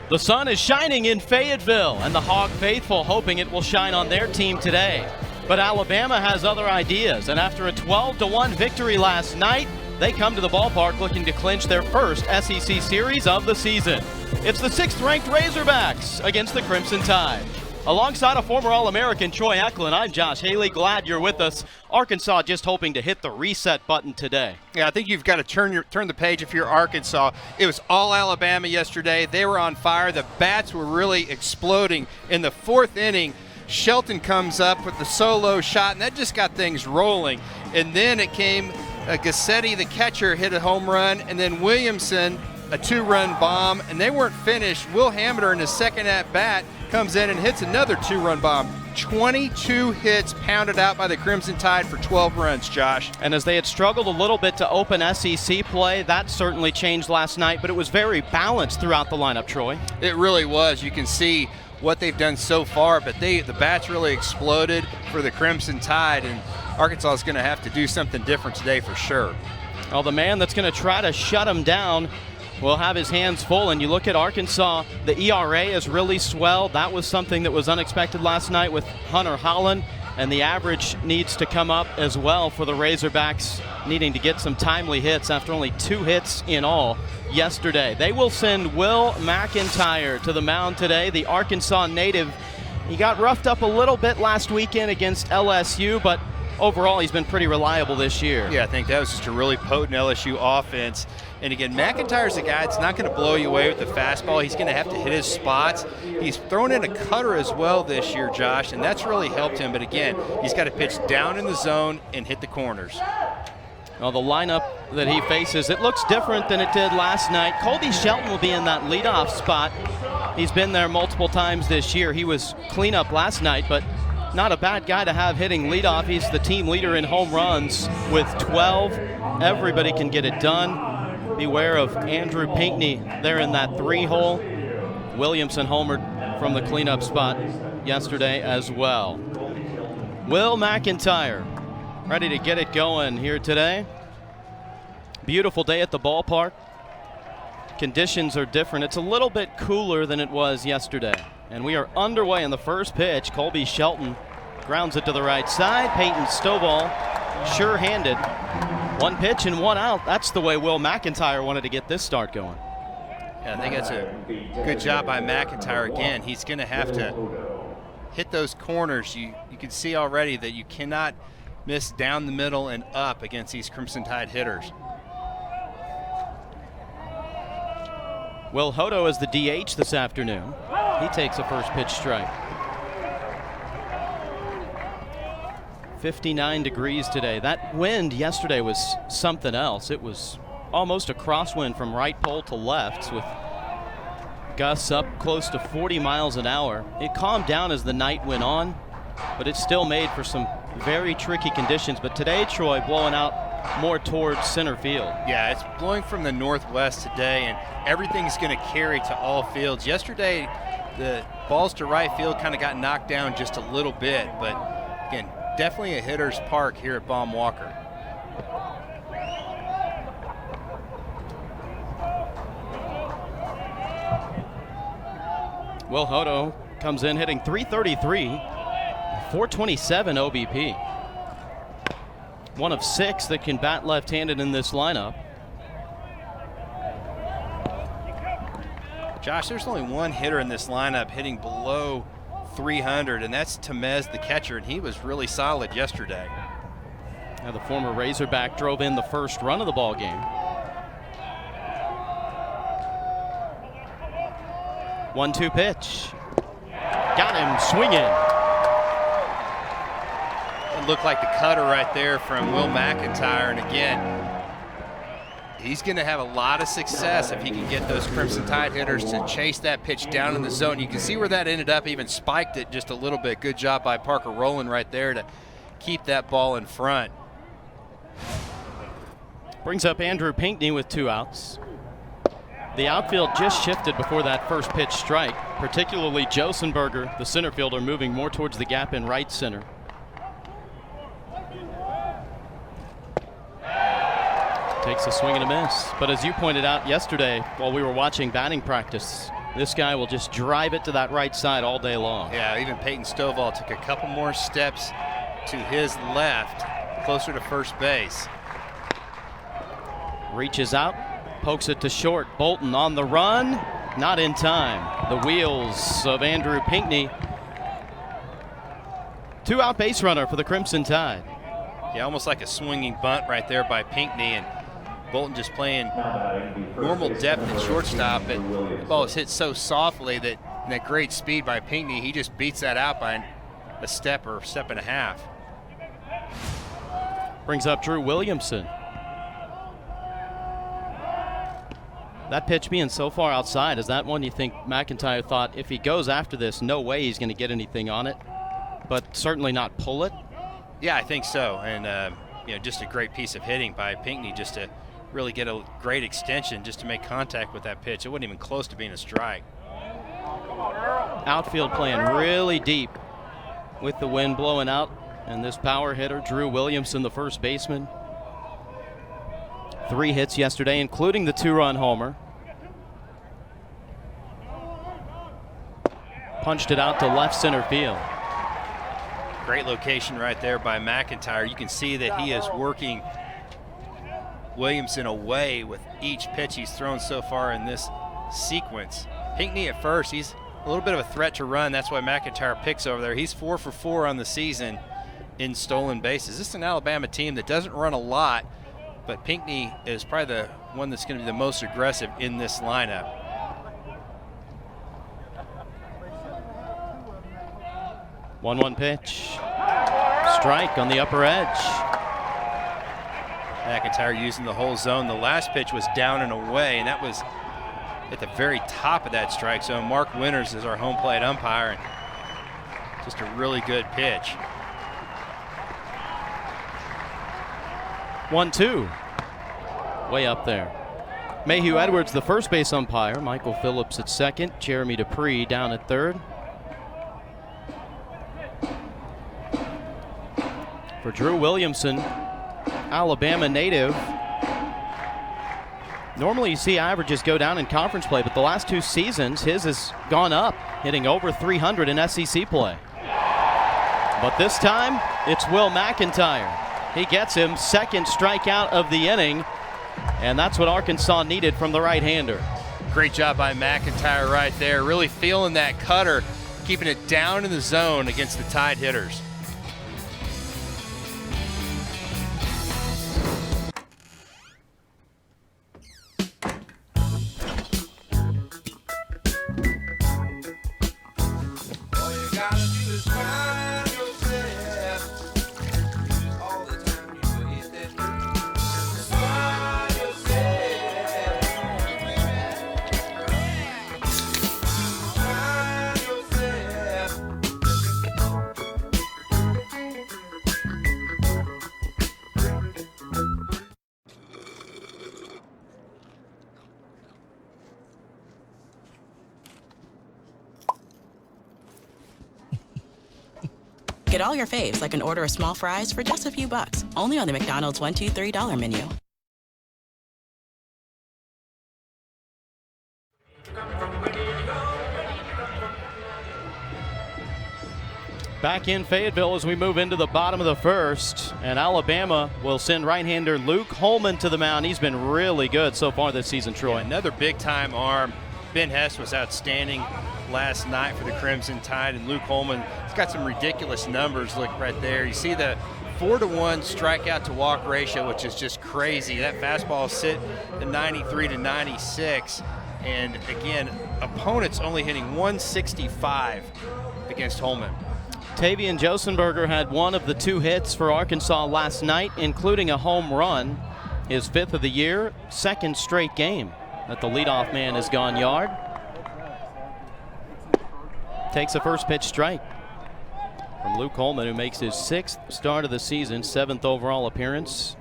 The sun is shining in Fayetteville, and the Hog faithful hoping it will shine on their team today. But Alabama has other ideas, and after a 12-1 victory last night, they come to the ballpark looking to clinch their first SEC series of the season. It's the 6th-ranked Razorbacks against the Crimson Tide. Alongside a former All-American Troy Eklund, I'm Josh Haley. Glad you're with us. Arkansas just hoping to hit the reset button today. Yeah, I think you've got to turn the page if you're Arkansas. It was all Alabama yesterday. They were on fire. The bats were really exploding. In the 4th inning, Shelton comes up with the solo shot, and that just got things rolling. And then it came Gassetti, the catcher, hit a home run, and then Williamson, a 2-run bomb, and they weren't finished. Will Hamiter in his second at-bat comes in and hits another 2-run bomb. 22 hits pounded out by the Crimson Tide for 12 runs, Josh. And as they had struggled a little bit to open SEC play, that certainly changed last night, but it was very balanced throughout the lineup, Troy. It really was. You can see what they've done so far, but the bats really exploded for the Crimson Tide, and Arkansas is going to have to do something different today for sure. Well, the man that's going to try to shut him down will have his hands full, and you look at Arkansas, the ERA has really swelled. That was something that was unexpected last night with Hunter Hollan, and the average needs to come up as well for the Razorbacks, needing to get some timely hits after only 2 hits in all yesterday. They will send Will McIntyre to the mound today, the Arkansas native. He got roughed up a little bit last weekend against LSU, but overall he's been pretty reliable this year. Yeah, I think that was just a really potent LSU offense. And again, McIntyre's a guy that's not going to blow you away with the fastball. He's going to have to hit his spots. He's thrown in a cutter as well this year, Josh, and that's really helped him. But again, he's got to pitch down in the zone and hit the corners. Well, the lineup that he faces, it looks different than it did last night. Colby Shelton will be in that leadoff spot. He's been there multiple times this year. He was cleanup last night, but not a bad guy to have hitting leadoff. He's the team leader in home runs with 12. Everybody can get it done. Beware of Andrew Pinckney there in that 3-hole. Williamson homered from the cleanup spot yesterday as well. Will McIntyre ready to get it going here today. Beautiful day at the ballpark. Conditions are different. It's a little bit cooler than it was yesterday. And we are underway in the first pitch. Colby Shelton grounds it to the right side. Peyton Stovall, sure-handed. 1 pitch and 1 out. That's the way Will McIntyre wanted to get this start going. Yeah, I think that's a good job by McIntyre again. He's going to have to hit those corners. You can see already that you cannot miss down the middle and up against these Crimson Tide hitters. Will Hodo is the DH this afternoon. He takes a first pitch strike. 59 degrees today. That wind yesterday was something else. It was almost a crosswind from right pole to left with gusts up close to 40 miles an hour. It calmed down as the night went on, but it still made for some very tricky conditions. But today, Troy, blowing out more towards center field. Yeah, it's blowing from the northwest today, and everything's going to carry to all fields. Yesterday, the balls to right field kind of got knocked down just a little bit, but again, definitely a hitter's park here at Baum Walker. Will Hodo comes in hitting .333, 427 OBP. One of 6 that can bat left-handed in this lineup. Josh, there's only one hitter in this lineup hitting below 300, and that's Temez, the catcher, and he was really solid yesterday. Now the former Razorback drove in the first run of the ball game. 1-2 pitch. Got him swinging. It looked like the cutter right there from Will McIntyre, and again, he's going to have a lot of success if he can get those Crimson Tide hitters to chase that pitch down in the zone. You can see where that ended up, even spiked it just a little bit. Good job by Parker Rowland right there to keep that ball in front. Brings up Andrew Pinckney with 2 outs. The outfield just shifted before that first pitch strike, particularly Josenberger, the center fielder, moving more towards the gap in right center. Takes a swing and a miss. But as you pointed out yesterday while we were watching batting practice, This guy will just drive it to that right side all day long. Yeah, even Peyton Stovall took a couple more steps to his left, closer to first base. Reaches out, pokes it to short. Bolton on the run, not in time. The wheels of Andrew Pinckney. 2-out base runner for the Crimson Tide. Yeah, almost like a swinging bunt right there by Pinckney, and Bolton just playing normal depth at shortstop, but the ball is hit so softly that in that great speed by Pinckney, he just beats that out by a step or a step and a half. Brings up Drew Williamson. That pitch being so far outside, is that one you think McIntyre thought if he goes after this, no way he's going to get anything on it, but certainly not pull it? Yeah, I think so. And, just a great piece of hitting by Pinckney just to really get a great extension just to make contact with that pitch. It wasn't even close to being a strike. Outfield playing really deep with the wind blowing out. And this power hitter, Drew Williamson, the first baseman. 3 hits yesterday, including the 2-run homer. Punched it out to left center field. Great location right there by McIntyre. You can see that he is working Williamson away with each pitch he's thrown so far in this sequence. Pinckney at first, he's a little bit of a threat to run. That's why McIntyre picks over there. He's 4 for 4 on the season in stolen bases. This is an Alabama team that doesn't run a lot, but Pinckney is probably the one that's going to be the most aggressive in this lineup. One pitch. Strike on the upper edge. McIntyre using the whole zone. The last pitch was down and away, and that was at the very top of that strike zone. Mark Winters is our home plate umpire, and just a really good pitch. 1-2. Way up there. Mayhew Edwards, the first base umpire. Michael Phillips at second. Jeremy Dupree down at third. For Drew Williamson, Alabama native. Normally you see averages go down in conference play, but the last 2 seasons his has gone up, hitting over 300 in SEC play. But this time it's Will McIntyre. He gets him, second strikeout of the inning, and that's what Arkansas needed from the right-hander. Great job by McIntyre right there, really feeling that cutter, keeping it down in the zone against the Tide hitters. Get all your faves like an order of small fries for just a few bucks. Only on the McDonald's $1, $2, $3 menu. Back in Fayetteville as we move into the bottom of the first, and Alabama will send right-hander Luke Holman to the mound. He's been really good so far this season, Troy. Yeah, another big-time arm. Ben Hess was outstanding last night for the Crimson Tide, and Luke Holman has got some ridiculous numbers. Look right there. You see the 4-to-1 strikeout to walk ratio, which is just crazy. That fastball sit at 93 to 96, and again, opponents only hitting 165 against Holman. Tavian Josenberger had one of the 2 hits for Arkansas last night, including a home run, his 5th of the year, 2nd straight game that the leadoff man has gone yard. Takes a first pitch strike from Luke Holman, who makes his 6th start of the season, 7th overall appearance.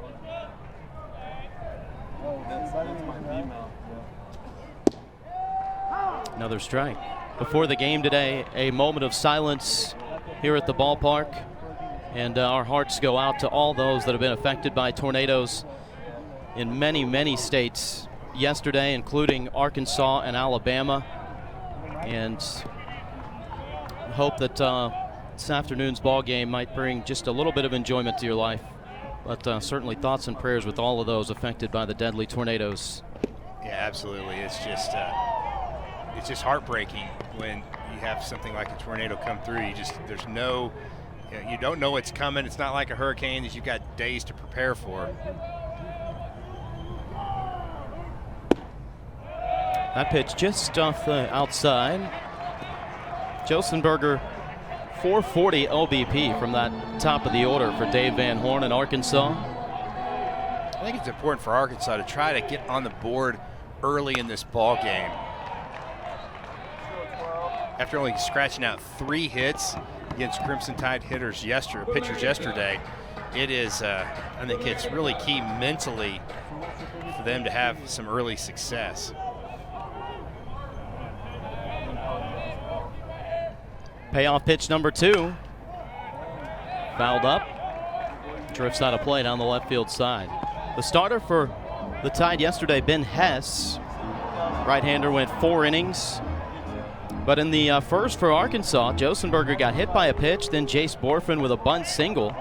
Another strike. Before the game today, a moment of silence here at the ballpark, and our hearts go out to all those that have been affected by tornadoes in many, many states yesterday, including Arkansas and Alabama. and hope that this afternoon's ball game might bring just a little bit of enjoyment to your life. But certainly thoughts and prayers with all of those affected by the deadly tornadoes. Yeah, absolutely. It's just heartbreaking when you have something like a tornado come through. There's no, you don't know what's coming. It's not like a hurricane that you've got days to prepare for. That pitch just off the outside. Josenberger, 440 OBP from that top of the order for Dave Van Horn in Arkansas. I think it's important for Arkansas to try to get on the board early in this ball game. After only scratching out 3 hits against Crimson Tide pitchers yesterday, it is, I think it's really key mentally for them to have some early success. Payoff pitch number 2. Fouled up. Drifts out of play down the left field side. The starter for the Tide yesterday, Ben Hess. Right-hander went 4 innings. But in the first for Arkansas, Josenberger got hit by a pitch, then Jace Borfin with a bunt single.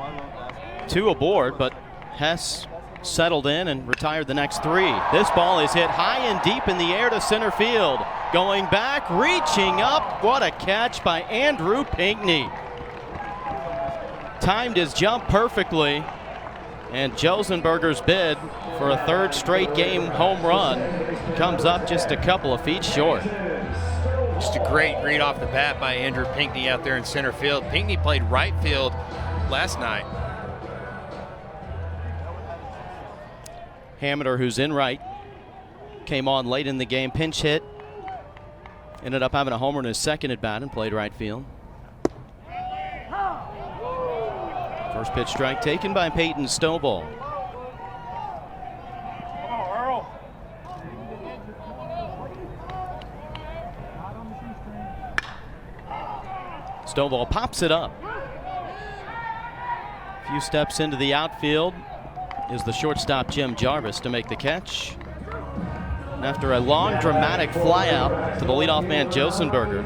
2 aboard, but Hess settled in and retired the next 3. This ball is hit high and deep in the air to center field. Going back, reaching up. What a catch by Andrew Pinckney. Timed his jump perfectly. And Josenberger's bid for a 3rd straight game home run comes up just a couple of feet short. Just a great read off the bat by Andrew Pinckney out there in center field. Pinckney played right field last night. Hammiter, who's in right, came on late in the game, pinch hit. Ended up having a homer in his second at bat and played right field. First pitch strike taken by Peyton Stovall. Stovall pops it up. A few steps into the outfield is the shortstop Jim Jarvis to make the catch. And after a long, dramatic fly out to the leadoff man Josenberger,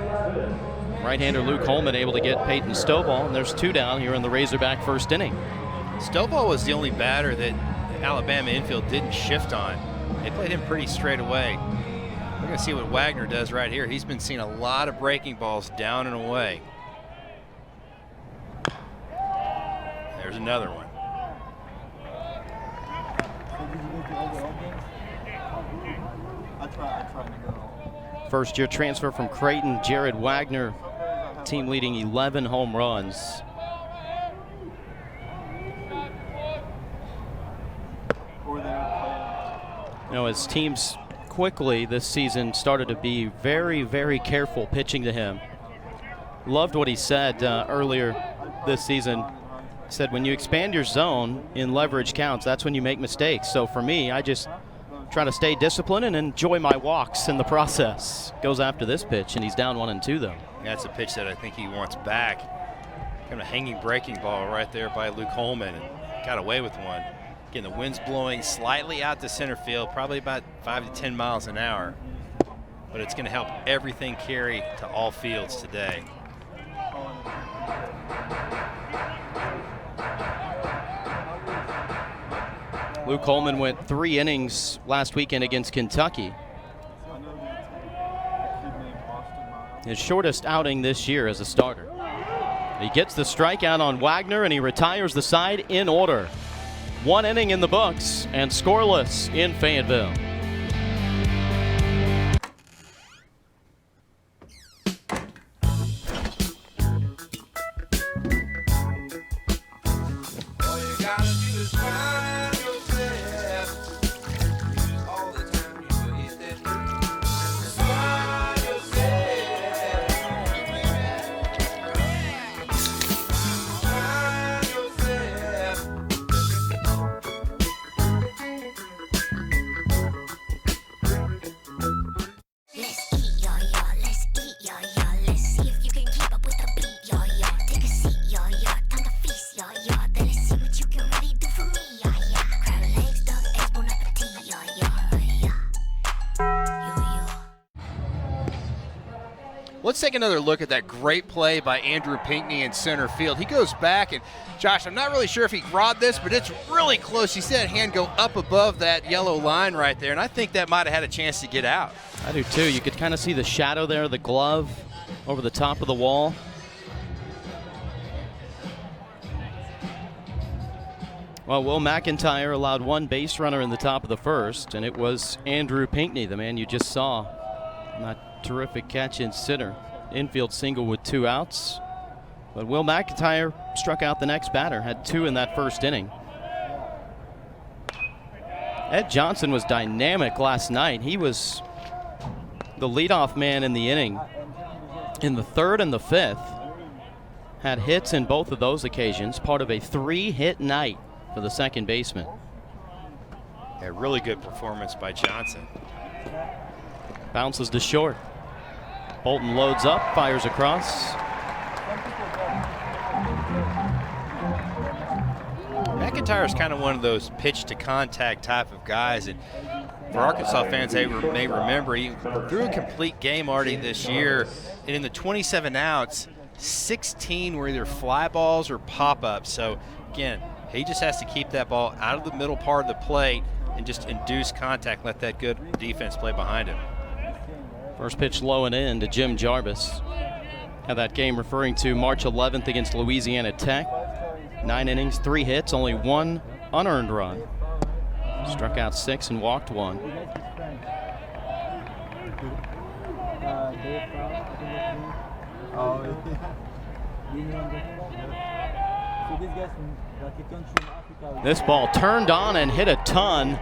right-hander Luke Holman able to get Peyton Stovall, and there's 2 down here in the Razorback first inning. Stovall was the only batter that Alabama infield didn't shift on. They played him pretty straight away. We're going to see what Wagner does right here. He's been seeing a lot of breaking balls down and away. There's another one. First-year transfer from Creighton, Jared Wagner, team leading 11 home runs. You know, as teams quickly this season started to be very, very careful pitching to him. Loved what he said earlier this season. He said, when you expand your zone in leverage counts, that's when you make mistakes. So for me, I just try to stay disciplined and enjoy my walks in the process. Goes after this pitch, and he's down 1-2 though. That's a pitch that I think he wants back. Kind of a hanging breaking ball right there by Luke Holman, and got away with one. Again, the wind's blowing slightly out to center field, probably about 5 to 10 miles an hour. But it's going to help everything carry to all fields today. Luke Holman went 3 innings last weekend against Kentucky. His shortest outing this year as a starter. He gets the strikeout on Wagner and he retires the side in order. 1 inning in the books and scoreless in Fayetteville. let's take another look at that great play by Andrew Pinckney in center field. He goes back, and Josh, I'm not really sure if he robbed this, but it's really close. You see that hand go up above that yellow line right there, and I think that might have had a chance to get out. I do too. You could kind of see the shadow there, the glove over the top of the wall. Well, Will McIntyre allowed one base runner in the top of the first, and it was Andrew Pinckney, the man you just saw. That terrific catch in center. Infield single with 2 outs. But Will McIntyre struck out the next batter, had 2 in that first inning. Ed Johnson was dynamic last night. He was the leadoff man in the inning. In the 3rd and the 5th, had hits in both of those occasions, part of a 3-hit night for the second baseman. Yeah, really good performance by Johnson. Bounces to short. Bolton loads up, fires across. McIntyre is kind of one of those pitch to contact type of guys, and for Arkansas fans, they may remember he threw a complete game already this year, and in the 27 outs, 16 were either fly balls or pop-ups. So again, he just has to keep that ball out of the middle part of the plate and just induce contact, let that good defense play behind him. First pitch low and in to Jim Jarvis. Had that game referring to March 11th against Louisiana Tech. 9 innings, 3 hits, only 1 unearned run. Struck out 6 and walked 1. This ball turned on and hit a ton.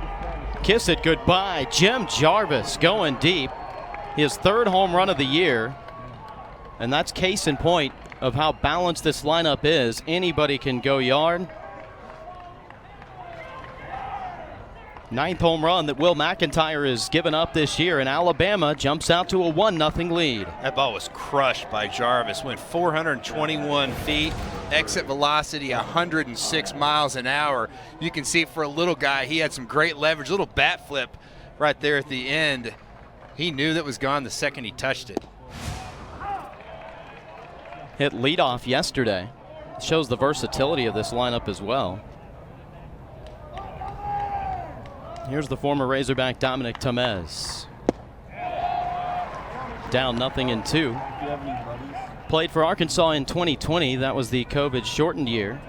Kiss it goodbye. Jim Jarvis going deep. His 3rd home run of the year. And that's case in point of how balanced this lineup is. Anybody can go yard. 9th home run that Will McIntyre has given up this year, and Alabama jumps out to a 1-0 lead. That ball was crushed by Jarvis. Went 421 feet, exit velocity 106 miles an hour. You can see for a little guy, he had some great leverage, little bat flip right there at the end. He knew that was gone the second he touched it. Hit leadoff yesterday. Shows the versatility of this lineup as well. Here's the former Razorback Dominic Tamez. Down 0-2. Played for Arkansas in 2020. That was the COVID-shortened year.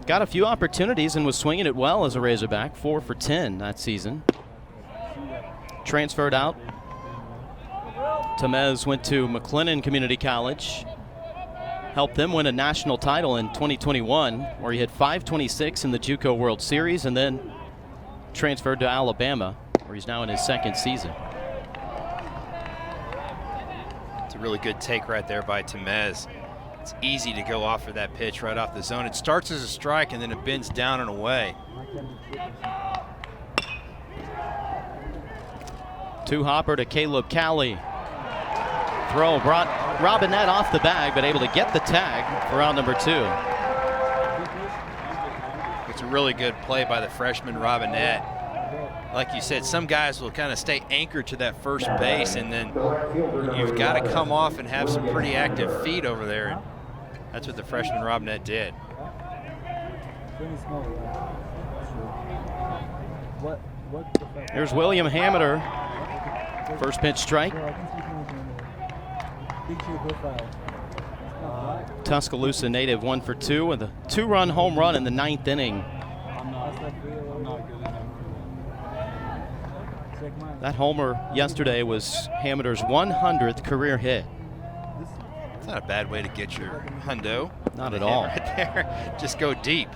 Got a few opportunities and was swinging it well as a Razorback. 4 for 10 that season. Transferred out. Tamez went to McLennan Community College. Helped them win a national title in 2021, where he hit .526 in the JUCO World Series, and then transferred to Alabama, where he's now in his 2nd season. It's a really good take right there by Tamez. It's easy to go off of that pitch right off the zone. It starts as a strike and then it bends down and away. 2-hopper to Caleb Cowley. Throw brought Robinette off the bag, but able to get the tag for out number 2. It's a really good play by the freshman Robinette. Like you said, some guys will kind of stay anchored to that first base, and then you've got to come off and have some pretty active feet over there. And that's what the freshman Robinette did. Here's William Hameter. First pitch strike. Tuscaloosa native 1 for 2 with a 2-run home run in the 9th inning. That homer yesterday was Hameter's 100th career hit. It's not a bad way to get your hundo. Not at all. Right there. Just go deep.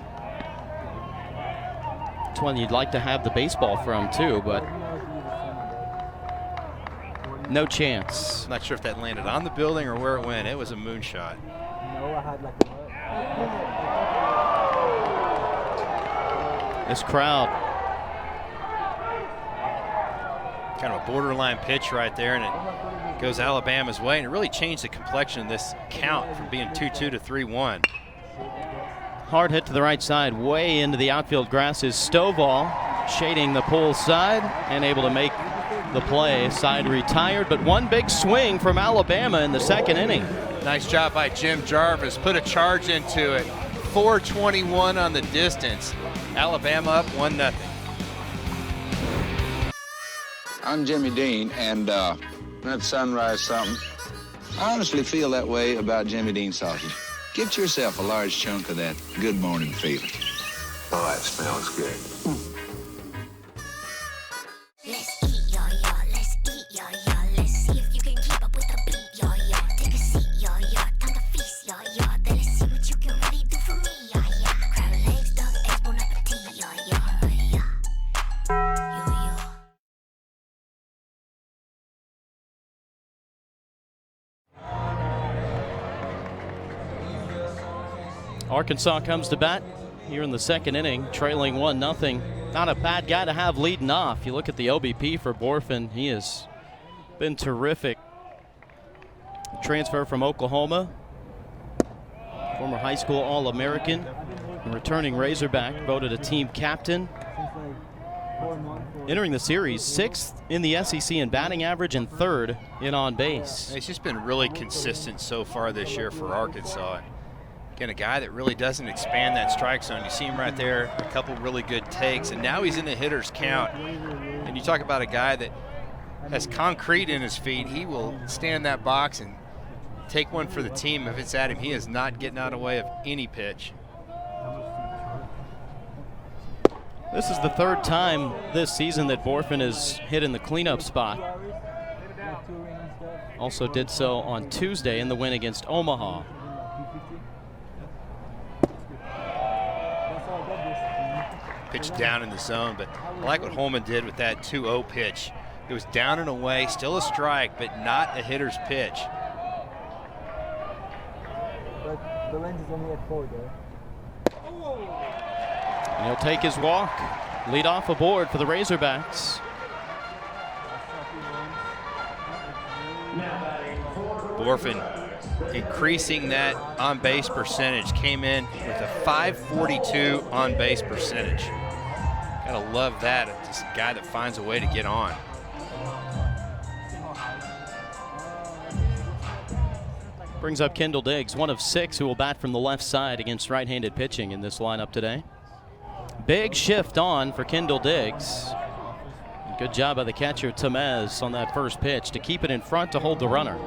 It's one you'd like to have the baseball from too, but no chance. I'm not sure if that landed on the building or where it went. It was a moonshot. This crowd. Kind of a borderline pitch right there, and it goes Alabama's way, and it really changed the complexion of this count from being 2-2 to 3-1. Hard hit to the right side, way into the outfield grass is Stovall, shading the pull side and able to make the play. Side retired, but one big swing from Alabama in the second inning. Nice job by Jim Jarvis. Put a charge into it. 421 on the distance. Alabama up 1-0. I'm Jimmy Dean, and that sunrise something. I honestly feel that way about Jimmy Dean sausage. Get yourself a large chunk of that good morning feeling. Oh, it smells good. Let's eat, y'all. Let's eat, y'all. Let's see if you can keep up with the beat, y'all. Take a seat, y'all. Time to feast, y'all. Then let's see what you can really do for me, y'all. Crab legs, duck eggs, bon appetit, y'all. Arkansas comes to bat here in the second inning, trailing 1-0. Not a bad guy to have leading off. You look at the OBP for Borfin, he has been terrific. Transfer from Oklahoma, former high school All-American, and returning Razorback, voted a team captain. Entering the series, 6th in the SEC in batting average and 3rd in on base. He's just been really consistent so far this year for Arkansas. Again, a guy that really doesn't expand that strike zone. You see him right there, a couple really good takes, and now he's in the hitter's count. And you talk about a guy that has concrete in his feet. He will stand in that box and take one for the team if it's at him. He is not getting out of the way of any pitch. This is the 3rd time this season that Borfin has hit in the cleanup spot. Also did so on Tuesday in the win against Omaha. Pitch down in the zone, but I like what Holman did with that 2-0 pitch. It was down and away, still a strike, but not a hitter's pitch. But the lens is only at 4 there. And he'll take his walk. Lead off aboard for the Razorbacks. Borfin increasing that on-base percentage, came in with a .542 on-base percentage. Gotta love that, just a guy that finds a way to get on. Brings up Kendall Diggs, one of 6 who will bat from the left side against right-handed pitching in this lineup today. Big shift on for Kendall Diggs. Good job by the catcher, Tamez, on that first pitch to keep it in front to hold the runner.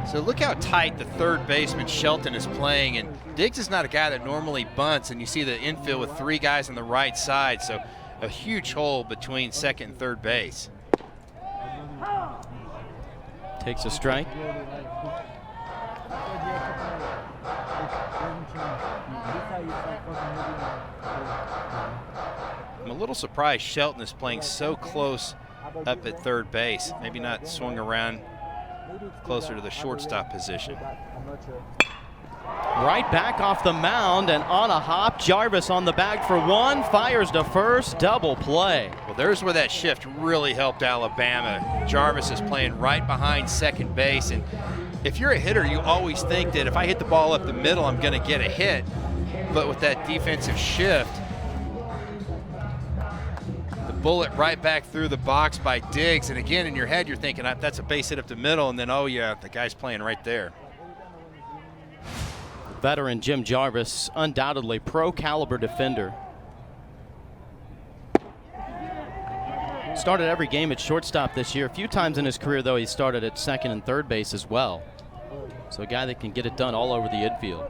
So look how tight the third baseman Shelton is playing, and Diggs is not a guy that normally bunts, and you see the infield with 3 guys on the right side, so a huge hole between second and third base. Takes a strike. I'm a little surprised Shelton is playing so close up at third base, maybe not swung around closer to the shortstop position. Right back off the mound and on a hop. Jarvis on the bag for 1, fires to first, double play. Well, there's where that shift really helped Alabama. Jarvis is playing right behind second base, and if you're a hitter, you always think that if I hit the ball up the middle, I'm going to get a hit. But with that defensive shift, the bullet right back through the box by Diggs, and again, in your head, you're thinking, that's a base hit up the middle, and then, oh yeah, the guy's playing right there. Veteran Jim Jarvis, undoubtedly pro-caliber defender. Started every game at shortstop this year. A few times in his career, though, he started at second and third base as well. So a guy that can get it done all over the infield.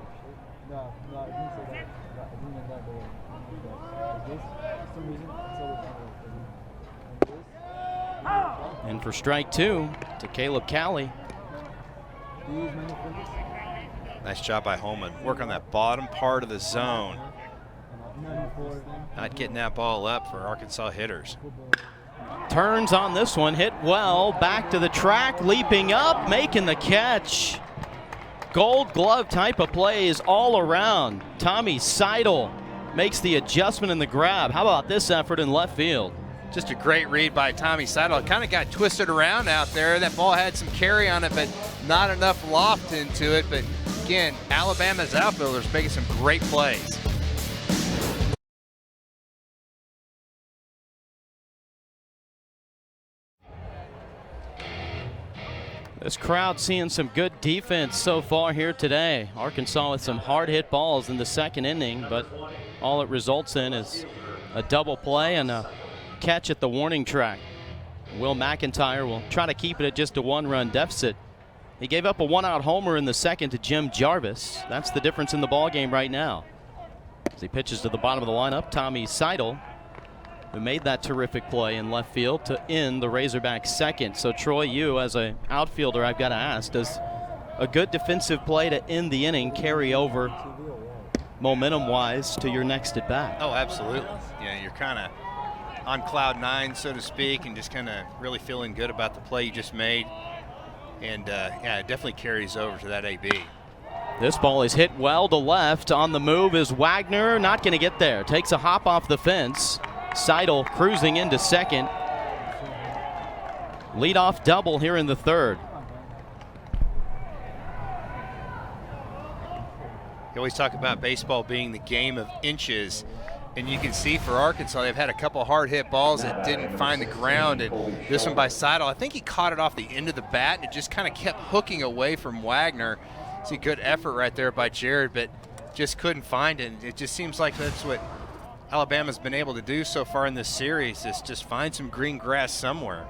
And for strike 2 to Caleb Cali. Nice job by Holman. Work on that bottom part of the zone. Not getting that ball up for Arkansas hitters. Turns on this one, hit well, back to the track, leaping up, making the catch. Gold glove type of plays all around. Tommy Seidel makes the adjustment in the grab. How about this effort in left field? Just a great read by Tommy Seidel. It kind of got twisted around out there. That ball had some carry on it, but not enough loft into it. But again, Alabama's outfielders making some great plays. This crowd seeing some good defense so far here today. Arkansas with some hard hit balls in the second inning, but all it results in is a double play and a catch at the warning track. Will McIntyre will try to keep it at just a 1-run deficit. He gave up a 1-out homer in the second to Jim Jarvis. That's the difference in the ball game right now. As he pitches to the bottom of the lineup, Tommy Seidel, who made that terrific play in left field to end the Razorbacks' second. So Troy, you as an outfielder, I've got to ask, does a good defensive play to end the inning carry over momentum-wise to your next at bat? Oh, absolutely. Yeah, you're kind of on cloud 9, so to speak, and just kind of really feeling good about the play you just made. And yeah, it definitely carries over to that AB. This ball is hit well to left. On the move is Wagner. Not going to get there. Takes a hop off the fence. Seidel cruising into second. Leadoff double here in the third. You always talk about baseball being the game of inches, and you can see for Arkansas they've had a couple hard hit balls that didn't find the ground, and this one by Seidel, I think he caught it off the end of the bat and it just kind of kept hooking away from Wagner. It's a good effort right there by Jared, but just couldn't find it. It just seems like that's what Alabama's been able to do so far in this series, is just find some green grass somewhere.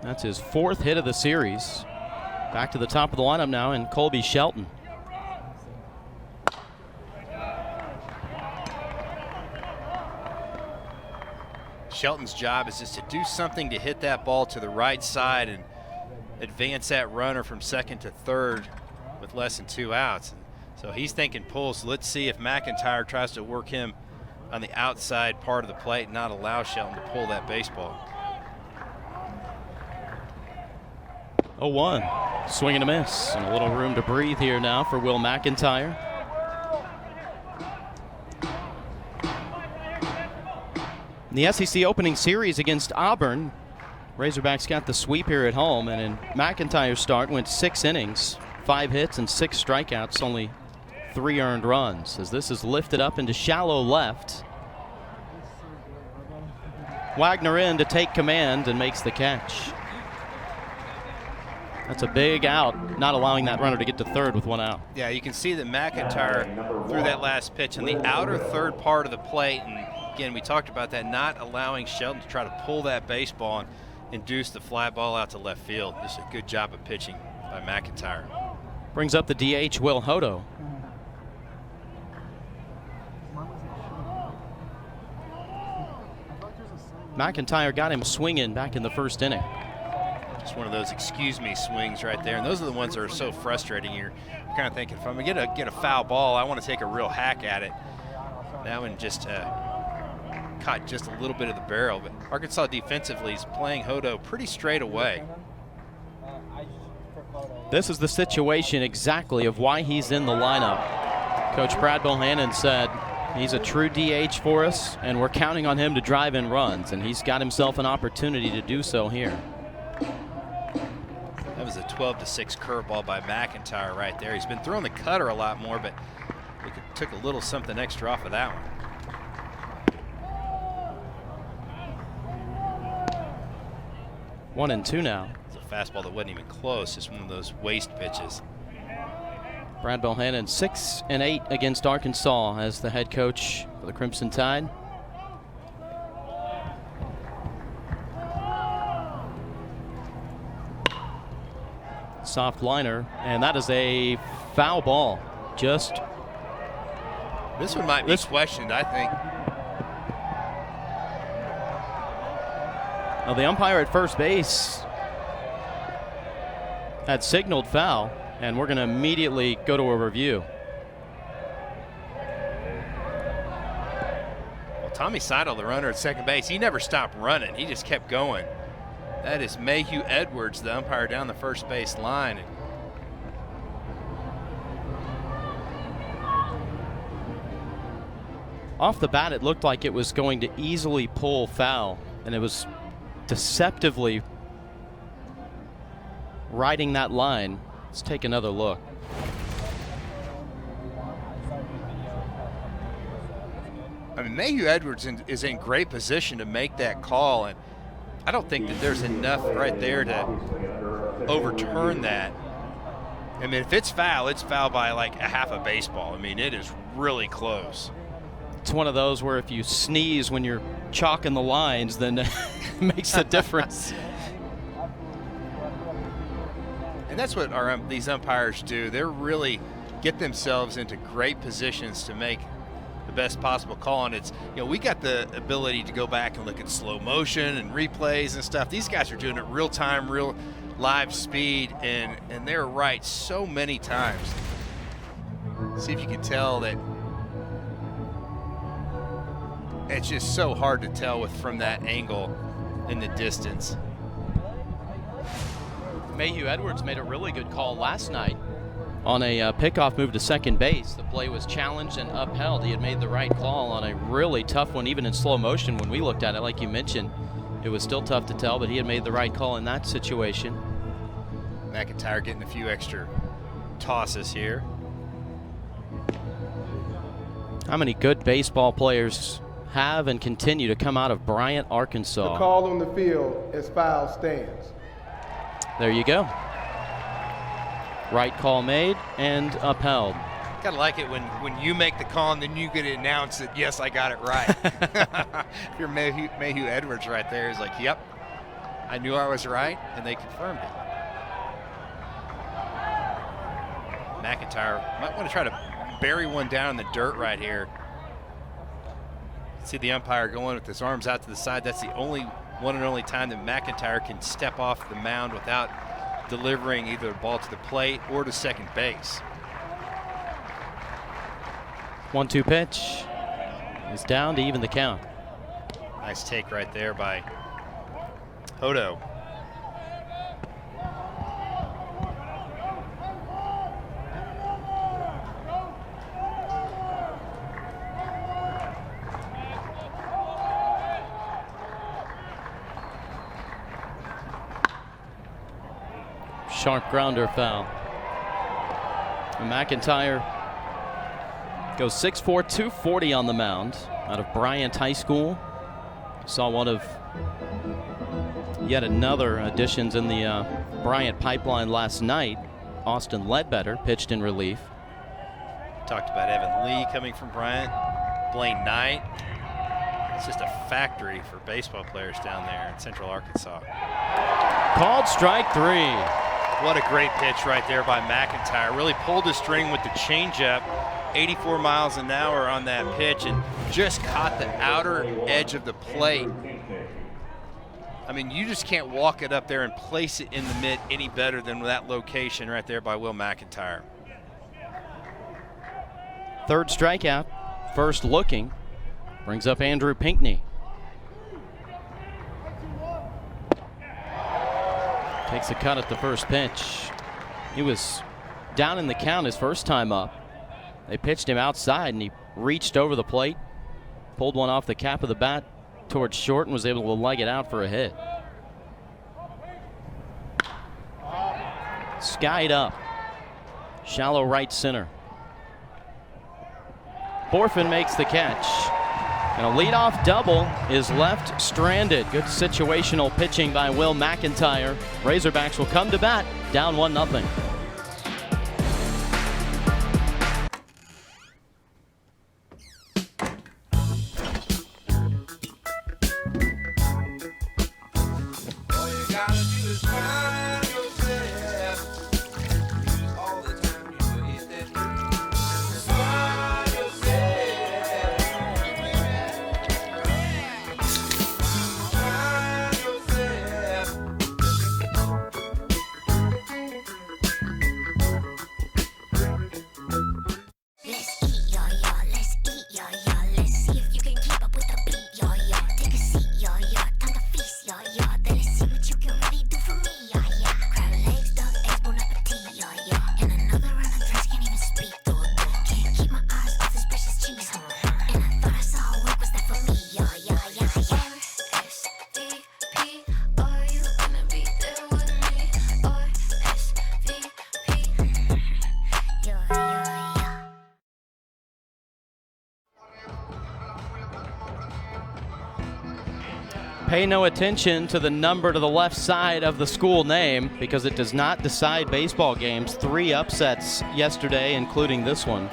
That's his 4th hit of the series. Back to the top of the lineup now, and Colby Shelton. Shelton's job is just to do something to hit that ball to the right side and advance that runner from second to third with less than 2 outs. So he's thinking pulls. Let's see if McIntyre tries to work him on the outside part of the plate and not allow Shelton to pull that baseball. 0-1. Swing and a miss. And a little room to breathe here now for Will McIntyre. In the SEC opening series against Auburn, Razorbacks got the sweep here at home, and in McIntyre's start went 6 innings, 5 hits and 6 strikeouts, only 3 earned runs. As this is lifted up into shallow left. Wagner in to take command and makes the catch. That's a big out, not allowing that runner to get to third with 1 out. Yeah, you can see that McIntyre threw that last pitch in the outer third part of the plate, and again, we talked about that, not allowing Shelton to try to pull that baseball and induce the fly ball out to left field. Just a good job of pitching by McIntyre. Brings up the DH, Will Hodo. McIntyre got him swinging back in the first inning. Just one of those excuse me swings right there, and those are the ones that are so frustrating. You're kind of thinking, if I'm going to get a foul ball, I want to take a real hack at it. That one just caught just a little bit of the barrel, but Arkansas defensively is playing Hodo pretty straight away. This is the situation exactly of why he's in the lineup. Coach Brad Bohannon said he's a true DH for us, and we're counting on him to drive in runs, and he's got himself an opportunity to do so here. That was a 12-6 curveball by McIntyre right there. He's been throwing the cutter a lot more, but we took a little something extra off of that one. 1-2 now. It's a fastball that wasn't even close, just one of those waste pitches. Brad Bohannon 6-8 against Arkansas as the head coach for the Crimson Tide. Soft liner, and that is a foul ball. Just this one might be questioned, I think. Now the umpire at first base had signaled foul, and we're going to immediately go to a review. Well, Tommy Seidel, the runner at second base, he never stopped running. He just kept going. That is Mayhew Edwards, the umpire down the first base line. Off the bat, it looked like it was going to easily pull foul, and it was deceptively riding that line. Let's take another look. I mean, Mayhew Edwards is in great position to make that call, and I don't think that there's enough right there to overturn that. I mean, if it's foul by like a half a baseball. I mean, it is really close. It's one of those where if you sneeze when you're chalking the lines, then it makes a difference. And that's what these umpires do. They really get themselves into great positions to make the best possible call. And it's, we got the ability to go back and look at slow motion and replays and stuff. These guys are doing it real time, real live speed, and they're right so many times. See if you can tell that it's just so hard to tell from that angle in the distance. Mayhew Edwards made a really good call last night on a pickoff move to second base. The play was challenged and upheld. He had made the right call on a really tough one, even in slow motion. When we looked at it, like you mentioned, it was still tough to tell, but he had made the right call in that situation. McIntyre getting a few extra tosses here. How many good baseball players have and continue to come out of Bryant, Arkansas? The call on the field is foul stands. There you go. Right call made and upheld. Gotta like it when you make the call and then you get to announce that, yes, I got it right. If you're Mayhew Edwards right there, he's like, yep, I knew I was right, and they confirmed it. McIntyre might want to try to bury one down in the dirt right here. See the umpire going with his arms out to the side. That's the one and only time that McIntyre can step off the mound without delivering either the ball to the plate or to second base. 1-2 pitch is down to even the count. Nice take right there by Hodo. Sharp grounder foul. And McIntyre goes 6'4", 240 on the mound out of Bryant High School. Saw one of yet another additions in the Bryant pipeline last night. Austin Ledbetter pitched in relief. Talked about Evan Lee coming from Bryant. Blaine Knight. It's just a factory for baseball players down there in Central Arkansas. Called strike 3. What a great pitch right there by McIntyre. Really pulled the string with the changeup. 84 miles an hour on that pitch and just caught the outer edge of the plate. I mean, you just can't walk it up there and place it in the mitt any better than that location right there by Will McIntyre. Third strikeout, first looking, brings up Andrew Pinckney. Takes a cut at the first pitch. He was down in the count his first time up. They pitched him outside and he reached over the plate, pulled one off the cap of the bat towards short and was able to leg it out for a hit. Skied up, shallow right center. Borfin makes the catch. And a leadoff double is left stranded. Good situational pitching by Will McIntyre. Razorbacks will come to bat, down 1-0. Pay no attention to the number to the left side of the school name because it does not decide baseball games. 3 upsets yesterday, including this one.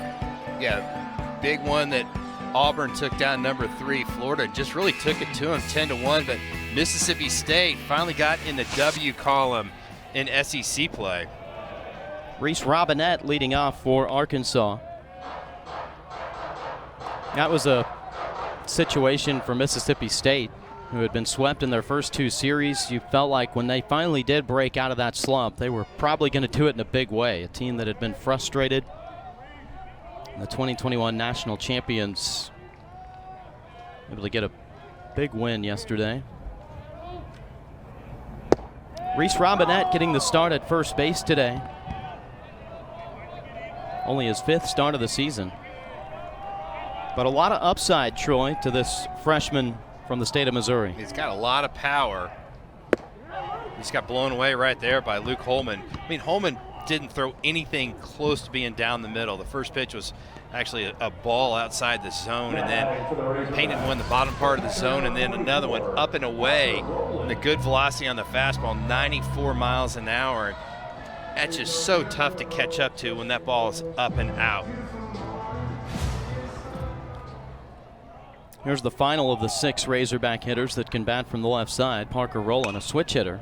Yeah, big one that Auburn took down number 3. Florida just really took it to them 10-1, but Mississippi State finally got in the W column in SEC play. Reese Robinette leading off for Arkansas. That was a situation for Mississippi State, who had been swept in their first 2 series. You felt like when they finally did break out of that slump, they were probably going to do it in a big way. A team that had been frustrated. The 2021 national champions able to get a big win yesterday. Reese Robinette getting the start at first base today. Only his 5th start of the season. But a lot of upside, Troy, to this freshman from the state of Missouri. He's got a lot of power. He's got blown away right there by Luke Holman. I mean, Holman didn't throw anything close to being down the middle. The first pitch was actually a ball outside the zone, and then painted one in the bottom part of the zone, and then another one up and away. And the good velocity on the fastball, 94 miles an hour. That's just so tough to catch up to when that ball is up and out. Here's the final of the 6 Razorback hitters that can bat from the left side. Parker Rowland, a switch hitter.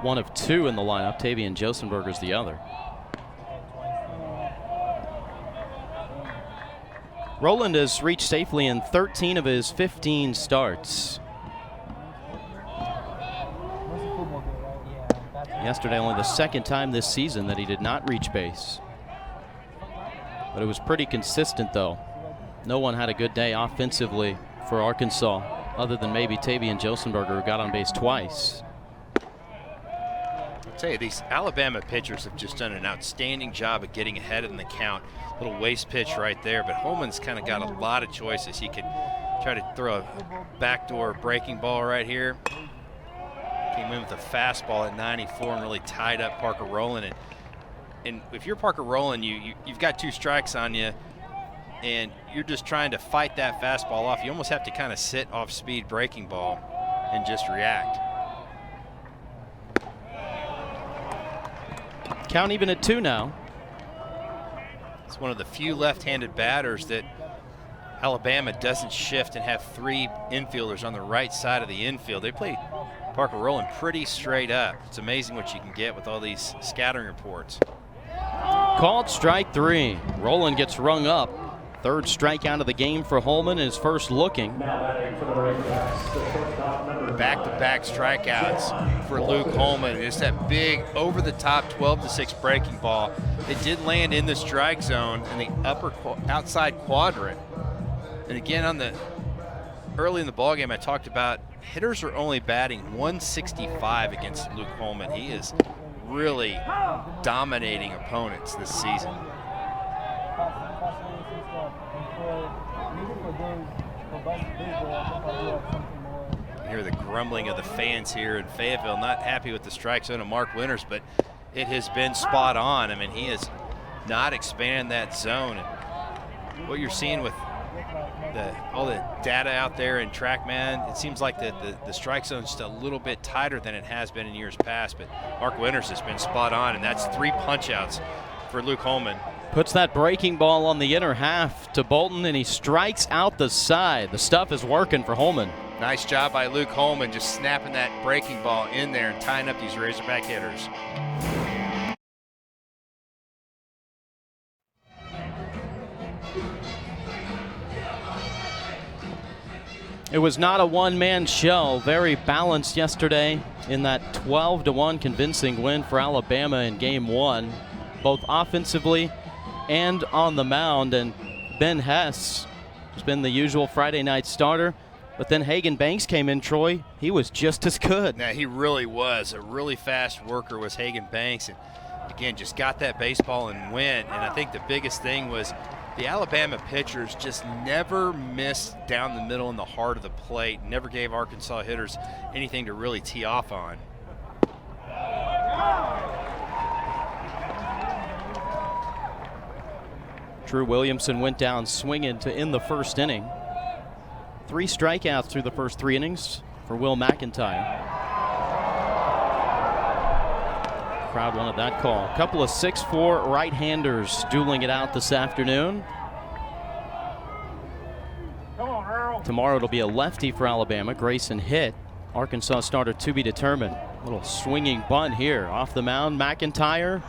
1 of 2 in the lineup. Tavian Josenberger's the other. Rowland has reached safely in 13 of his 15 starts. Yesterday, only the 2nd time this season that he did not reach base. But it was pretty consistent, though. No one had a good day offensively for Arkansas, other than maybe Tavian Josenberger, who got on base twice. I'll tell you, these Alabama pitchers have just done an outstanding job of getting ahead in the count. Little waste pitch right there, but Holman's kind of got a lot of choices. He could try to throw a backdoor breaking ball right here. Came in with a fastball at 94 and really tied up Parker Rowland. And if you're Parker Rowland, you've got 2 strikes on you, and you're just trying to fight that fastball off. You almost have to kind of sit off speed breaking ball and just react. Count even at 2 now. It's one of the few left-handed batters that Alabama doesn't shift and have 3 infielders on the right side of the infield. They play Parker Rowland pretty straight up. It's amazing what you can get with all these scattering reports. Called strike 3. Rowland gets rung up. 3rd strikeout of the game for Holman, his first looking. Back-to-back strikeouts for Luke Holman. It's that big over-the-top 12-6 breaking ball. It did land in the strike zone in the outside quadrant. And again, early in the ballgame, I talked about hitters are only batting 165 against Luke Holman. He is really dominating opponents this season. You hear the grumbling of the fans here in Fayetteville, not happy with the strike zone of Mark Winters, but it has been spot on. I mean, he has not expanded that zone. And what you're seeing with all the data out there in TrackMan, it seems like the strike zone is just a little bit tighter than it has been in years past, but Mark Winters has been spot on, and that's 3 punch-outs for Luke Holman. Puts that breaking ball on the inner half to Bolton, and he strikes out the side. The stuff is working for Holman. Nice job by Luke Holman, just snapping that breaking ball in there and tying up these Razorback hitters. It was not a one-man show. Very balanced yesterday in that 12-1 convincing win for Alabama in Game 1, both offensively and on the mound. And Ben Hess has been the usual Friday night starter, but then Hagan Banks came in, Troy. He was just as good. Now, he really was. A really fast worker was Hagan Banks. And again, just got that baseball and went. And I think the biggest thing was the Alabama pitchers just never missed down the middle in the heart of the plate, never gave Arkansas hitters anything to really tee off on. Drew Williamson went down swinging to end the first inning. 3 strikeouts through the first 3 innings for Will McIntyre. Crowd wanted that call. A couple of 6'4" right-handers dueling it out this afternoon. Tomorrow it'll be a lefty for Alabama, Grayson Hitt. Arkansas starter to be determined. Little swinging bunt here off the mound. McIntyre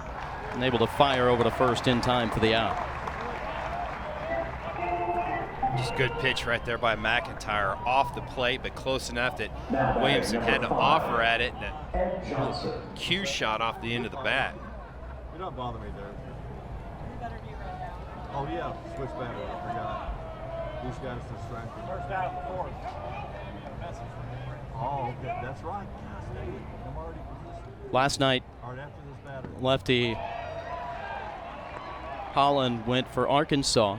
unable to fire over to first in time for the out. Just good pitch right there by McIntyre, off the plate, but close enough that Williamson had to offer at it, and a cue shot off the end of the bat. You don't bother me there. You better be right now. Oh yeah, switch batter. I forgot. These guys are strength. First out of the fourth. Oh, okay, that's right. I'm already positioned. Last night, Right after this batter. lefty Holland went for Arkansas.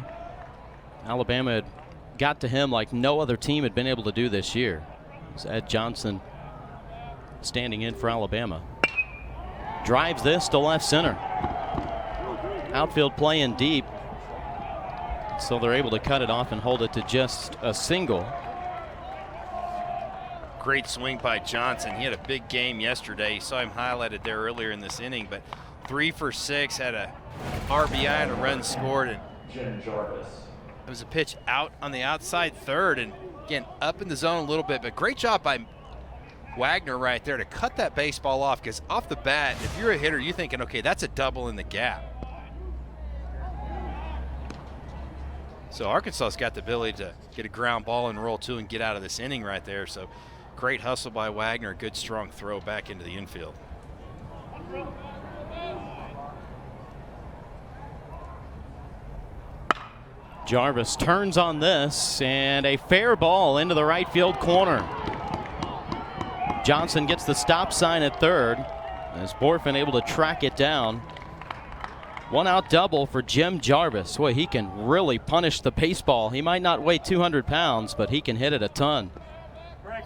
Alabama had got to him like no other team had been able to do this year. It's Ed Johnson standing in for Alabama. Drives this to left center. Outfield playing deep, so they're able to cut it off and hold it to just a single. Great swing by Johnson. He had a big game yesterday. You saw him highlighted there earlier in this inning, but 3 for 6, had a RBI and a run scored. And Jim Jarvis. It was a pitch out on the outside third, and again up in the zone a little bit, but great job by Wagner right there to cut that baseball off, because off the bat, if you're a hitter, you're thinking, okay, that's a double in the gap. So Arkansas's got the ability to get a ground ball and roll two and get out of this inning right there. So great hustle by Wagner, good strong throw back into the infield. Jarvis turns on this, and a fair ball into the right field corner. Johnson gets the stop sign at third, as Borfin able to track it down. One out double for Jim Jarvis. Boy, he can really punish the baseball. He might not weigh 200 pounds, but he can hit it a ton.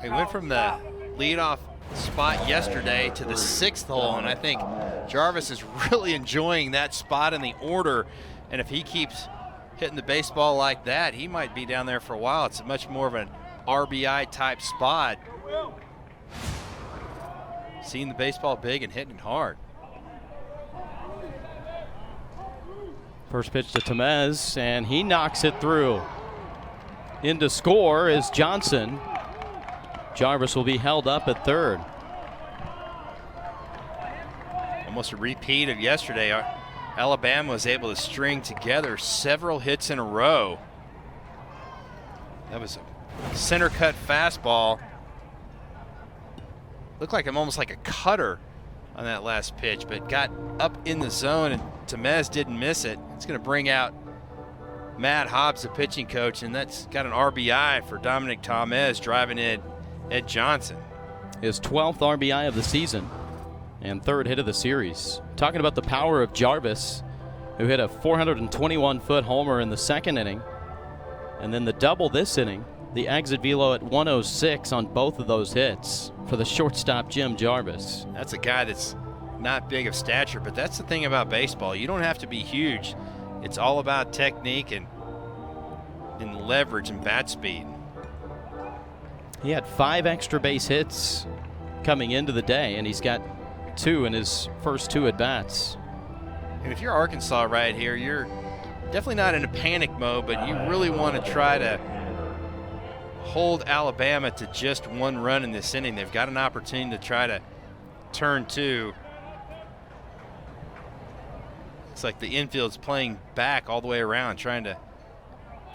He went from the leadoff spot yesterday to the 6th hole, and I think Jarvis is really enjoying that spot in the order, and if he keeps hitting the baseball like that, he might be down there for a while. It's much more of an RBI type spot. Seeing the baseball big and hitting it hard. First pitch to Tamez, and he knocks it through. In to score is Johnson. Jarvis will be held up at third. Almost a repeat of yesterday. Alabama was able to string together several hits in a row. That was a center cut fastball. Looked like almost like a cutter on that last pitch, but got up in the zone, and Tamez didn't miss it. It's going to bring out Matt Hobbs, the pitching coach, and that's got an RBI for Dominic Tamez, driving in Ed Johnson. His 12th RBI of the season and third hit of the series. Talking about the power of Jarvis, who hit a 421-foot homer in the second inning, and then the double this inning, the exit velo at 106 on both of those hits for the shortstop Jim Jarvis. That's a guy that's not big of stature, but that's the thing about baseball. You don't have to be huge. It's all about technique and leverage and bat speed. He had 5 extra base hits coming into the day, and he's got 2 in his first 2 at-bats. And if you're Arkansas right here, you're definitely not in a panic mode, but you really want to try to hold Alabama to just 1 run in this inning. They've got an opportunity to try to turn 2. It's like the infield's playing back all the way around, trying to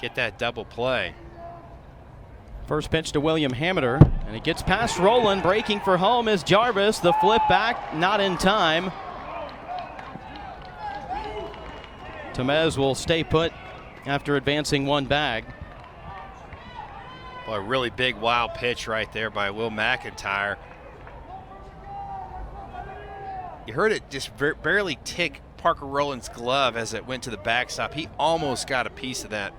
get that double play. First pitch to William Hameter, and it gets past Rowland. Breaking for home is Jarvis. The flip back, not in time. Tamez will stay put after advancing 1 bag. Boy, a really big wild pitch right there by Will McIntyre. You heard it just barely tick Parker Rowland's glove as it went to the backstop. He almost got a piece of that.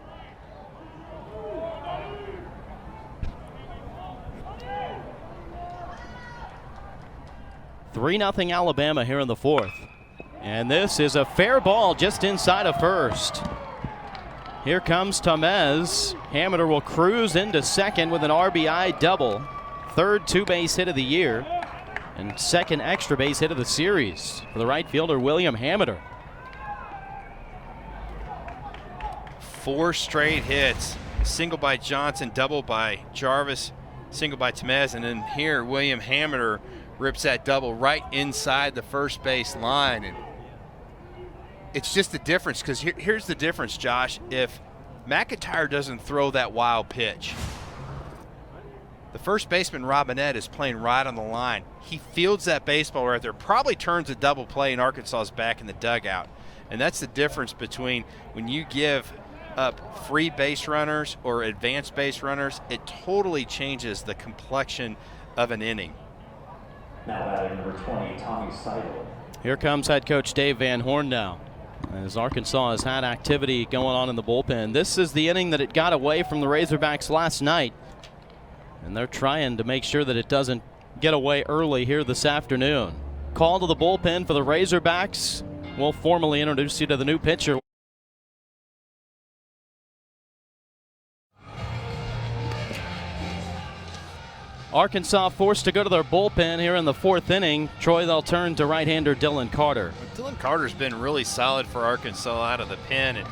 (3-0) Alabama here in the 4th. And this is a fair ball just inside of first. Here comes Tamez. Hameter will cruise into second with an RBI double. third two-base hit of the year and second extra base hit of the series for the right fielder, William Hammiter. 4 straight hits. Single by Johnson, double by Jarvis, single by Temez, and then here William Hammiter rips that double right inside the first base line. And it's just the difference, because here's the difference, Josh. If McIntyre doesn't throw that wild pitch, the first baseman, Robinette, is playing right on the line. He fields that baseball right there, probably turns a double play, and Arkansas is back in the dugout. And that's the difference between when you give up free base runners or advanced base runners, it totally changes the complexion of an inning. Now batting number 20, Tommy Seidel. Here comes head coach Dave Van Horn now, as Arkansas has had activity going on in the bullpen. This is the inning that it got away from the Razorbacks last night, and they're trying to make sure that it doesn't get away early here this afternoon. Call to the bullpen for the Razorbacks. We'll formally introduce you to the new pitcher. Arkansas forced to go to their bullpen here in the 4th inning. Troy, they'll turn to right-hander Dylan Carter. Dylan Carter's been really solid for Arkansas out of the pen. And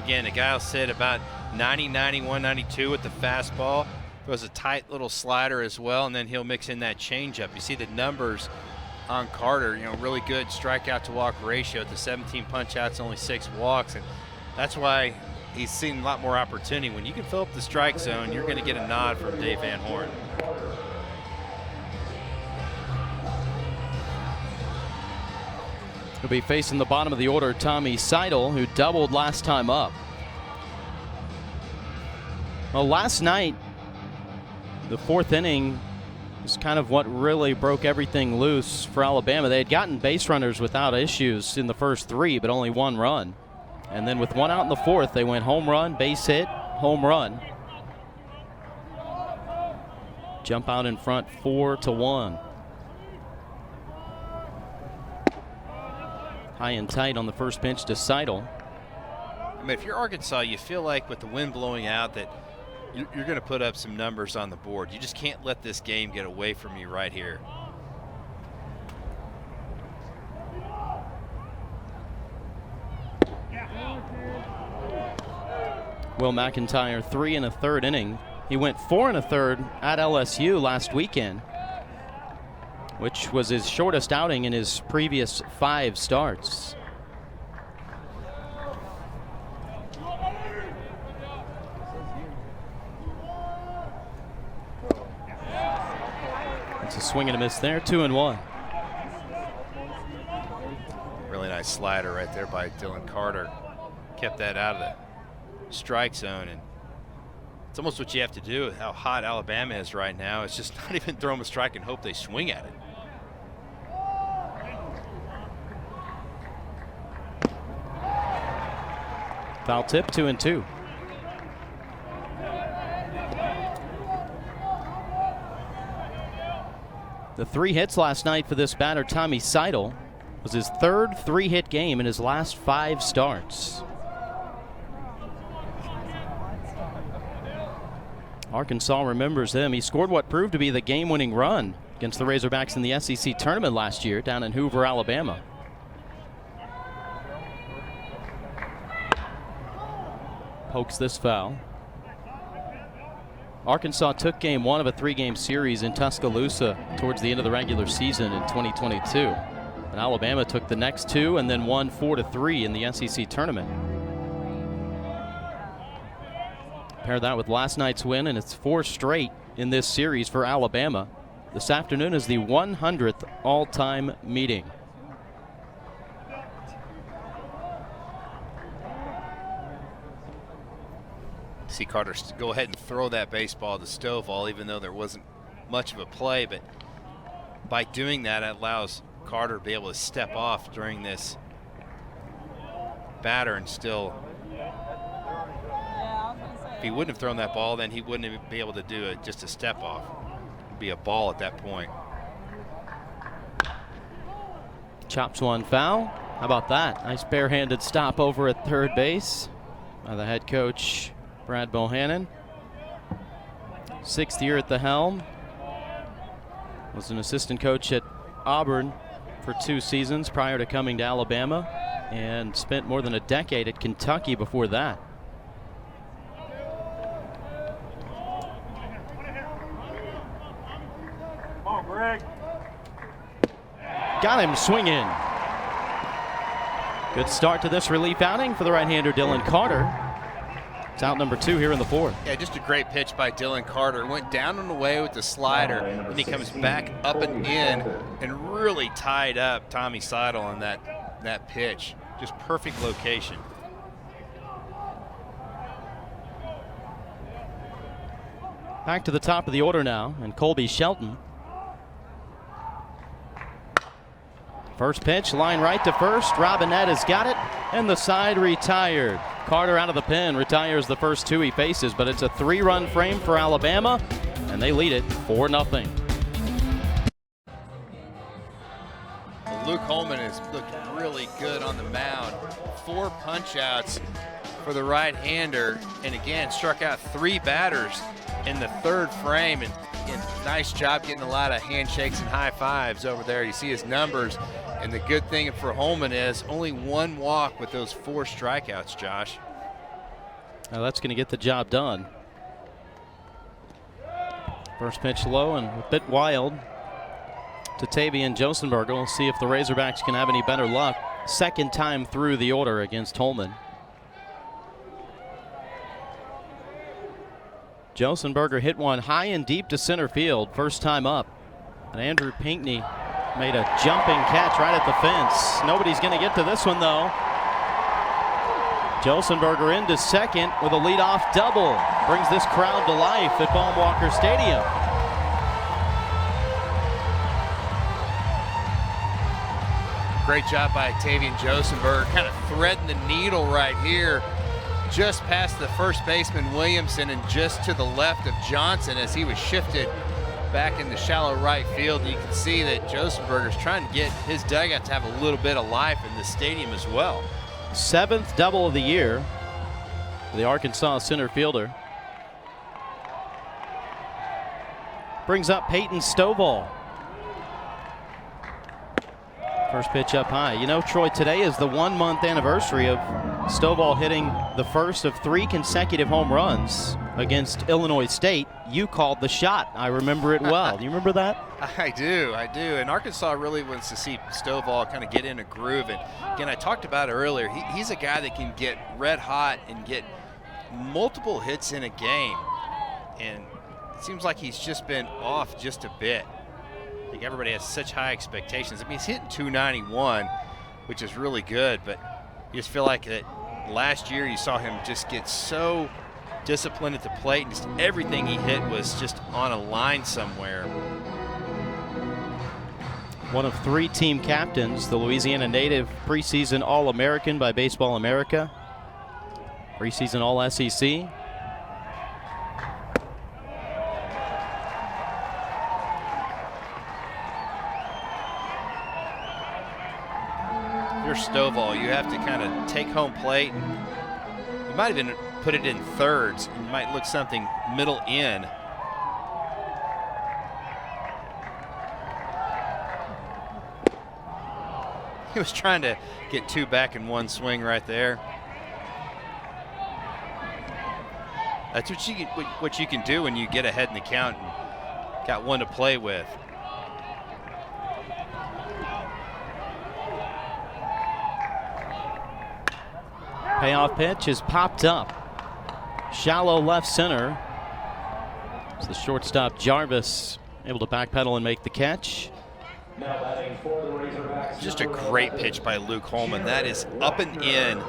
again, the guy will sit about 90, 91, 92 with the fastball. Throws a tight little slider as well, and then he'll mix in that changeup. You see the numbers on Carter, really good strikeout to walk ratio at the 17 punch outs, only 6 walks. And that's why he's seen a lot more opportunity. When you can fill up the strike zone, you're going to get a nod from Dave Van Horn. He'll be facing the bottom of the order, Tommy Seidel, who doubled last time up. Well, last night, the 4th inning is kind of what really broke everything loose for Alabama. They had gotten base runners without issues in the first 3, but only 1 run. And then with 1 out in the 4th, they went home run, base hit, home run. Jump out in front 4-1. High and tight on the first pitch to Seidel. I mean, if you're Arkansas, you feel like with the wind blowing out that you're going to put up some numbers on the board. You just can't let this game get away from you right here. Will McIntyre 3 1/3 inning. He went 4 1/3 at LSU last weekend, which was his shortest outing in his previous 5 starts. It's a swing and a miss there, 2-1. Really nice slider right there by Dylan Carter. Kept that out of the strike zone, and it's almost what you have to do with how hot Alabama is right now. It's just not even throw them a strike and hope they swing at it. Foul tip, 2-2. The 3 hits last night for this batter, Tommy Seidel, was his 3rd 3-hit game in his last 5 starts. Arkansas remembers him. He scored what proved to be the game-winning run against the Razorbacks in the SEC tournament last year down in Hoover, Alabama. Pokes this foul. Arkansas took game 1 of a 3-game series in Tuscaloosa towards the end of the regular season in 2022. And Alabama took the next 2 and then won 4-3 in the SEC tournament. Pair that with last night's win, and it's 4 straight in this series for Alabama. This afternoon is the 100th all-time meeting. See Carter go ahead and throw that baseball to Stovall, even though there wasn't much of a play, but by doing that, it allows Carter to be able to step off during this batter and still, if he wouldn't have thrown that ball, then he wouldn't be able to do it, just a step off. It'd be a ball at that point. Chops one foul. How about that? Nice barehanded stop over at third base by the head coach, Brad Bohannon. 6th year at the helm. Was an assistant coach at Auburn for 2 seasons prior to coming to Alabama, and spent more than a decade at Kentucky before that. Come on, Greg. Got him swinging. Good start to this relief outing for the right-hander Dylan Carter. It's out number 2 here in the 4th. Yeah, just a great pitch by Dylan Carter. Went down and away with the slider, and he comes back up and in and really tied up Tommy Seidel on that pitch. Just perfect location. Back to the top of the order now, and Colby Shelton. First pitch, line right to first. Robinette has got it, and the side retired. Carter out of the pen, retires the first 2 he faces, but it's a 3-run frame for Alabama, and they lead it 4-0. Luke Holman has looked really good on the mound. 4 punch-outs for the right-hander, and again, struck out 3 batters in the 3rd frame, and nice job getting a lot of handshakes and high fives over there. You see his numbers, and the good thing for Holman is only 1 walk with those 4 strikeouts, Josh. Now that's going to get the job done. First pitch low and a bit wild to Tavian Josenberger. We'll see if the Razorbacks can have any better luck. Second time through the order against Holman. Josenberger hit one high and deep to center field, first time up. And Andrew Pinckney made a jumping catch right at the fence. Nobody's going to get to this one, though. Josenberger into second with a leadoff double. Brings this crowd to life at Baum-Walker Stadium. Great job by Tavian Josenberger, kind of threading the needle right here, just past the first baseman Williamson and just to the left of Johnson as he was shifted back in the shallow right field. And you can see that Josenberger's trying to get his dugout to have a little bit of life in the stadium as well. 7th double of the year for the Arkansas center fielder. Brings up Peyton Stovall. First pitch up high. You know, Troy, today is the 1-month anniversary of Stovall hitting the first of 3 consecutive home runs against Illinois State. You called the shot. I remember it well. Do you remember that? I do. And Arkansas really wants to see Stovall kind of get in a groove. And again, I talked about it earlier. He's a guy that can get red hot and get multiple hits in a game. And it seems like he's just been off just a bit. I think everybody has such high expectations. I mean, he's hitting 291, which is really good, but you just feel like that last year you saw him just get so disciplined at the plate, and just everything he hit was just on a line somewhere. One of 3 team captains, the Louisiana native, preseason All-American by Baseball America, preseason All-SEC. You're Stovall, you have to kind of take home plate. You might even put it in thirds. You might look something middle in. He was trying to get 2 back in 1 swing right there. That's what you can do when you get ahead in the count and got 1 to play with. Payoff pitch is popped up. Shallow left center. It's the shortstop Jarvis able to backpedal and make the catch. Just a great pitch by Luke Holman. That is up and in.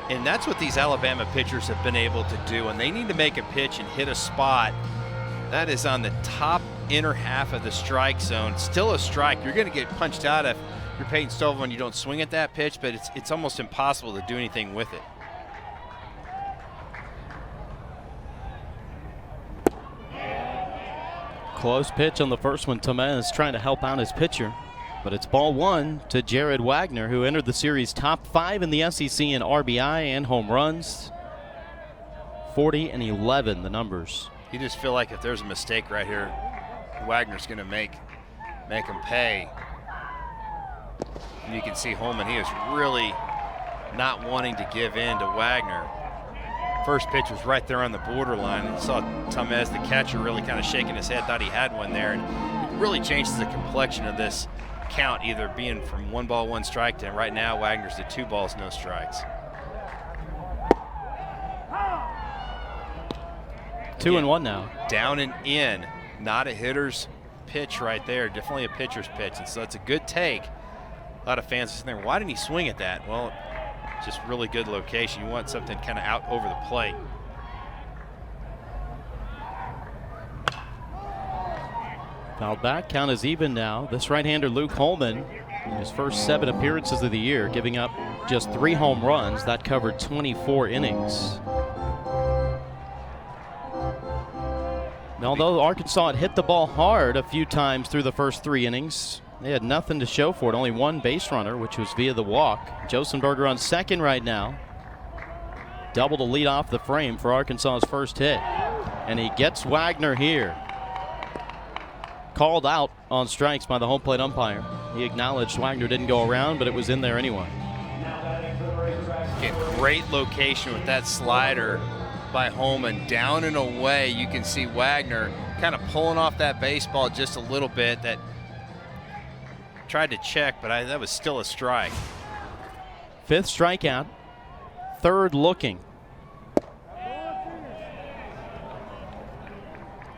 And that's what these Alabama pitchers have been able to do. When they need to make a pitch and hit a spot, that is on the top inner half of the strike zone. Still a strike. You're going to get punched out if you're Peyton Stovall and you don't swing at that pitch, but it's almost impossible to do anything with it. Close pitch on the first one. Tomez trying to help out his pitcher, but it's ball 1 to Jared Wagner, who entered the series top 5 in the SEC in RBI and home runs. 40 and 11, the numbers. You just feel like if there's a mistake right here, Wagner's going to make make him pay. And you can see Holman, he is really not wanting to give in to Wagner. First pitch was right there on the borderline. And you saw Tamez, the catcher, really kind of shaking his head, thought he had one there. And it really changes the complexion of this count, either being from 1 ball, 1 strike to right now Wagner's to 2 balls, no strikes. 2-1 now. Down and in, not a hitter's pitch right there, definitely a pitcher's pitch. And so it's a good take. A lot of fans are sitting there, why didn't he swing at that? Well, just really good location. You want something kind of out over the plate. Fouled back, count is even now. This right-hander Luke Holman, in his first 7 appearances of the year, giving up just 3 home runs. That covered 24 innings. And although Arkansas had hit the ball hard a few times through the first 3 innings, they had nothing to show for it. Only 1 base runner, which was via the walk. Josenberger on second right now. Double to lead off the frame for Arkansas's first hit. And he gets Wagner here. Called out on strikes by the home plate umpire. He acknowledged Wagner didn't go around, but it was in there anyway. Again, great location with that slider by Holman. Down and away, you can see Wagner kind of pulling off that baseball just a little bit. That tried to check, but that was still a strike. 5th strikeout, 3rd looking.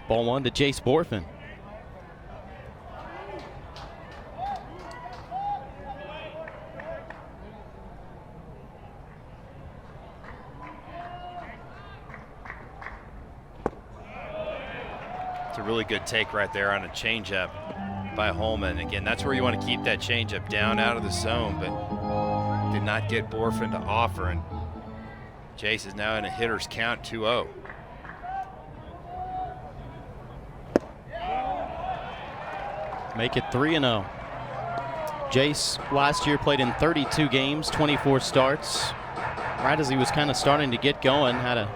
Ball 1 to Jace Borfin. It's a really good take right there on a changeup by Holman. Again, that's where you want to keep that changeup down out of the zone, but did not get Borfin to offer. And Jace is now in a hitter's count, 2-0. Make it 3-0. Jace last year played in 32 games, 24 starts. Right as he was kind of starting to get going, had a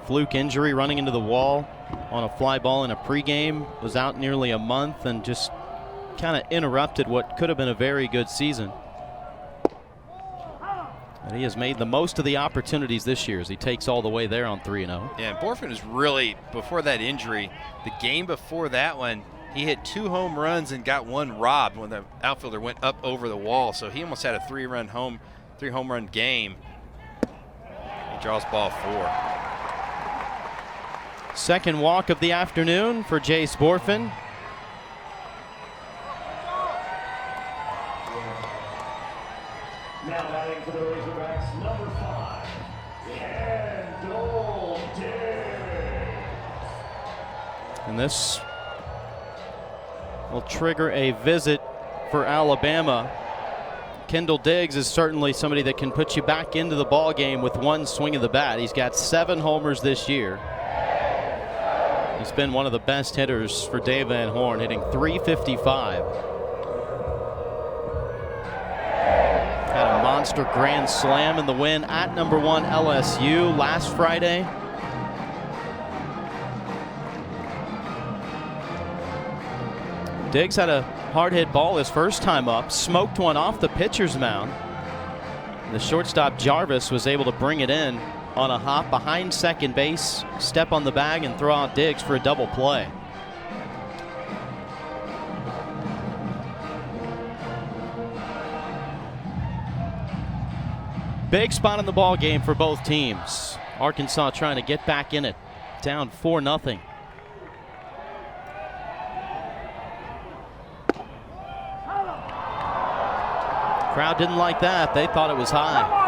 fluke injury running into the wall on a fly ball in a pregame, was out nearly a month and just kind of interrupted what could have been a very good season. And he has made the most of the opportunities this year as he takes all the way there on 3-0. Yeah, and Borfin is really, before that injury, the game before that one, he hit 2 home runs and got 1 robbed when the outfielder went up over the wall. So he almost had a 3 home run game. He draws ball 4. Second walk of the afternoon for Jace Borfin. Now batting for the Razorbacks, number 5, Kendall Diggs. And this will trigger a visit for Alabama. Kendall Diggs is certainly somebody that can put you back into the ball game with 1 swing of the bat. He's got 7 homers this year. He's been one of the best hitters for Dave Van Horn, hitting .355. Had a monster grand slam in the win at number 1 LSU last Friday. Diggs had a hard hit ball his first time up, smoked one off the pitcher's mound. The shortstop Jarvis was able to bring it in on a hop behind second base, step on the bag, and throw out Diggs for a double play. Big spot in the ball game for both teams. Arkansas trying to get back in it, down 4-0. Crowd didn't like that. They thought it was high.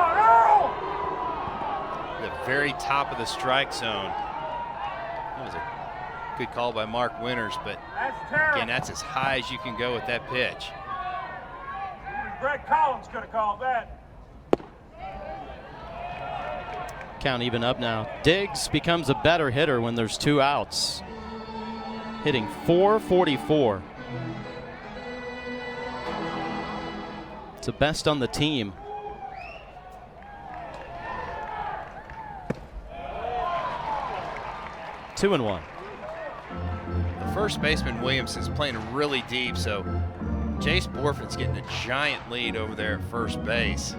The very top of the strike zone. That was a good call by Mark Winters, but again, that's as high as you can go with that pitch. Greg Collins could have called that. Count even up now. Diggs becomes a better hitter when there's 2 outs. Hitting .444. It's the best on the team. Two and 1. The first baseman Williams is playing really deep, so Jace Borfin's getting a giant lead over there at first base.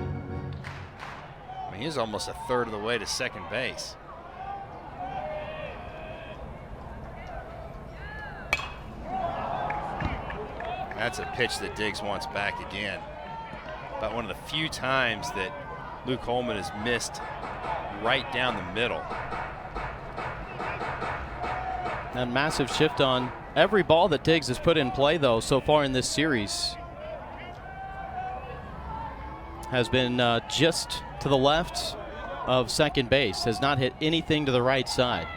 I mean, he's almost a third of the way to second base. That's a pitch that Diggs wants back again. About one of the few times that Luke Holman has missed right down the middle. A massive shift on every ball that Diggs has put in play, though, so far in this series. Has been just to the left of second base. Has not hit anything to the right side.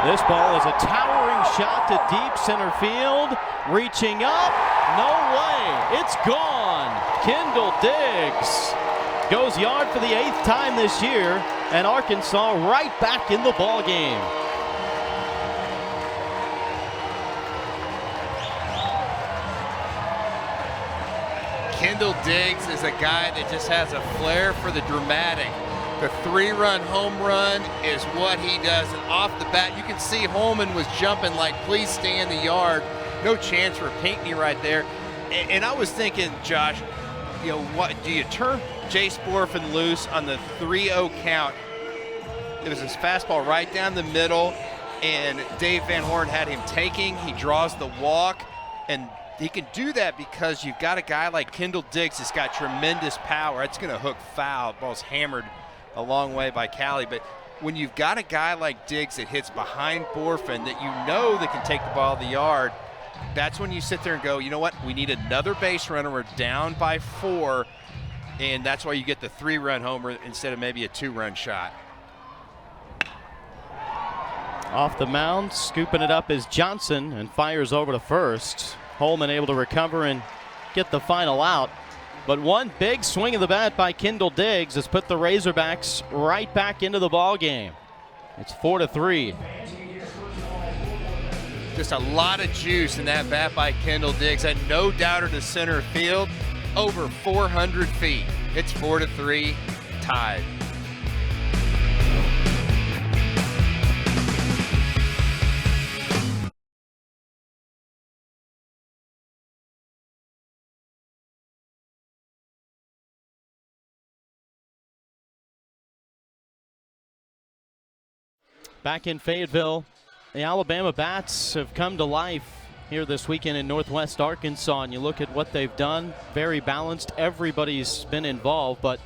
This ball is a towering shot to deep center field. Reaching up. No way. It's gone. Kendall Diggs goes yard for the 8th time this year, and Arkansas right back in the ball game. Kendall Diggs is a guy that just has a flair for the dramatic. The 3-run home run is what he does, and off the bat you can see Holman was jumping like, please stay in the yard. No chance for Pinckney right there. And I was thinking, Josh, you know, what do you turn Jace Borfin loose on the 3-0 count? It was his fastball right down the middle, and Dave Van Horn had him taking. He draws the walk, and he can do that because you've got a guy like Kendall Diggs that's got tremendous power. It's going to hook foul. Ball's hammered a long way by Callie, but when you've got a guy like Diggs that hits behind Borfin that you know that can take the ball to the yard, that's when you sit there and go, you know what, we need another base runner. We're down by 4, and that's why you get the 3-run homer instead of maybe a 2-run shot. Off the mound, scooping it up is Johnson, and fires over to first. Holman able to recover and get the final out. But one big swing of the bat by Kendall Diggs has put the Razorbacks right back into the ball game. It's 4-3. Just a lot of juice in that bat by Kendall Diggs. And no doubter to center field, over 400 feet. It's 4-3, tied. Back in Fayetteville, the Alabama Bats have come to life here this weekend in Northwest Arkansas, and you look at what they've done, very balanced. Everybody's been involved, but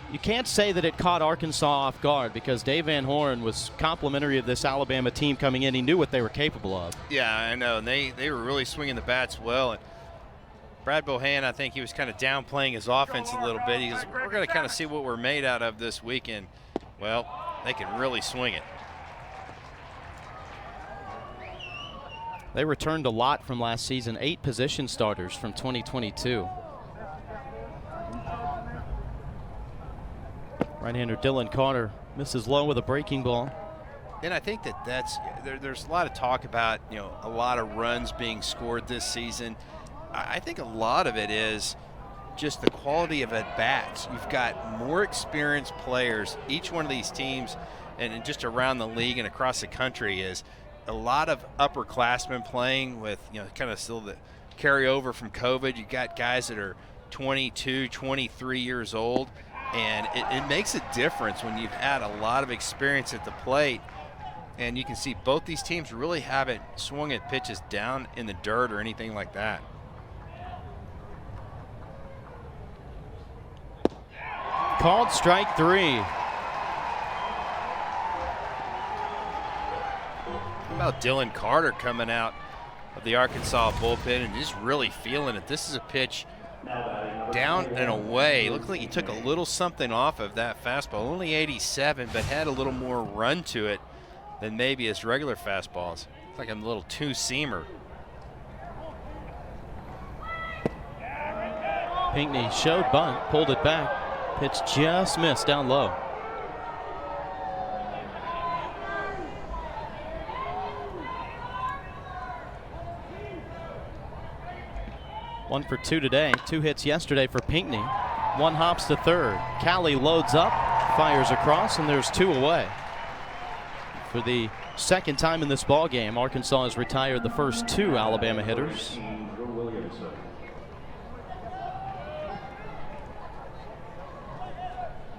you can't say that it caught Arkansas off guard because Dave Van Horn was complimentary of this Alabama team coming in. He knew what they were capable of. Yeah, I know. And they were really swinging the bats well. And Brad Bohan, I think he was kind of downplaying his offense a little bit. He goes, we're going to kind of see what we're made out of this weekend. Well, they can really swing it. They returned a lot from last season, 8 position starters from 2022. Right-hander Dylan Carter misses low with a breaking ball. And I think there's a lot of talk about, you know, a lot of runs being scored this season. I think a lot of it is just the quality of at-bats. You've got more experienced players. Each one of these teams, and just around the league and across the country, is a lot of upperclassmen playing with, you know, kind of still the carryover from COVID. You got guys that are 22, 23 years old, and it makes a difference when you've had a lot of experience at the plate. And you can see both these teams really haven't swung at pitches down in the dirt or anything like that. Called strike 3. How about Dylan Carter coming out of the Arkansas bullpen and just really feeling it? This is a pitch down and away. Looked like he took a little something off of that fastball. Only 87, but had a little more run to it than maybe his regular fastballs. It's like a little two-seamer. Pinckney showed bunt, pulled it back. Pitch just missed down low. One for 2 today. 2 hits yesterday for Pinckney. 1 hops to third. Callie loads up, fires across, and there's 2 away. For the second time in this ball game, Arkansas has retired the first 2 Alabama hitters.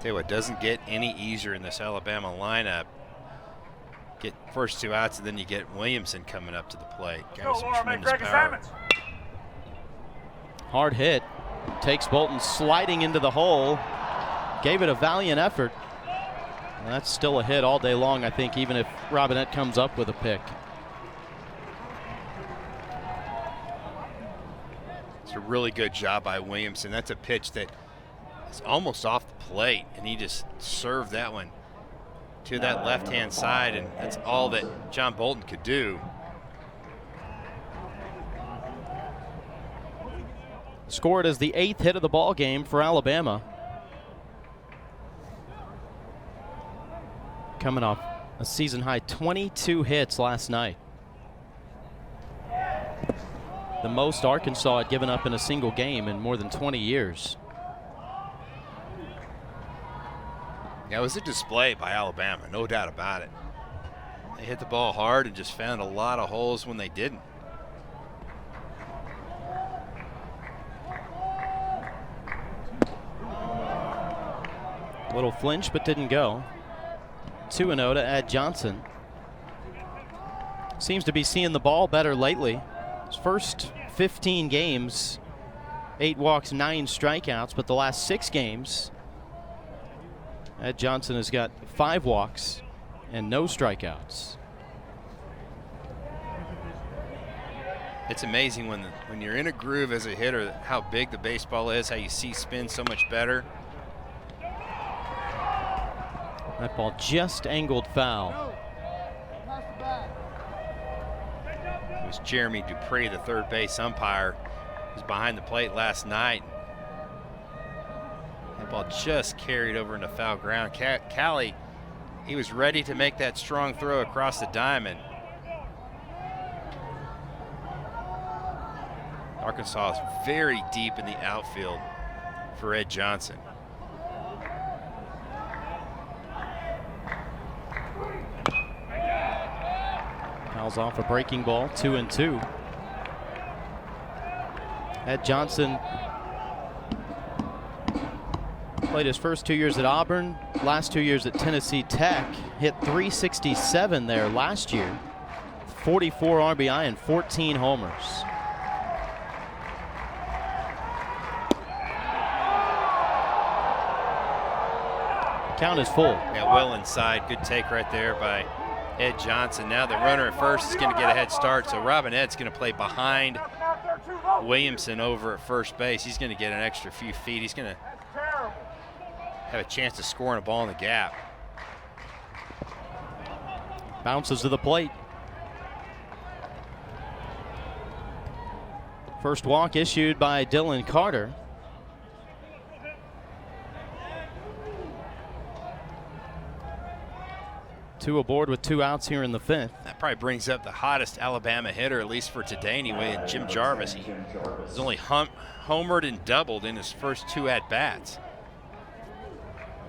Tell you what, doesn't get any easier in this Alabama lineup. Get first 2 outs, and then you get Williamson coming up to the plate. Guy with some tremendous power. Hard hit. Takes Bolton sliding into the hole. Gave it a valiant effort. And that's still a hit all day long, I think, even if Robinette comes up with a pick. It's a really good job by Williamson. That's a pitch that is almost off the plate, and he just served that one to that left-hand side, and that's all that John Bolton could do. Scored as the 8th hit of the ball game for Alabama. Coming off a season high 22 hits last night. The most Arkansas had given up in a single game in more than 20 years. Yeah, it was a display by Alabama, no doubt about it. They hit the ball hard and just found a lot of holes when they didn't. Little flinch, but didn't go. 2-0 to Ed Johnson. Seems to be seeing the ball better lately. His first 15 games, 8 walks, 9 strikeouts, but the last 6 games, Ed Johnson has got 5 walks and no strikeouts. It's amazing when you're in a groove as a hitter, how big the baseball is, how you see spin so much better. That ball just angled foul. It was Jeremy Dupree, the third base umpire, who was behind the plate last night. That ball just carried over into foul ground. Callie, he was ready to make that strong throw across the diamond. Arkansas is very deep in the outfield for Ed Johnson. Fouls off a breaking ball, 2-2. Ed Johnson played his first 2 years at Auburn, last 2 years at Tennessee Tech, hit .367 there last year, 44 RBI and 14 homers. Count is full. Yeah, well inside. Good take right there by Ed Johnson. Now the runner at first is going to get a head start, so Robinette's going to play behind Williamson over at first base. He's going to get an extra few feet. He's going to have a chance to score on a ball in the gap. Bounces to the plate. First walk issued by Dylan Carter. Two aboard with 2 outs here in the 5th. That probably brings up the hottest Alabama hitter, at least for today anyway, and Jim Jarvis. He has only homered and doubled in his first 2 at-bats.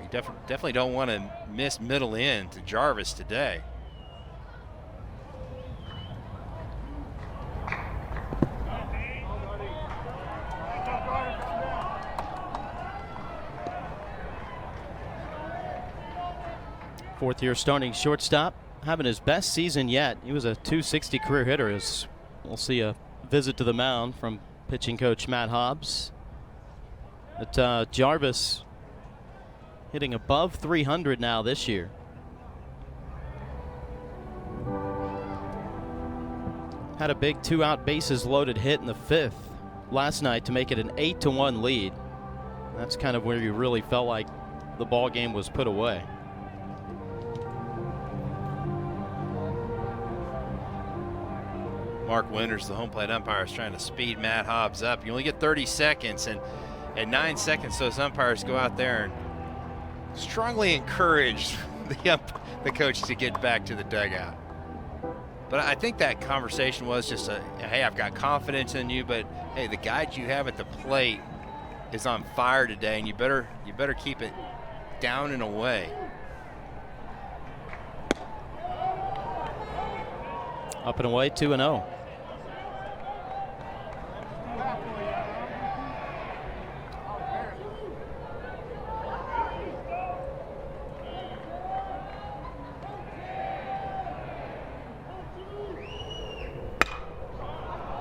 You definitely don't want to miss middle in to Jarvis today. Fourth-year starting shortstop, having his best season yet. He was a .260 career hitter. As we'll see a visit to the mound from pitching coach Matt Hobbs. But Jarvis hitting above 300 now this year. Had a big 2-out bases loaded hit in the 5th last night to make it an 8-1 lead. That's kind of where you really felt like the ball game was put away. Mark Winters, the home plate umpire, is trying to speed Matt Hobbs up. You only get 30 seconds, and at 9 seconds, those umpires go out there and strongly encourage the coach to get back to the dugout. But I think that conversation was just hey, I've got confidence in you, but hey, the guy you have at the plate is on fire today, and you better keep it down and away. Up and away, 2-0.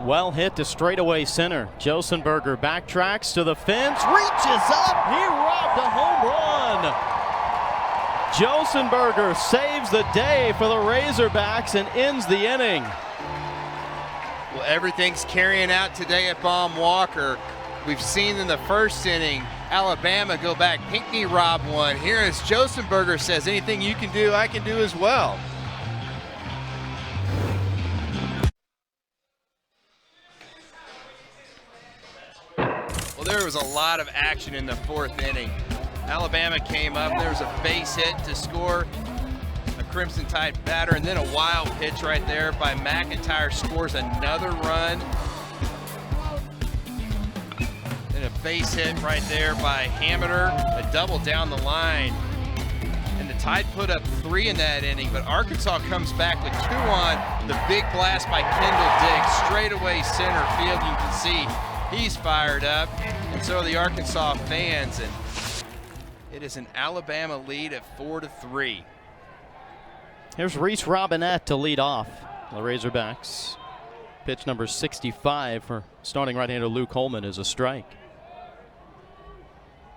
Well hit to straightaway center. Josenberger backtracks to the fence, reaches up, he robbed a home run. Josenberger saves the day for the Razorbacks and ends the inning. Well, everything's carrying out today at Baum Walker. We've seen in the first inning Alabama go back, Pinckney rob one. Here is Josenberger says, anything you can do, I can do as well. Well, there was a lot of action in the fourth inning. Alabama came up, there was a base hit to score a Crimson Tide batter, and then a wild pitch right there by McIntyre scores another run. Then a base hit right there by Hameter, a double down the line. And the Tide put up 3 in that inning, but Arkansas comes back with 2 on. The big blast by Kendall Diggs, straight away center field. You can see he's fired up, and so are the Arkansas fans. And it is an Alabama lead at 4-3. Here's Reese Robinette to lead off the Razorbacks. Pitch number 65 for starting right-hander Luke Holman is a strike.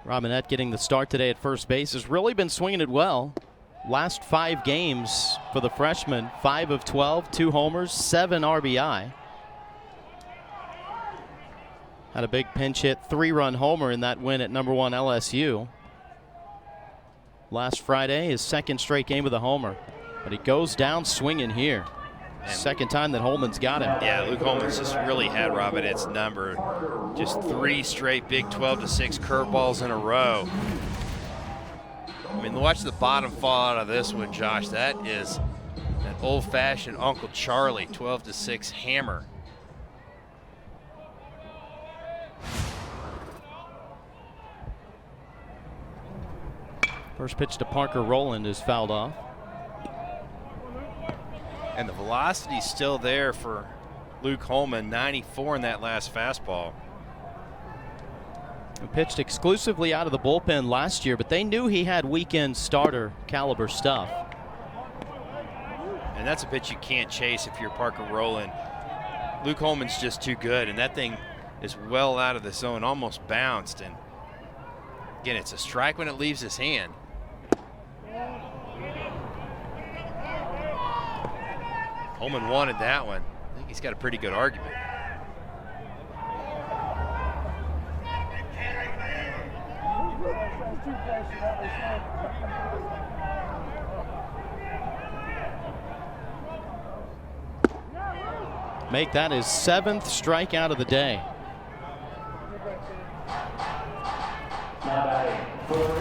Robinette getting the start today at first base, has really been swinging it well. Last 5 games for the freshman, 5 of 12, 2 homers, 7 RBI. Had a big pinch hit 3-run homer in that win at #1 LSU. Last Friday, his second straight game with a homer. But he goes down swinging here. Second time that Holman's got him. Yeah, Luke Holman's just really had Robinette's number. Just 3 straight big 12-6 curveballs in a row. I mean, watch the bottom fall out of this one, Josh. That is an old-fashioned Uncle Charlie 12-6 hammer. First pitch to Parker Rowland is fouled off. And the velocity's still there for Luke Holman, 94 in that last fastball. He pitched exclusively out of the bullpen last year, but they knew he had weekend starter caliber stuff. And that's a pitch you can't chase if you're Parker Rowland. Luke Holman's just too good, and that thing is well out of the zone, almost bounced. And again, it's a strike when it leaves his hand. Holman wanted that one. I think he's got a pretty good argument. Make that his 7th strikeout of the day.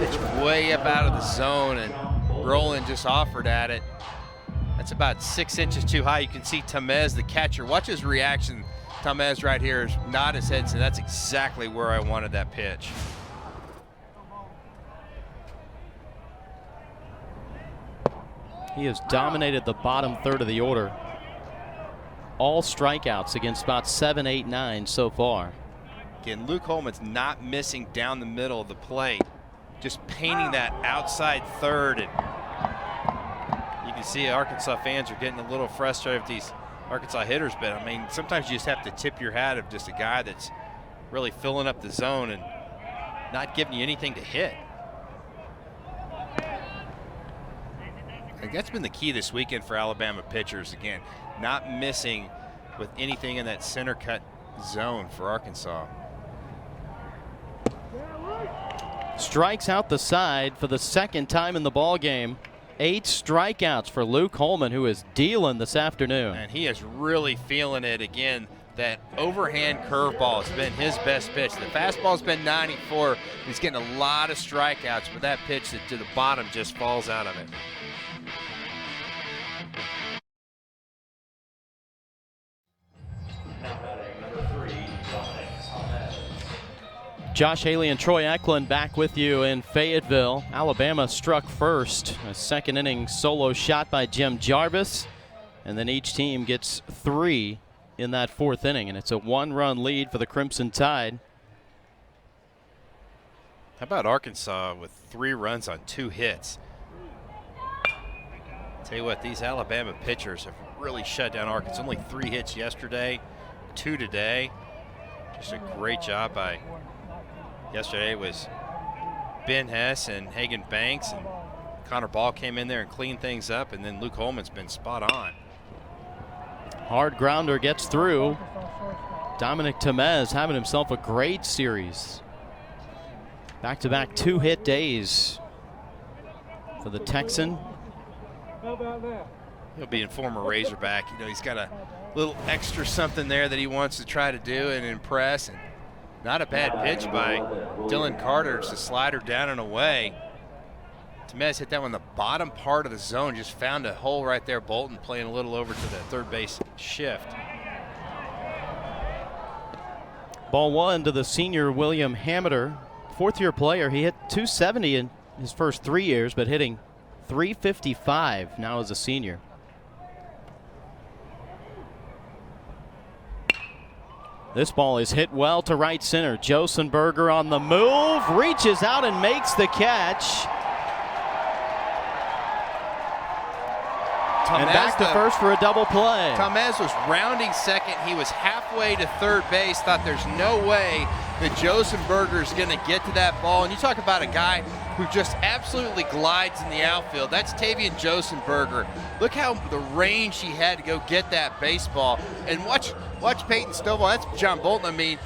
It's way up out of the zone, and Rowland just offered at it. That's about 6 inches too high. You can see Tamez, the catcher. Watch his reaction. Tamez right here is nod his head, so that's exactly where I wanted that pitch. He has dominated the bottom third of the order. All strikeouts against spots 7, 8, 9 so far. Again, Luke Holman's not missing down the middle of the plate, just painting that outside third. And you can see Arkansas fans are getting a little frustrated with these Arkansas hitters, but I mean, sometimes you just have to tip your hat of just a guy that's really filling up the zone and not giving you anything to hit. I think that's been the key this weekend for Alabama pitchers. Again, not missing with anything in that center cut zone for Arkansas. Strikes out the side for the second time in the ball game. 8 strikeouts for Luke Holman, who is dealing this afternoon. And he is really feeling it again. That overhand curveball has been his best pitch. The fastball's been 94. He's getting a lot of strikeouts, but that pitch to the bottom just falls out of it. Josh Haley and Troy Eklund back with you in Fayetteville. Alabama struck first. A second inning solo shot by Jim Jarvis. And then each team gets 3 in that 4th inning, and it's a 1-run lead for the Crimson Tide. How about Arkansas with 3 runs on 2 hits? Tell you what, these Alabama pitchers have really shut down Arkansas. Only 3 hits yesterday, 2 today. Just a great job by, yesterday was Ben Hess and Hagan Banks, and Connor Ball came in there and cleaned things up, and then Luke Holman's been spot on. Hard grounder gets through. Dominic Temez having himself a great series. Back-to-back 2-hit days for the Texan. He'll be in former Razorback. You know, he's got a little extra something there that he wants to try to do and impress. And not a bad pitch by Dylan Carter. It's a slider down and away. Temez hit that one in the bottom part of the zone. Just found a hole right there. Bolton playing a little over to the third base shift. Ball 1 to the senior William Hameter. 4th-year player. He hit .270 in his first 3 years, but hitting .355 now as a senior. This ball is hit well to right center. Josenberger on the move, reaches out and makes the catch. And back to first for a double play. Temez was rounding second. He was halfway to third base. Thought there's no way that Josenberger's going to get to that ball. And you talk about a guy who just absolutely glides in the outfield. That's Tavian Josenberger. Look how the range he had to go get that baseball. And watch Peyton Stovall. That's John Bolton. I mean,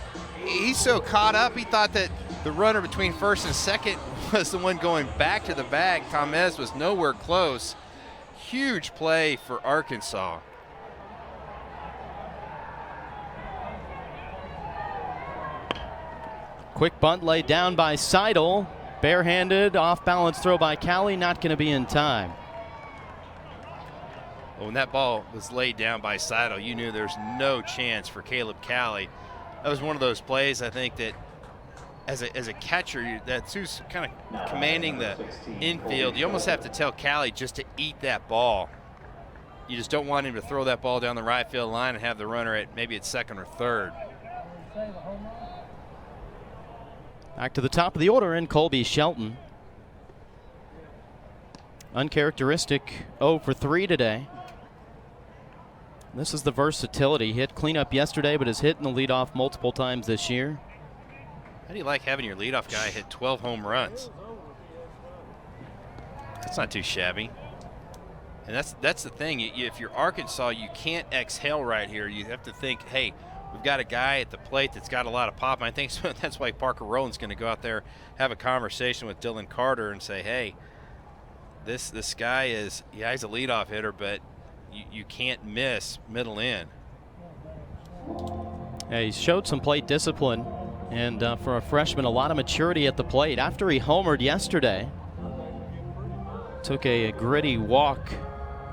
he's so caught up. He thought that the runner between first and second was the one going back to the bag. Temez was nowhere close. Huge play for Arkansas. Quick bunt laid down by Seidel. Barehanded, off-balance throw by Callie, not going to be in time. Well, when that ball was laid down by Seidel, you knew there's no chance for Caleb Callie. That was one of those plays, I think, that as a catcher, that's who's kind of commanding the infield. You almost have to tell Callie just to eat that ball. You just don't want him to throw that ball down the right field line and have the runner at maybe at second or third. Back to the top of the order in Colby Shelton. Uncharacteristic 0 for 3 today. This is the versatility. He hit cleanup yesterday, but has hit in the leadoff multiple times this year. How do you like having your leadoff guy hit 12 home runs? That's not too shabby. And that's the thing. If you're Arkansas, you can't exhale right here. You have to think, hey, we've got a guy at the plate that's got a lot of pop. And I think that's why Parker Rowland's going to go out there, have a conversation with Dylan Carter and say, hey, this guy is, yeah, he's a leadoff hitter, but you can't miss middle in. Yeah, he showed some plate discipline. And for a freshman, a lot of maturity at the plate. After he homered yesterday, took a gritty walk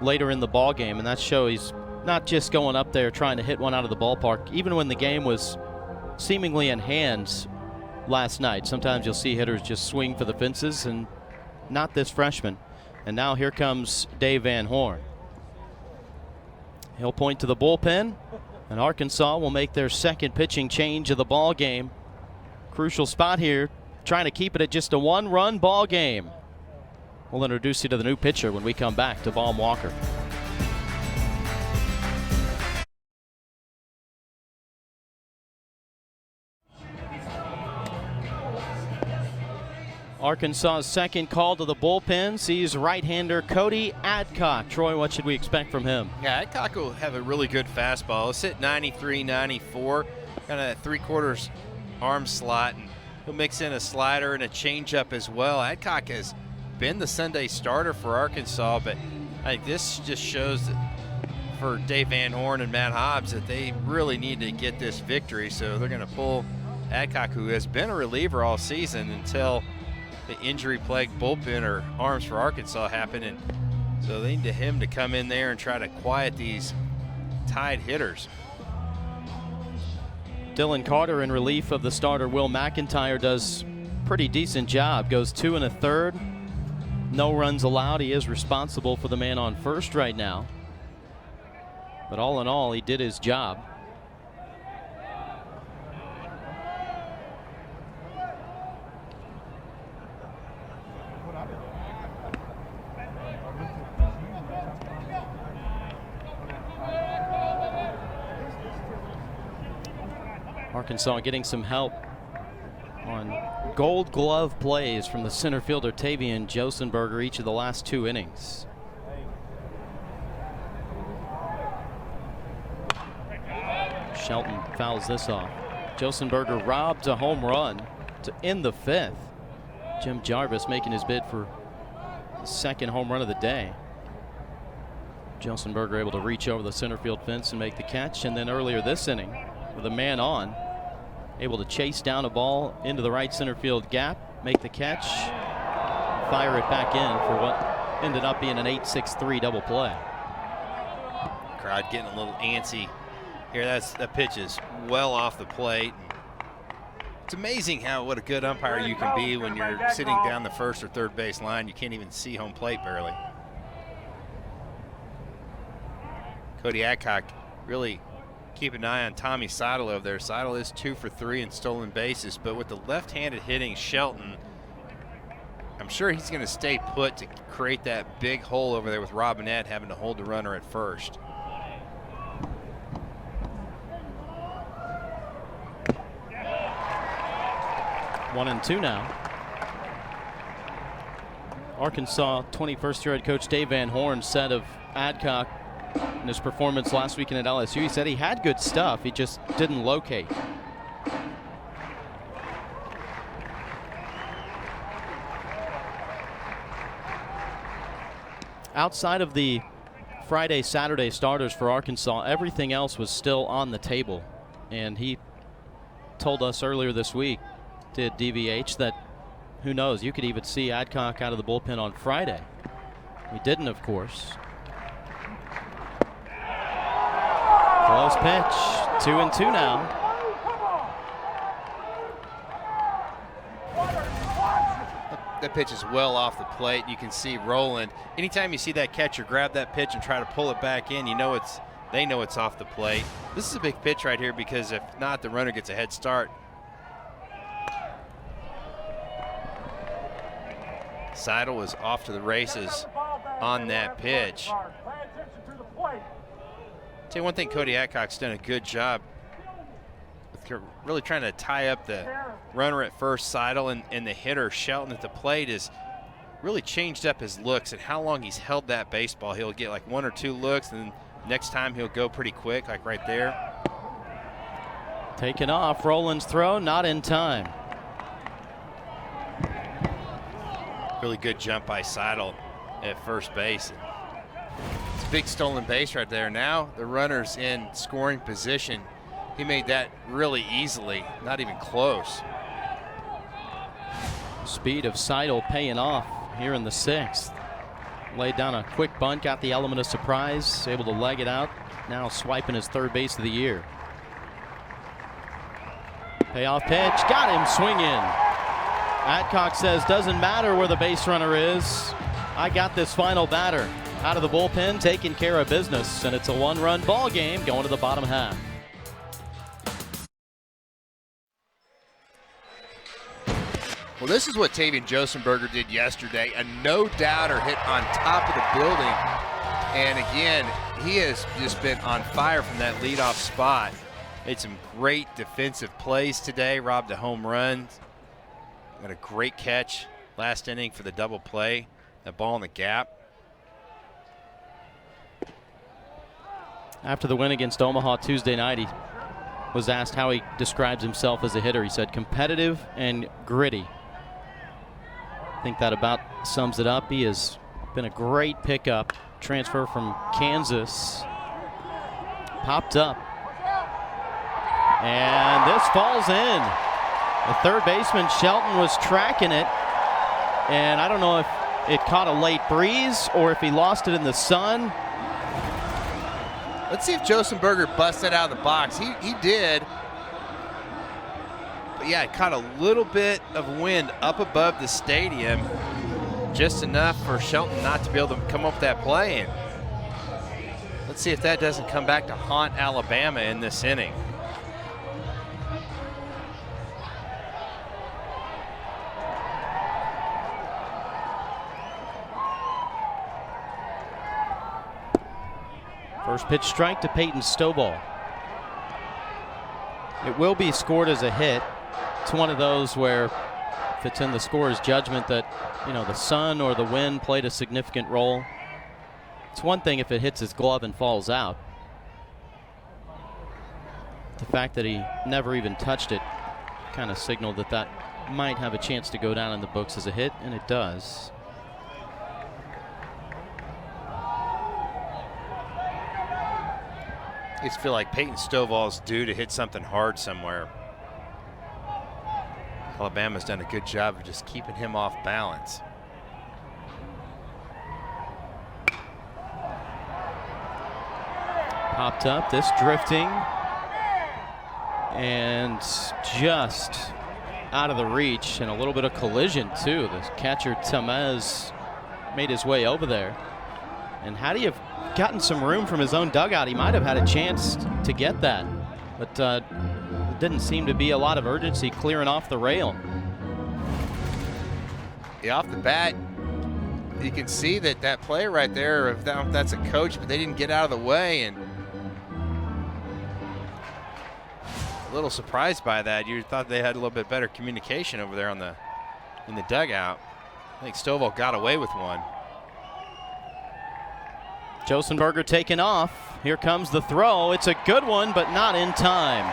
later in the ball game, and that shows he's not just going up there trying to hit one out of the ballpark. Even when the game was seemingly in hands last night, sometimes you'll see hitters just swing for the fences, and not this freshman. And now here comes Dave Van Horn. He'll point to the bullpen, and Arkansas will make their second pitching change of the ball game. Crucial spot here, trying to keep it at just a 1-run ball game. We'll introduce you to the new pitcher when we come back to Baum Walker. Arkansas's second call to the bullpen sees right-hander Cody Adcock. Troy, what should we expect from him? Yeah, Adcock will have a really good fastball. It's hit 93, 94, kind of three-quarters arm slot, and he'll mix in a slider and a changeup as well. Adcock has been the Sunday starter for Arkansas, but I think this just shows that for Dave Van Horn and Matt Hobbs that they really need to get this victory. So they're going to pull Adcock, who has been a reliever all season until the injury-plagued bullpen or arms for Arkansas happened, and so they need him to come in there and try to quiet these Tide hitters. Dylan Carter in relief of the starter Will McIntyre does pretty decent job. Goes 2 1/3. No runs allowed. He is responsible for the man on first right now. But all in all, he did his job. Arkansas getting some help on Gold Glove plays from the center fielder Tavian Josenberger each of the last 2 innings. Shelton fouls this off. Josenberger robbed a home run to end the 5th. Jim Jarvis making his bid for the 2nd home run of the day. Josenberger able to reach over the center field fence and make the catch, and then earlier this inning, with a man on, able to chase down a ball into the right center field gap, make the catch, fire it back in for what ended up being an 8-6-3 double play. Crowd getting a little antsy here. That pitch is well off the plate. It's amazing what a good umpire you can be when you're sitting down the first or third base line. You can't even see home plate barely. Cody Adcock really keep an eye on Tommy Seidel over there. Seidel is 2 for 3 in stolen bases, but with the left-handed hitting Shelton, I'm sure he's going to stay put to create that big hole over there with Robinette having to hold the runner at first. One and two now. Arkansas 21st year head coach Dave Van Horn said of Adcock in his performance last weekend at LSU, he said he had good stuff, he just didn't locate. Outside of the Friday, Saturday starters for Arkansas, everything else was still on the table. And he told us earlier this week, did DVH, that who knows, you could even see Adcock out of the bullpen on Friday. We didn't, of course. Close pitch, 2-2 now. That pitch is well off the plate. You can see Roland. Anytime you see that catcher grab that pitch and try to pull it back in, they know it's off the plate. This is a big pitch right here because if not, the runner gets a head start. Seidel was off to the races on that pitch. Tell you one thing, Cody Adcock's done a good job with really trying to tie up the runner at first, Seidel, and the hitter Shelton at the plate has really changed up his looks and how long he's held that baseball. He'll get like 1 or 2 looks, and then next time he'll go pretty quick, like right there. Taken off, Roland's throw, not in time. Really good jump by Seidel at first base. It's a big stolen base right there. Now the runner's in scoring position. He made that really easily, not even close. Speed of Seidel paying off here in the 6th. Laid down a quick bunt, got the element of surprise, able to leg it out. Now swiping his 3rd base of the year. Payoff pitch, got him swinging. Adcock says, doesn't matter where the base runner is. I got this final batter out of the bullpen, taking care of business, and it's a 1-run ball game going to the bottom half. Well, this is what Tavian Josenberger did yesterday. A no-doubter hit on top of the building. And again, he has just been on fire from that leadoff spot. Made some great defensive plays today, robbed a home run. Got a great catch last inning for the double play. That ball in the gap. After the win against Omaha Tuesday night, he was asked how he describes himself as a hitter. He said competitive and gritty. I think that about sums it up. He has been a great pickup. Transfer from Kansas. Popped up. And this falls in. The 3rd baseman, Shelton, was tracking it. And I don't know if it caught a late breeze or if he lost it in the sun. Let's see if Josenberger busted out of the box. He did. But yeah, it caught a little bit of wind up above the stadium. Just enough for Shelton not to be able to come up with that play. And Let's see if that doesn't come back to haunt Alabama in this inning. First pitch strike to Peyton Stovall. It will be scored as a hit. It's one of those where if it's in the scorer's judgment that, you know, the sun or the wind played a significant role. It's one thing if it hits his glove and falls out. The fact that he never even touched it kind of signaled that that might have a chance to go down in the books as a hit, and it does. I just feel like Peyton Stovall's due to hit something hard somewhere. Alabama's done a good job of just keeping him off balance. Popped up, this drifting, and just out of the reach, and a little bit of collision too. The catcher Tamez made his way over there, and had he have gotten some room from his own dugout, he might have had a chance to get that, but there didn't seem to be a lot of urgency clearing off the rail. Yeah, off the bat, you can see that that play right there, if that's a coach, but they didn't get out of the way, and a little surprised by that. You thought they had a little bit better communication over there in the dugout. I think Stovall got away with one. Josenberger taken off. Here comes the throw. It's a good one, but not in time.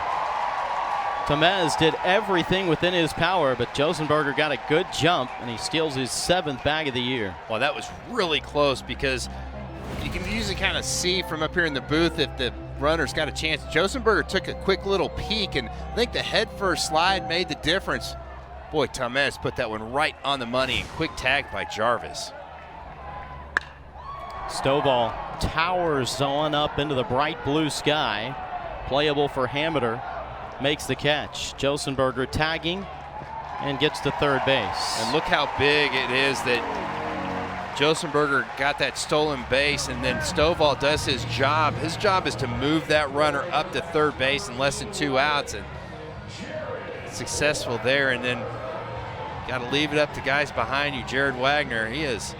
Tamez did everything within his power, but Josenberger got a good jump, and he steals his 7th bag of the year. Well, that was really close because you can usually kind of see from up here in the booth if the runner's got a chance. Josenberger took a quick little peek, and I think the head first slide made the difference. Boy, Tamez put that one right on the money, and quick tag by Jarvis. Stovall towers on up into the bright blue sky. Playable for Hameter. Makes the catch. Josenberger tagging and gets to third base. And look how big it is that Josenberger got that stolen base, and then Stovall does his job. His job is to move that runner up to third base in less than 2 outs, and successful there. And then got to leave it up to guys behind you. Jared Wagner, he is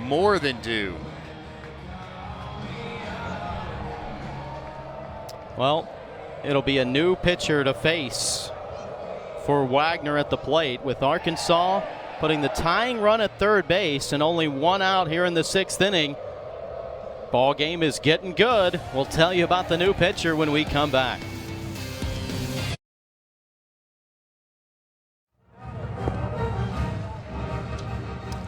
more than due. Well, it'll be a new pitcher to face for Wagner at the plate, with Arkansas putting the tying run at third base and only 1 out here in the 6th inning. Ball game is getting good. We'll tell you about the new pitcher when we come back.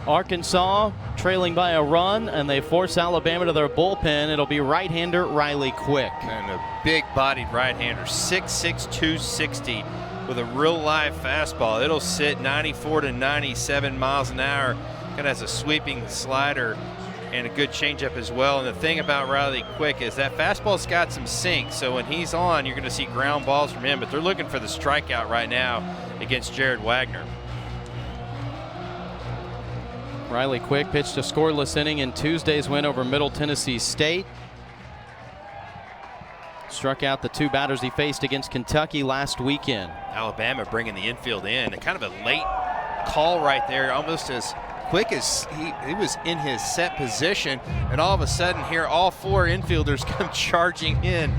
Arkansas trailing by a run, and they force Alabama to their bullpen. It'll be right-hander Riley Quick. And a big-bodied right-hander, 6'6", 260, with a real live fastball. It'll sit 94 to 97 miles an hour. Kind of has a sweeping slider and a good changeup as well. And the thing about Riley Quick is that fastball's got some sink, so when he's on, you're going to see ground balls from him, but they're looking for the strikeout right now against Jared Wagner. Riley Quick pitched a scoreless inning in Tuesday's win over Middle Tennessee State. Struck out the 2 batters he faced against Kentucky last weekend. Alabama bringing the infield in. Kind of a late call right there, almost as quick as he was in his set position. And all of a sudden here, all 4 infielders come charging in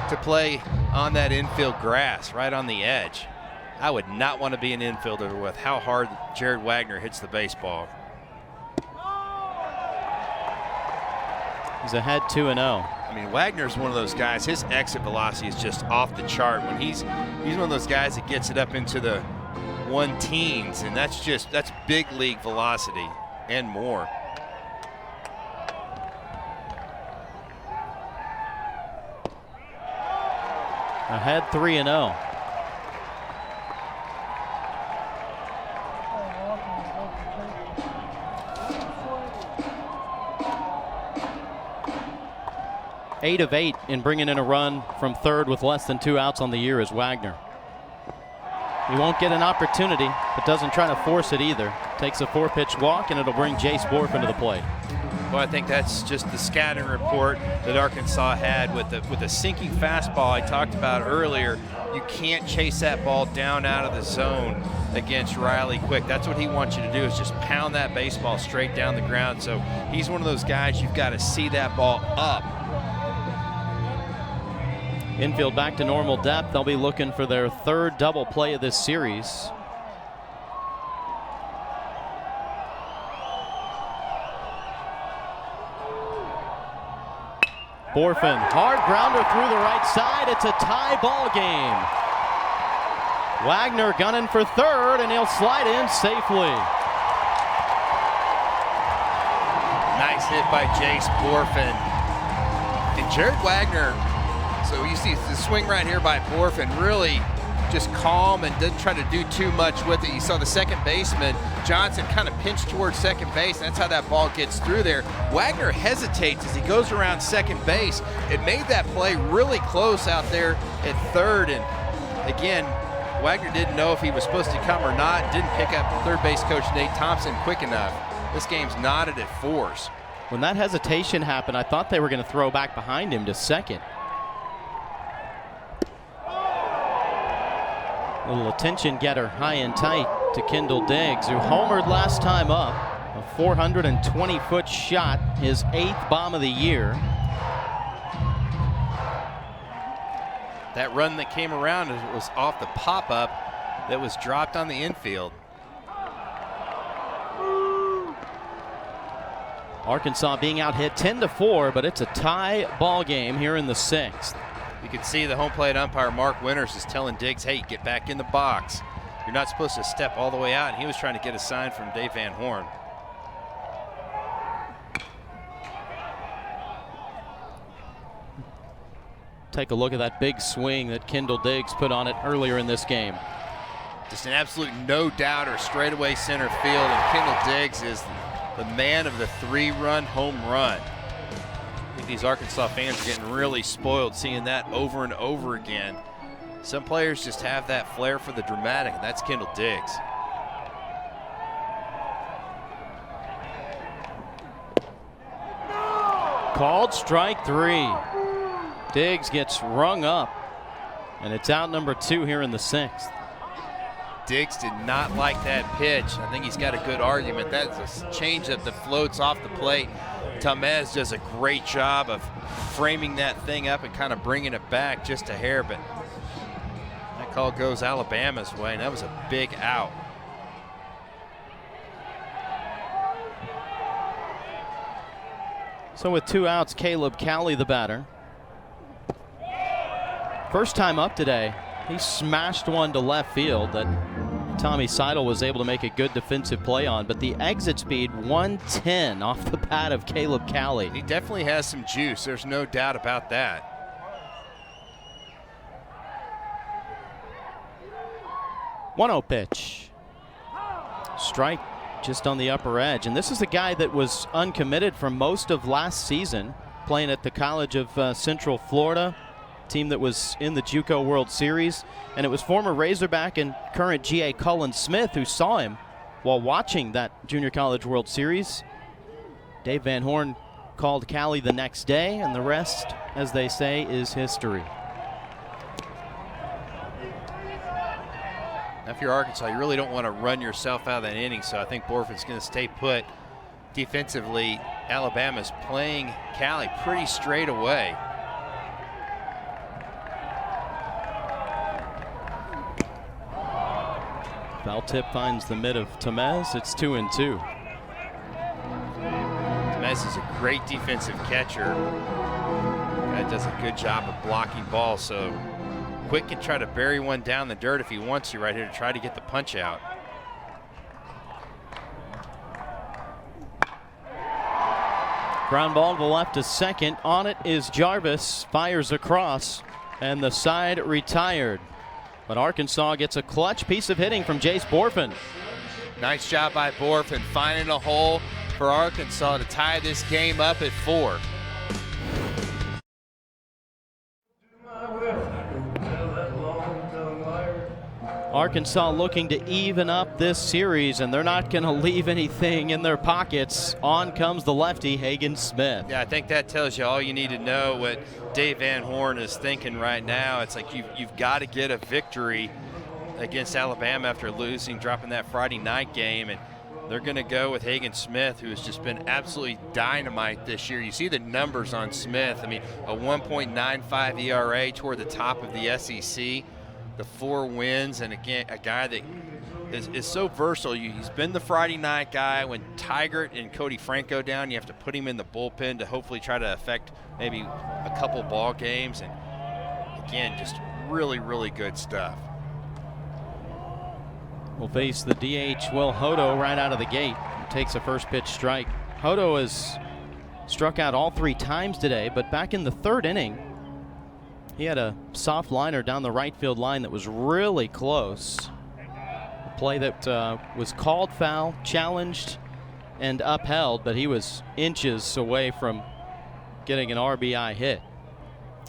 to play on that infield grass right on the edge. I would not want to be an infielder with how hard Jared Wagner hits the baseball. He's ahead 2-0. I mean, Wagner's one of those guys, his exit velocity is just off the chart. When he's one of those guys that gets it up into the 1-teens, and that's big league velocity and more. Ahead 3-0. Eight of 8 in bringing in a run from third with less than 2 outs on the year is Wagner. He won't get an opportunity, but doesn't try to force it either. Takes a 4-pitch walk, and it'll bring Jace Borf into the plate. Well, I think that's just the scouting report that Arkansas had with the sinking fastball I talked about earlier. You can't chase that ball down out of the zone against Riley Quick. That's what he wants you to do, is just pound that baseball straight down the ground. So he's one of those guys you've got to see that ball up. Infield back to normal depth. They'll be looking for their third double play of this series. Borfin, hard grounder through the right side. It's a tie ball game. Wagner gunning for third, and he'll slide in safely. Nice hit by Jace Borfin. And Jared Wagner, so you see the swing right here by Borfin, really just calm and didn't try to do too much with it. You saw the second baseman, Johnson, kind of pinched towards second base, and that's how that ball gets through there. Wagner hesitates as he goes around second base. It made that play really close out there at third, and again, Wagner didn't know if he was supposed to come or not, didn't pick up third base coach Nate Thompson quick enough. This game's knotted at fours. When that hesitation happened, I thought they were going to throw back behind him to second. Little attention getter high and tight to Kendall Diggs, who homered last time up. A 420-foot shot, his 8th bomb of the year. That run that came around was off the pop-up that was dropped on the infield. Arkansas being out hit 10-4, but it's a tie ball game here in the 6th. You can see the home plate umpire, Mark Winters, is telling Diggs, hey, get back in the box. You're not supposed to step all the way out, and he was trying to get a sign from Dave Van Horn. Take a look at that big swing that Kendall Diggs put on it earlier in this game. Just an absolute no-doubter straightaway center field, and Kendall Diggs is the man of the 3-run home run. I think these Arkansas fans are getting really spoiled seeing that over and over again. Some players just have that flair for the dramatic, and that's Kendall Diggs. Called strike 3. Diggs gets rung up, and it's out number 2 here in the 6th. Diggs did not like that pitch. I think he's got a good argument. That's a changeup that floats off the plate. Tamez does a great job of framing that thing up and kind of bringing it back just a hair, but that call goes Alabama's way, and that was a big out. So with 2 outs, Caleb Cowley the batter. First time up today, he smashed one to left field that Tommy Seidel was able to make a good defensive play on, but the exit speed 110 off the bat of Caleb Cowley. He definitely has some juice, there's no doubt about that. One-0 pitch. Strike just on the upper edge, and this is a guy that was uncommitted for most of last season, playing at the College of Central Florida, team that was in the JUCO World Series, and it was former Razorback and current GA Cullen Smith who saw him while watching that Junior College World Series. Dave Van Horn called Cali the next day, and the rest, as they say, is history. Now if you're Arkansas, you really don't want to run yourself out of that inning, so I think Borfin's going to stay put. Defensively, Alabama's playing Cali pretty straight away. Foul tip finds the mid of Tamez. It's 2-2. Tamez is a great defensive catcher. That does a good job of blocking balls, so Quick can try to bury one down the dirt if he wants to right here to try to get the punch out. Ground ball to the left to second. On it is Jarvis. Fires across, and the side retired. But Arkansas gets a clutch piece of hitting from Jace Borfin. Nice job by Borfin finding a hole for Arkansas to tie this game up at 4. Arkansas looking to even up this series, and they're not going to leave anything in their pockets. On comes the lefty, Hagen Smith. Yeah, I think that tells you all you need to know what Dave Van Horn is thinking right now. It's like you've got to get a victory against Alabama after losing, dropping that Friday night game, and they're going to go with Hagen Smith, who has just been absolutely dynamite this year. You see the numbers on Smith. I mean, a 1.95 ERA toward the top of the SEC, the 4 wins, and again, a guy that is so versatile. He's been the Friday night guy. When Tigert and Cody Franco down, you have to put him in the bullpen to hopefully try to affect maybe a couple ball games. And again, just really, really good stuff. Will face the DH Will Hodo right out of the gate. Takes a first pitch strike. Hodo has struck out all 3 times today, but back in the 3rd inning, he had a soft liner down the right field line that was really close. A play that was called foul, challenged, and upheld, but he was inches away from getting an RBI hit.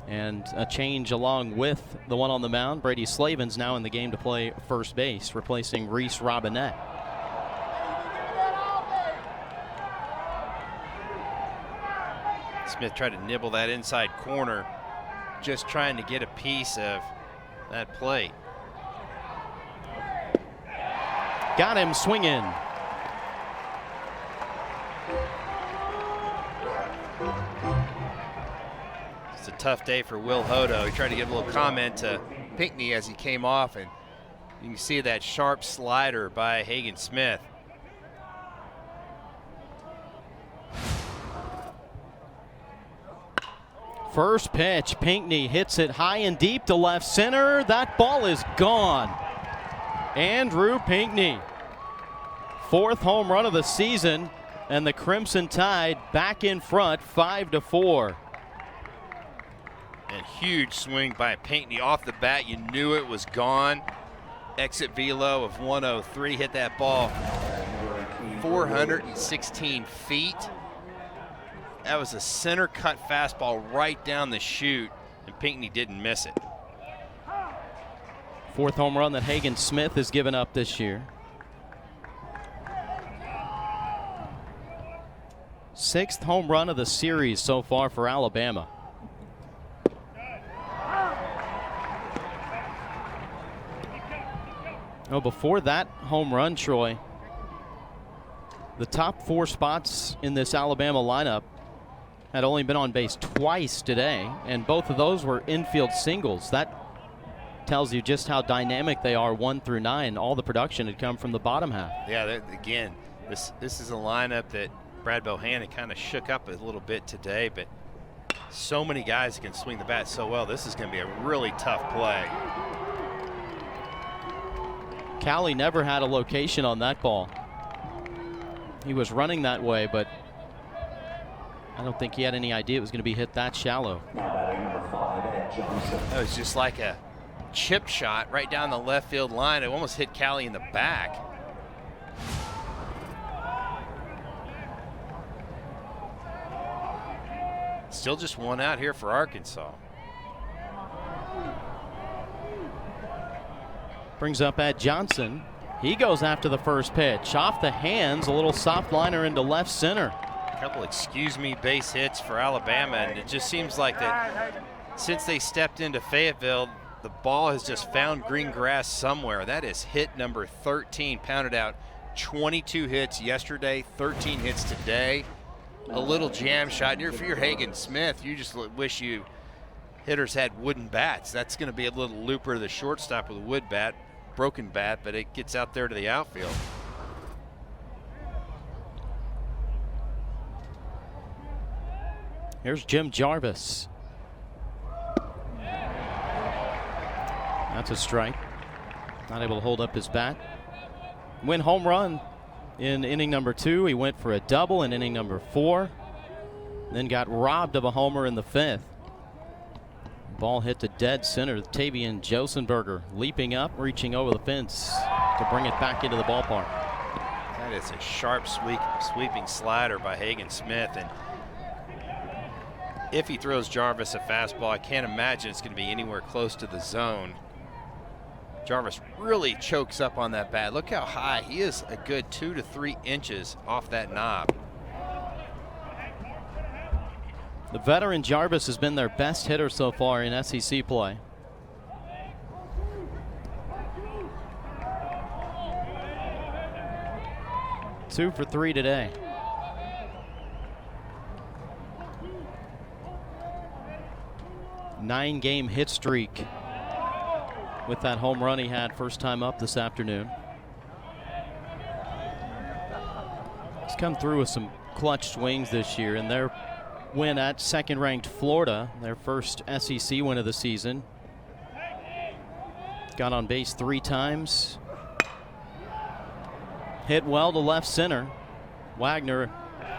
And a change along with the one on the mound. Brady Slavin's now in the game to play first base, replacing Reese Robinette. Smith tried to nibble that inside corner, just trying to get a piece of that plate. Got him swinging. It's a tough day for Will Hodo. He tried to give a little comment to Pinckney as he came off, and you can see that sharp slider by Hagen Smith. First pitch, Pinckney hits it high and deep to left center. That ball is gone. Andrew Pinckney, 4th home run of the season, and the Crimson Tide back in front, 5-4. And huge swing by Pinckney off the bat. You knew it was gone. Exit velo of 103, hit that ball 416 feet. That was a center cut fastball right down the chute, and Pinckney didn't miss it. 4th home run that Hagen Smith has given up this year. 6th home run of the series so far for Alabama. Oh, before that home run, Troy, the top 4 spots in this Alabama lineup had only been on base twice today, and both of those were infield singles. That tells you just how dynamic they are 1 through 9. All the production had come from the bottom half. Yeah, again, this is a lineup that Brad Bohannon kind of shook up a little bit today, but so many guys can swing the bat so well. This is going to be a really tough play. Callie never had a location on that ball. He was running that way, but I don't think he had any idea it was going to be hit that shallow. That was just like a chip shot right down the left field line. It almost hit Callie in the back. Still just 1 out here for Arkansas. Brings up Ed Johnson. He goes after the first pitch. Off the hands, a little soft liner into left center. A couple excuse me base hits for Alabama, and it just seems like that since they stepped into Fayetteville, the ball has just found green grass somewhere. That is hit number 13, pounded out 22 hits yesterday, 13 hits today. A little jam shot. If you're Hagen Smith, you just wish you hitters had wooden bats. That's going to be a little looper to the shortstop with a wood bat, broken bat, but it gets out there to the outfield. Here's Jim Jarvis. That's a strike. Not able to hold up his bat. Win home run in inning number 2. He went for a double in inning number 4. Then got robbed of a homer in the 5th. Ball hit to dead center. Tavian Josenberger leaping up, reaching over the fence to bring it back into the ballpark. That is a sharp sweeping slider by Hagen Smith, and if he throws Jarvis a fastball, I can't imagine it's going to be anywhere close to the zone. Jarvis really chokes up on that bat. Look how high. He is a good 2 to 3 inches off that knob. The veteran Jarvis has been their best hitter so far in SEC play. Two for 3 today. Nine-game hit streak with that home run he had first time up this afternoon. He's come through with some clutch swings this year in their win at second-ranked Florida, their first SEC win of the season. Got on base 3 times. Hit well to left center. Wagner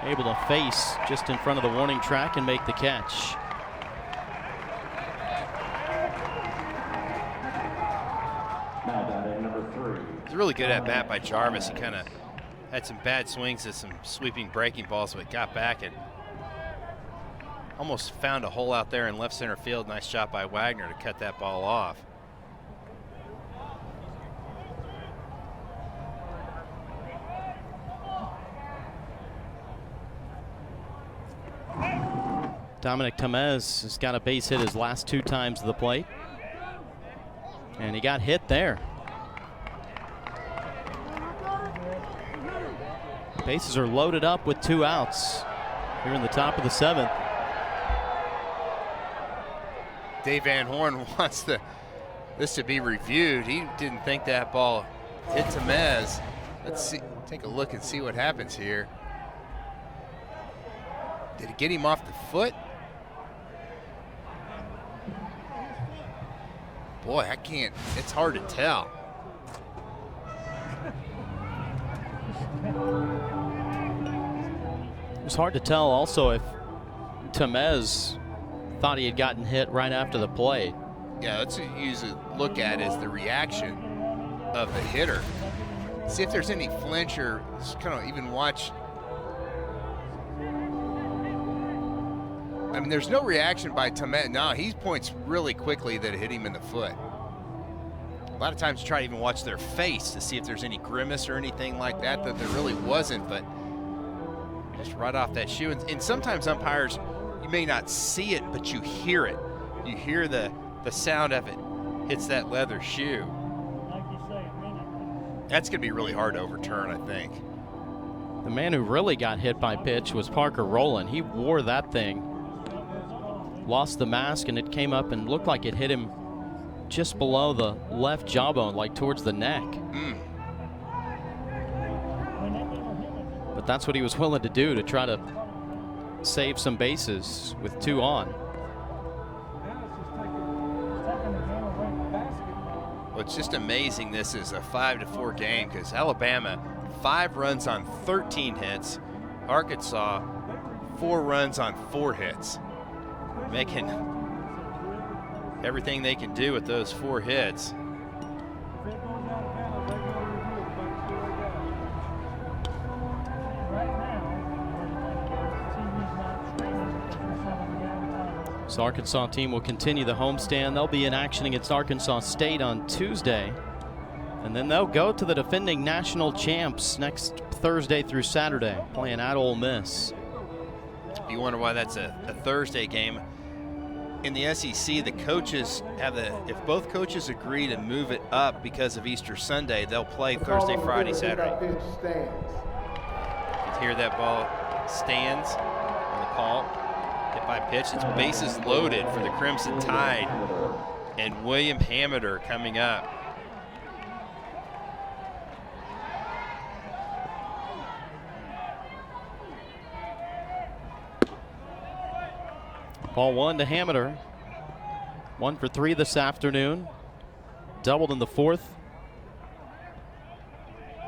able to face just in front of the warning track and make the catch. Now batting number 3. It's a really good at bat by Jarvis. He kind of had some bad swings at some sweeping breaking balls, but got back and almost found a hole out there in left center field. Nice shot by Wagner to cut that ball off. Dominic Tamez has got a base hit his last 2 times to the plate. And he got hit there. Bases are loaded up with 2 outs here in the top of the 7th. Dave Van Horn wants this to be reviewed. He didn't think that ball hit Tamez. Let's see, take a look and see what happens here. Did it get him off the foot? Boy, I can't, it's hard to tell. It was hard to tell also if Tamez thought he had gotten hit right after the play. Yeah, let's use a look at is the reaction of the hitter. See if there's any flinch or just kind of even watch. I mean, there's no reaction by Tamez. No, he points really quickly that it hit him in the foot. A lot of times you try to even watch their face to see if there's any grimace or anything like that there really wasn't, but just right off that shoe. And sometimes umpires, you may not see it, but you hear it. You hear the sound of it hits that leather shoe. That's going to be really hard to overturn, I think. The man who really got hit by pitch was Parker Rowland. He wore that thing, lost the mask, and it came up and looked like it hit him just below the left jawbone, like towards the neck. But that's what he was willing to do to try to save some bases with 2 on. Well, it's just amazing this is a 5-4 game because Alabama 5 runs on 13 hits, Arkansas 4 runs on 4 hits, making everything they can do with those 4 hits. This Arkansas team will continue the homestand. They'll be in action against Arkansas State on Tuesday. And then they'll go to the defending national champs next Thursday through Saturday, playing at Ole Miss. You wonder why that's a Thursday game. In the SEC, the coaches have if both coaches agree to move it up because of Easter Sunday, they'll play Thursday, Friday, Saturday. You can hear that ball stands on the call. Hit by pitch. It's bases loaded for the Crimson Tide. And William Hamiter coming up. Ball 1 to Hamiter. 1 for 3 this afternoon. Doubled in the 4th.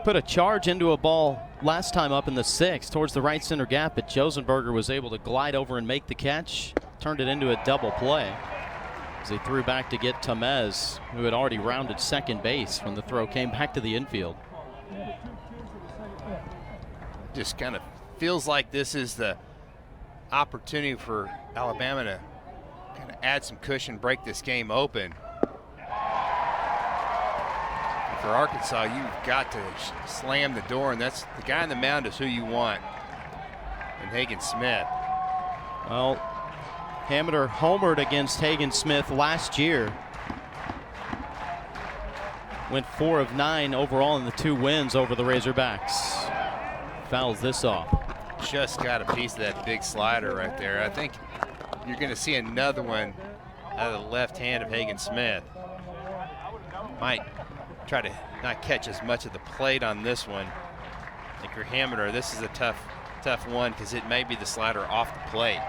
Put a charge into a ball last time up in the 6th towards the right center gap, but Josenberger was able to glide over and make the catch. Turned it into a double play as he threw back to get Tamez, who had already rounded second base when the throw came back to the infield. Just kind of feels like this is the opportunity for Alabama to kind of add some cushion, break this game open. for Arkansas, you've got to slam the door, and that's the guy on the mound is who you want. And Hagen Smith. Well, Hamiter homered against Hagen Smith last year. Went 4 of 9 overall in the 2 wins over the Razorbacks. Fouls this off. Just got a piece of that big slider right there. I think you're going to see another one out of the left hand of Hagen Smith. Might try to not catch as much of the plate on this one. I think for Hamiter, this is a tough one because it may be the slider off the plate.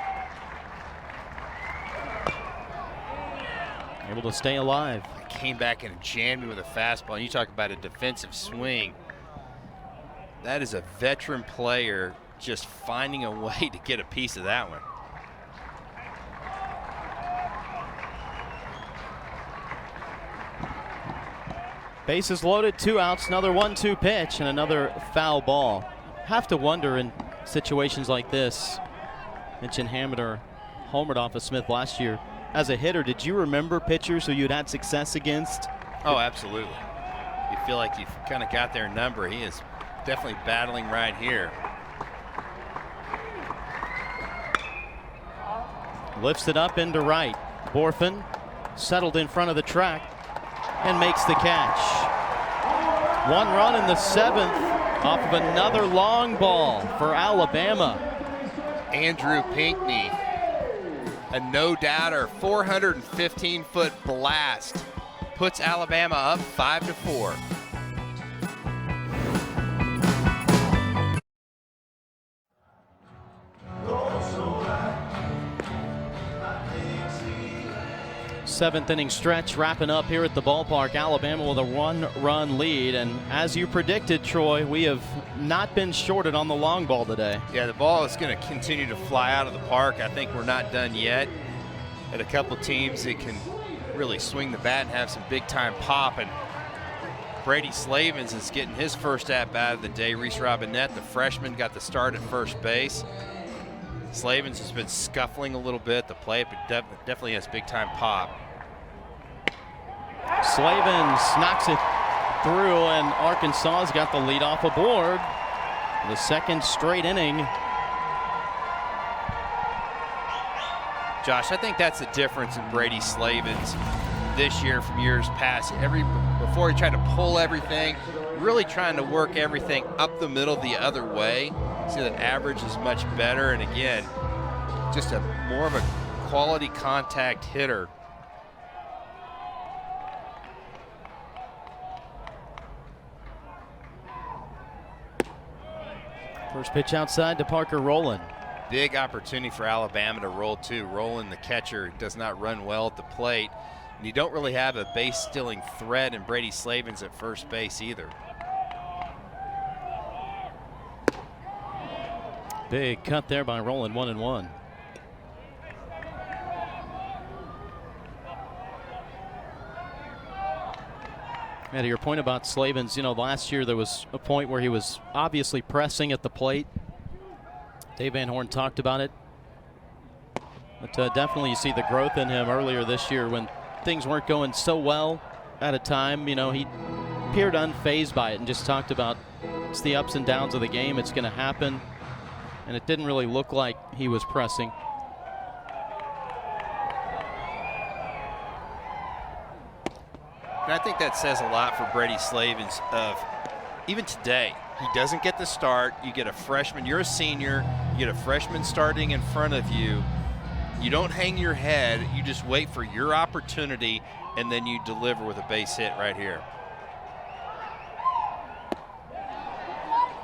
Able to stay alive. Came back and jammed me with a fastball. And you talk about a defensive swing. That is a veteran player just finding a way to get a piece of that one. Bases loaded, 2 outs, another 1-2 pitch, and another foul ball. Have to wonder in situations like this. Mentioned Hamiter homered off of Smith last year. As a hitter, did you remember pitchers who you'd had success against? Oh, absolutely. You feel like you've kind of got their number. He is definitely battling right here. Lifts it up into right. Borfin settled in front of the track and makes the catch. 1 run in the 7th off of another long ball for Alabama. Andrew Pinckney, a no-doubter, 415-foot blast, puts Alabama up 5-4. Seventh inning stretch wrapping up here at the ballpark. Alabama with a 1-run lead, and as you predicted, Troy, we have not been shorted on the long ball today. Yeah, the ball is going to continue to fly out of the park. I think we're not done yet. At a couple teams that can really swing the bat and have some big time pop, and Brady Slavens is getting his first at-bat of the day. Reese Robinette, the freshman, got the start at first base. Slavens has been scuffling a little bit at the plate, but definitely has big time pop. Slavens knocks it through, and Arkansas's got the leadoff aboard. The second straight inning. Josh, I think that's the difference in Brady Slavens this year from years past. Before he tried to pull everything, really trying to work everything up the middle the other way. See that average is much better, and again, just more of a quality contact hitter. First pitch outside to Parker Rowland. Big opportunity for Alabama to roll too. Rowland, the catcher, does not run well at the plate, and you don't really have a base-stealing threat in Brady Slavens at first base either. Big cut there by Rowland, 1-1. And to your point about Slavens, you know, last year there was a point where he was obviously pressing at the plate. Dave Van Horn talked about it. But definitely you see the growth in him earlier this year when things weren't going so well at a time. You know, he appeared unfazed by it and just talked about it's the ups and downs of the game. It's going to happen. And it didn't really look like he was pressing. And I think that says a lot for Brady Slavens of even today. He doesn't get the start. You get a freshman. You're a senior. You get a freshman starting in front of you. You don't hang your head. You just wait for your opportunity, and then you deliver with a base hit right here.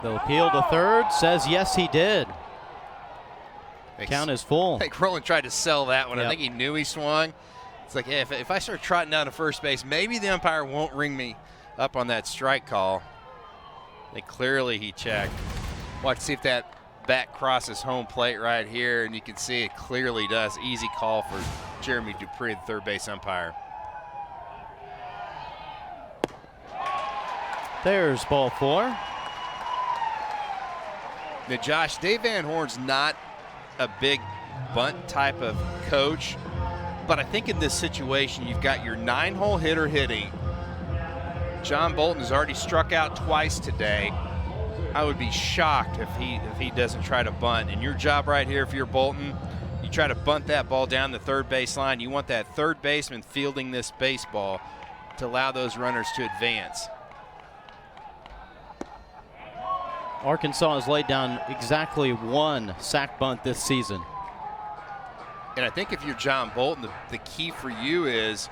They'll appeal to third. Says yes, he did. Count is full. I think Rowland tried to sell that one. Yep. I think he knew he swung. It's like, hey, if I start trotting down to first base, maybe the umpire won't ring me up on that strike call. I think clearly he checked. Watch, see if that bat crosses home plate right here, and you can see it clearly does. Easy call for Jeremy Dupree, the third base umpire. There's ball 4. Now, Josh, Dave Van Horn's not a big bunt type of coach, but I think in this situation, you've got your 9-hole hitter hitting. John Bolton has already struck out twice today. I would be shocked if he doesn't try to bunt. And your job right here, if you're Bolton, you try to bunt that ball down the third base line. You want that third baseman fielding this baseball to allow those runners to advance. Arkansas has laid down exactly 1 sac bunt this season. And I think if you're John Bolton, the key for you is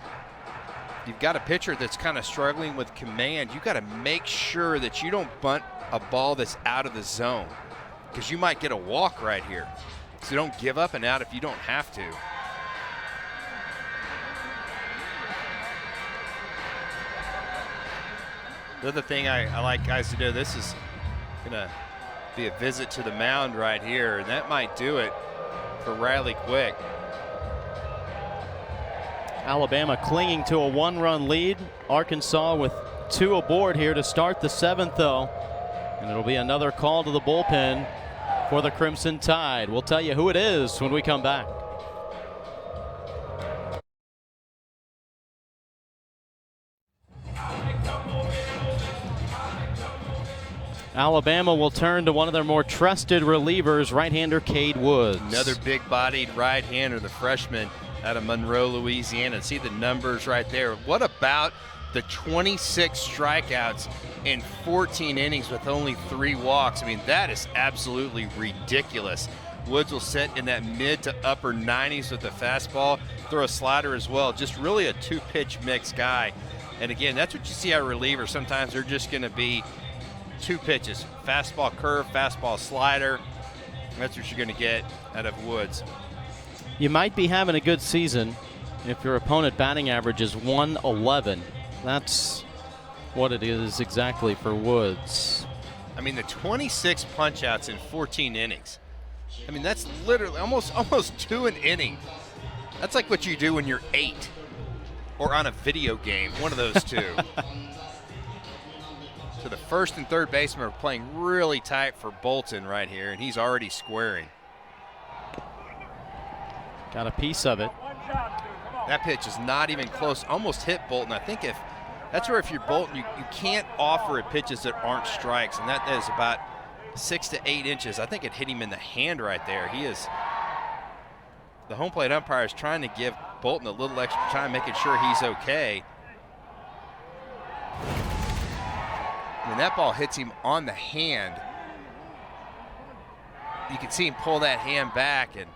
you've got a pitcher that's kind of struggling with command. You've got to make sure that you don't bunt a ball that's out of the zone, because you might get a walk right here. So don't give up an out if you don't have to. The other thing I like guys to do, this is going to be a visit to the mound right here, and that might do it for Riley Quick. Alabama clinging to a 1-run lead. Arkansas with 2 aboard here to start the 7th, though. And it'll be another call to the bullpen for the Crimson Tide. We'll tell you who it is when we come back. Alabama will turn to one of their more trusted relievers, right-hander Cade Woods. Another big-bodied right-hander, the freshman out of Monroe, Louisiana. See the numbers right there. What about the 26 strikeouts in 14 innings with only 3 walks? I mean, that is absolutely ridiculous. Woods will sit in that mid to upper 90s with the fastball, throw a slider as well. Just really a 2-pitch mix guy. And again, that's what you see out of relievers. Sometimes they're just going to be 2 pitches, fastball curve, fastball slider. That's what you're going to get out of Woods. You might be having a good season if your opponent batting average is 111. That's what it is exactly for Woods. I mean, the 26 punch-outs in 14 innings. I mean, that's literally almost 2 an inning. That's like what you do when you're 8 or on a video game, one of those 2. So the first and third baseman are playing really tight for Bolton right here, and he's already squaring. Got a piece of it. That pitch is not even close. Almost hit Bolton. I think that's where if you're Bolton, you can't offer at pitches that aren't strikes, and that is about 6 to 8 inches. I think it hit him in the hand right there. The home plate umpire is trying to give Bolton a little extra time, making sure he's okay. When that ball hits him on the hand, you can see him pull that hand back, and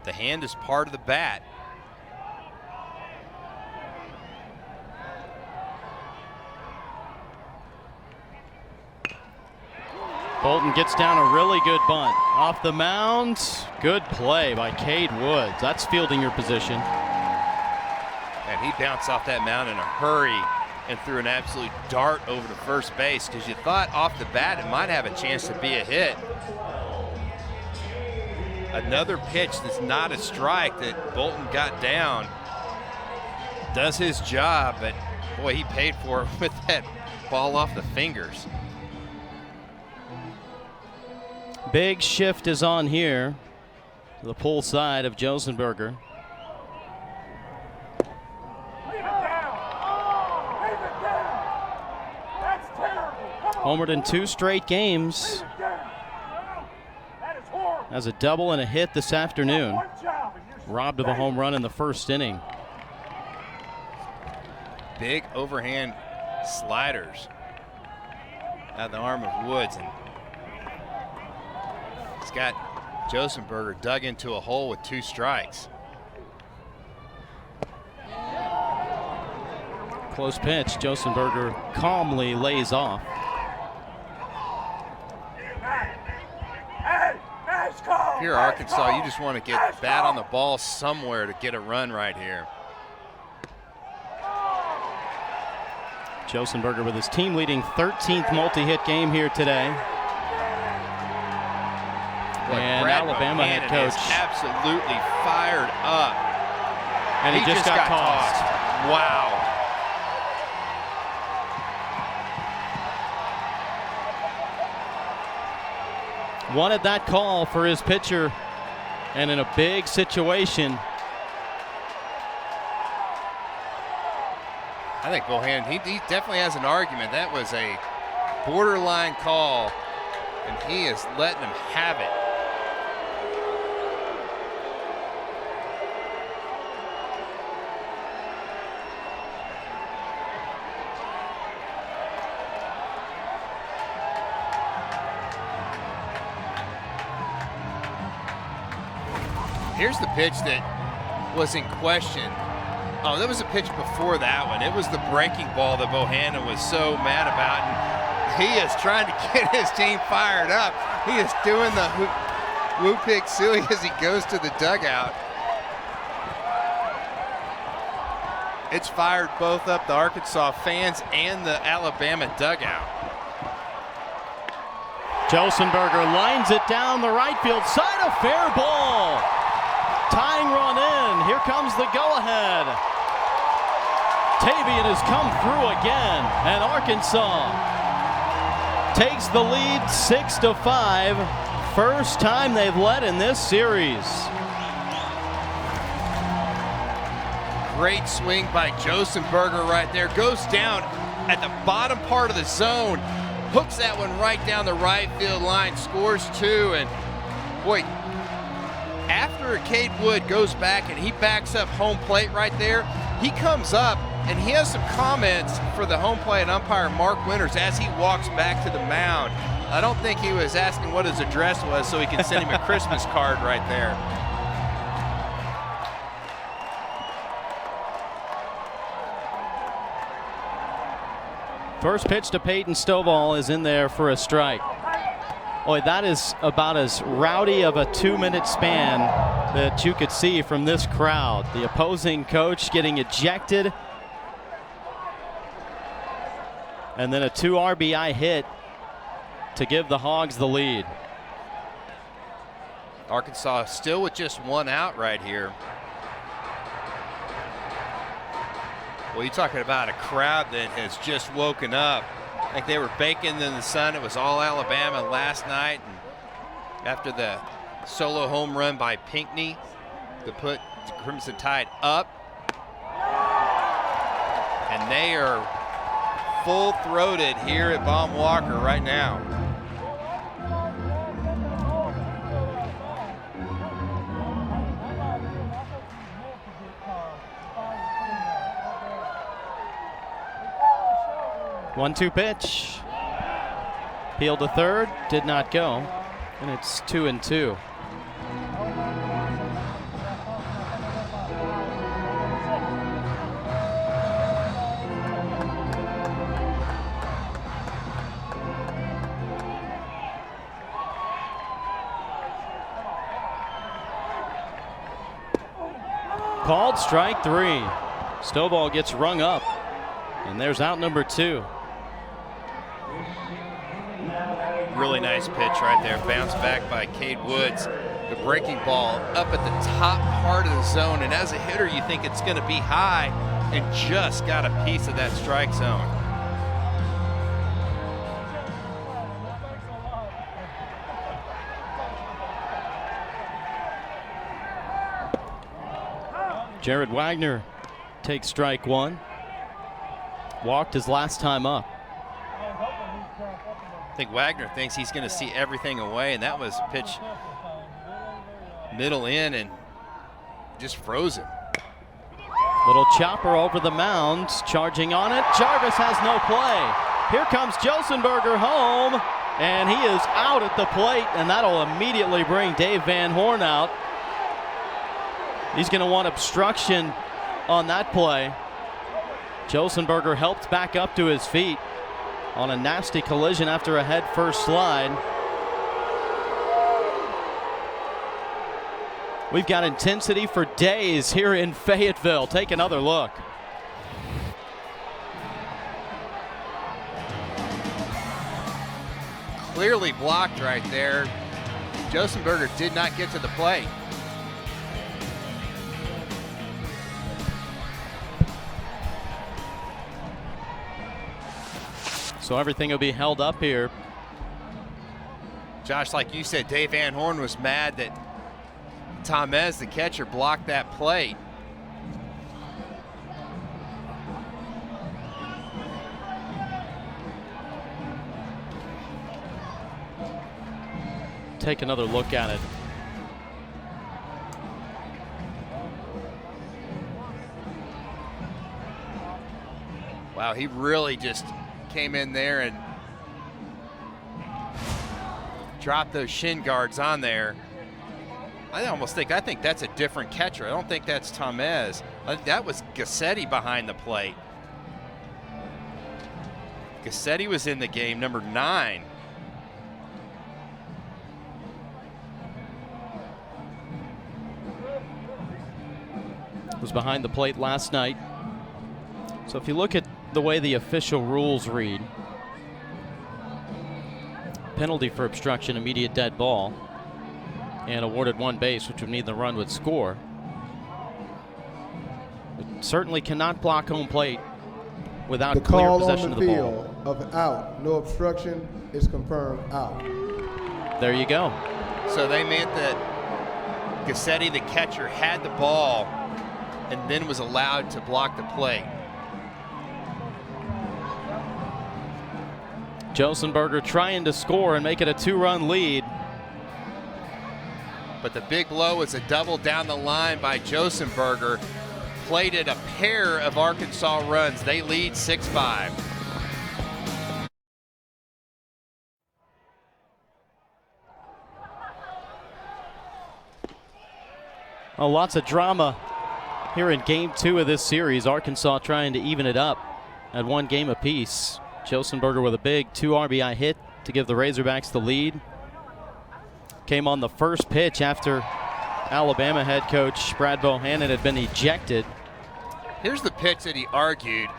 the hand is part of the bat. Bolton gets down a really good bunt. Off the mound, good play by Cade Woods. That's fielding your position. And he bounced off that mound in a hurry and threw an absolute dart over to first base, because you thought off the bat it might have a chance to be a hit. Another pitch that's not a strike that Bolton got down. Does his job, but boy, he paid for it with that ball off the fingers. Big shift is on here to the pull side of Josenberger. Homered in 2 straight games. Has a double and a hit this afternoon. Robbed of a home run in the first inning. Big overhand sliders out of the arm of Woods, and he's got Josenberger dug into a hole with 2 strikes. Close pitch. Josenberger calmly lays off. If you're Arkansas, you just want to get bat on the ball somewhere to get a run right here. Josenberger with his team leading 13th multi-hit game here today. And Brad Alabama Bohannon head coach is absolutely fired up. And he just got tossed. Wow. Wanted that call for his pitcher And in a big situation, I think Bohannon, he definitely has an argument. That was a borderline call, and he is letting him have it. Here's the pitch that was in question. Oh, there was a pitch before that one. It was the breaking ball that Bohannon was so mad about. And he is trying to get his team fired up. He is doing the whoop pig suey as he goes to the dugout. It's fired both up the Arkansas fans and the Alabama dugout. Josenberger lines it down the right field side, a fair ball. Tying run in. Here comes the go-ahead. Tavian has come through again, and Arkansas takes the lead 6-5. First time they've led in this series. Great swing by Josenberger right there. Goes down at the bottom part of the zone. Hooks that one right down the right field line. Scores 2. And boy, after Cade Wood goes back and he backs up home plate right there, he comes up and he has some comments for the home plate umpire Mark Winters as he walks back to the mound. I don't think he was asking what his address was so he can send him a Christmas card right there. First pitch to Peyton Stovall is in there for a strike. Boy, that is about as rowdy of a 2-minute span that you could see from this crowd. The opposing coach getting ejected. And then a 2 RBI hit to give the Hogs the lead. Arkansas still with just 1 out right here. Well, you're talking about a crowd that has just woken up. Like they were baking in the sun. It was all Alabama last night. And after the solo home run by Pinckney to put the Crimson Tide up. And they are full-throated here at Baum Walker right now. One-two pitch. Peeled to third, did not go, and it's 2-2. Called strike 3. Stovall gets rung up, and there's out number 2. Really nice pitch right there. Bounced back by Cade Woods. The breaking ball up at the top part of the zone. And as a hitter, you think it's going to be high and just got a piece of that strike zone. Jared Wagner takes strike 1. Walked his last time up. I think Wagner thinks he's going to see everything away, and that was a pitch middle in and just froze him. Little chopper over the mound, charging on it. Jarvis has no play. Here comes Josenberger home, and he is out at the plate, and that'll immediately bring Dave Van Horn out. He's going to want obstruction on that play. Josenberger helped back up to his feet on a nasty collision after a head-first slide. We've got intensity for days here in Fayetteville. Take another look. Clearly blocked right there. Josenberger did not get to the plate. So everything will be held up here. Josh, like you said, Dave Van Horn was mad that Tamez, the catcher, blocked that plate. Take another look at it. Wow, he really just came in there and dropped those shin guards on there. I think that's a different catcher. I don't think that's Tamez. I think that was Gassetti behind the plate. Gassetti was in the game, number 9. Was behind the plate last night. So if you look at the way the official rules read, penalty for obstruction, immediate dead ball, and awarded 1 base, which would mean the run would score. It certainly cannot block home plate without The clear call possession on of the the field ball. of out, no obstruction, is confirmed out. There you go. So they meant that Gassetti, the catcher, had the ball and then was allowed to block the plate. Josenberger trying to score and make it a 2-run lead. But the big blow was a double down the line by Josenberger. Plated a pair of Arkansas runs. They lead 6-5. Oh, lots of drama here in game 2 of this series. Arkansas trying to even it up at 1 game apiece. Josenberger with a big 2 RBI hit to give the Razorbacks the lead. Came on the first pitch after Alabama head coach Brad Bohannon had been ejected. Here's the pitch that he argued.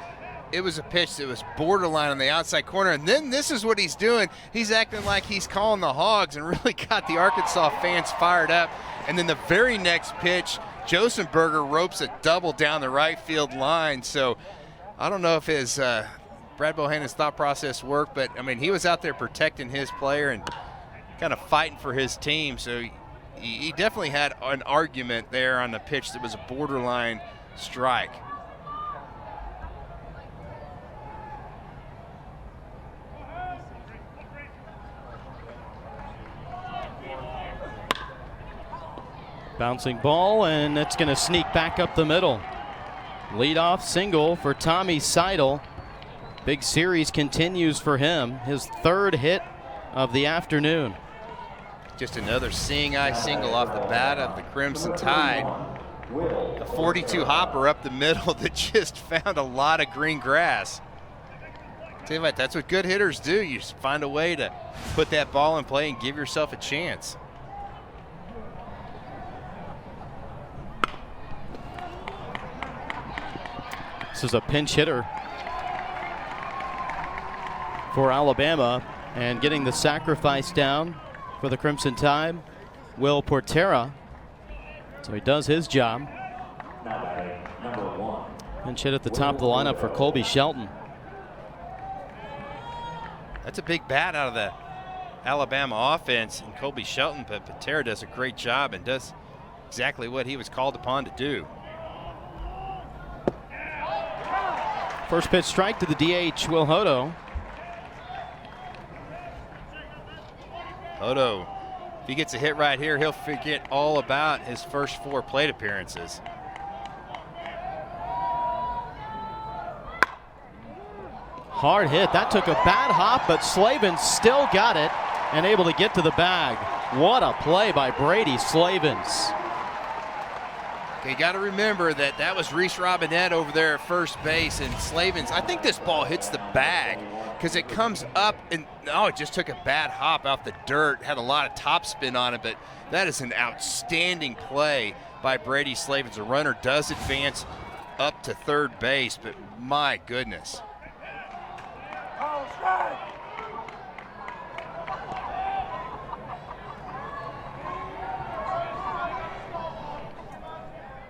It was a pitch that was borderline on the outside corner, and then this is what he's doing. He's acting like he's calling the Hogs and really got the Arkansas fans fired up. And then the very next pitch, Josenberger ropes a double down the right field line. So I don't know if his Brad Bohannon's thought process worked, but I mean, he was out there protecting his player and kind of fighting for his team. So he definitely had an argument there on the pitch that was a borderline strike. Bouncing ball, and it's going to sneak back up the middle. Leadoff single for Tommy Seidel. Big series continues for him. His 3rd hit of the afternoon. Just another seeing eye single off the bat of the Crimson Tide. A 42 hopper up the middle that just found a lot of green grass. Tell you what, that's what good hitters do. You just find a way to put that ball in play and give yourself a chance. This is a pinch hitter for Alabama, and getting the sacrifice down for the Crimson Tide, Will Portera. So he does his job. Pinch hit at the top of the lineup for Colby Shelton. That's a big bat out of the Alabama offense, and Colby Shelton, but Portera does a great job and does exactly what he was called upon to do. First pitch strike to the DH, Will Hodo. Hodo, if he gets a hit right here, he'll forget all about his first 4 plate appearances. Hard hit. That took a bad hop, but Slavin still got it and able to get to the bag. What a play by Brady Slavins. You got to remember that that was Reese Robinette over there at first base, and Slavins, I think this ball hits the bag because it comes up and, it just took a bad hop out the dirt, had a lot of top spin on it, but that is an outstanding play by Brady Slavins. The runner does advance up to third base, but my goodness.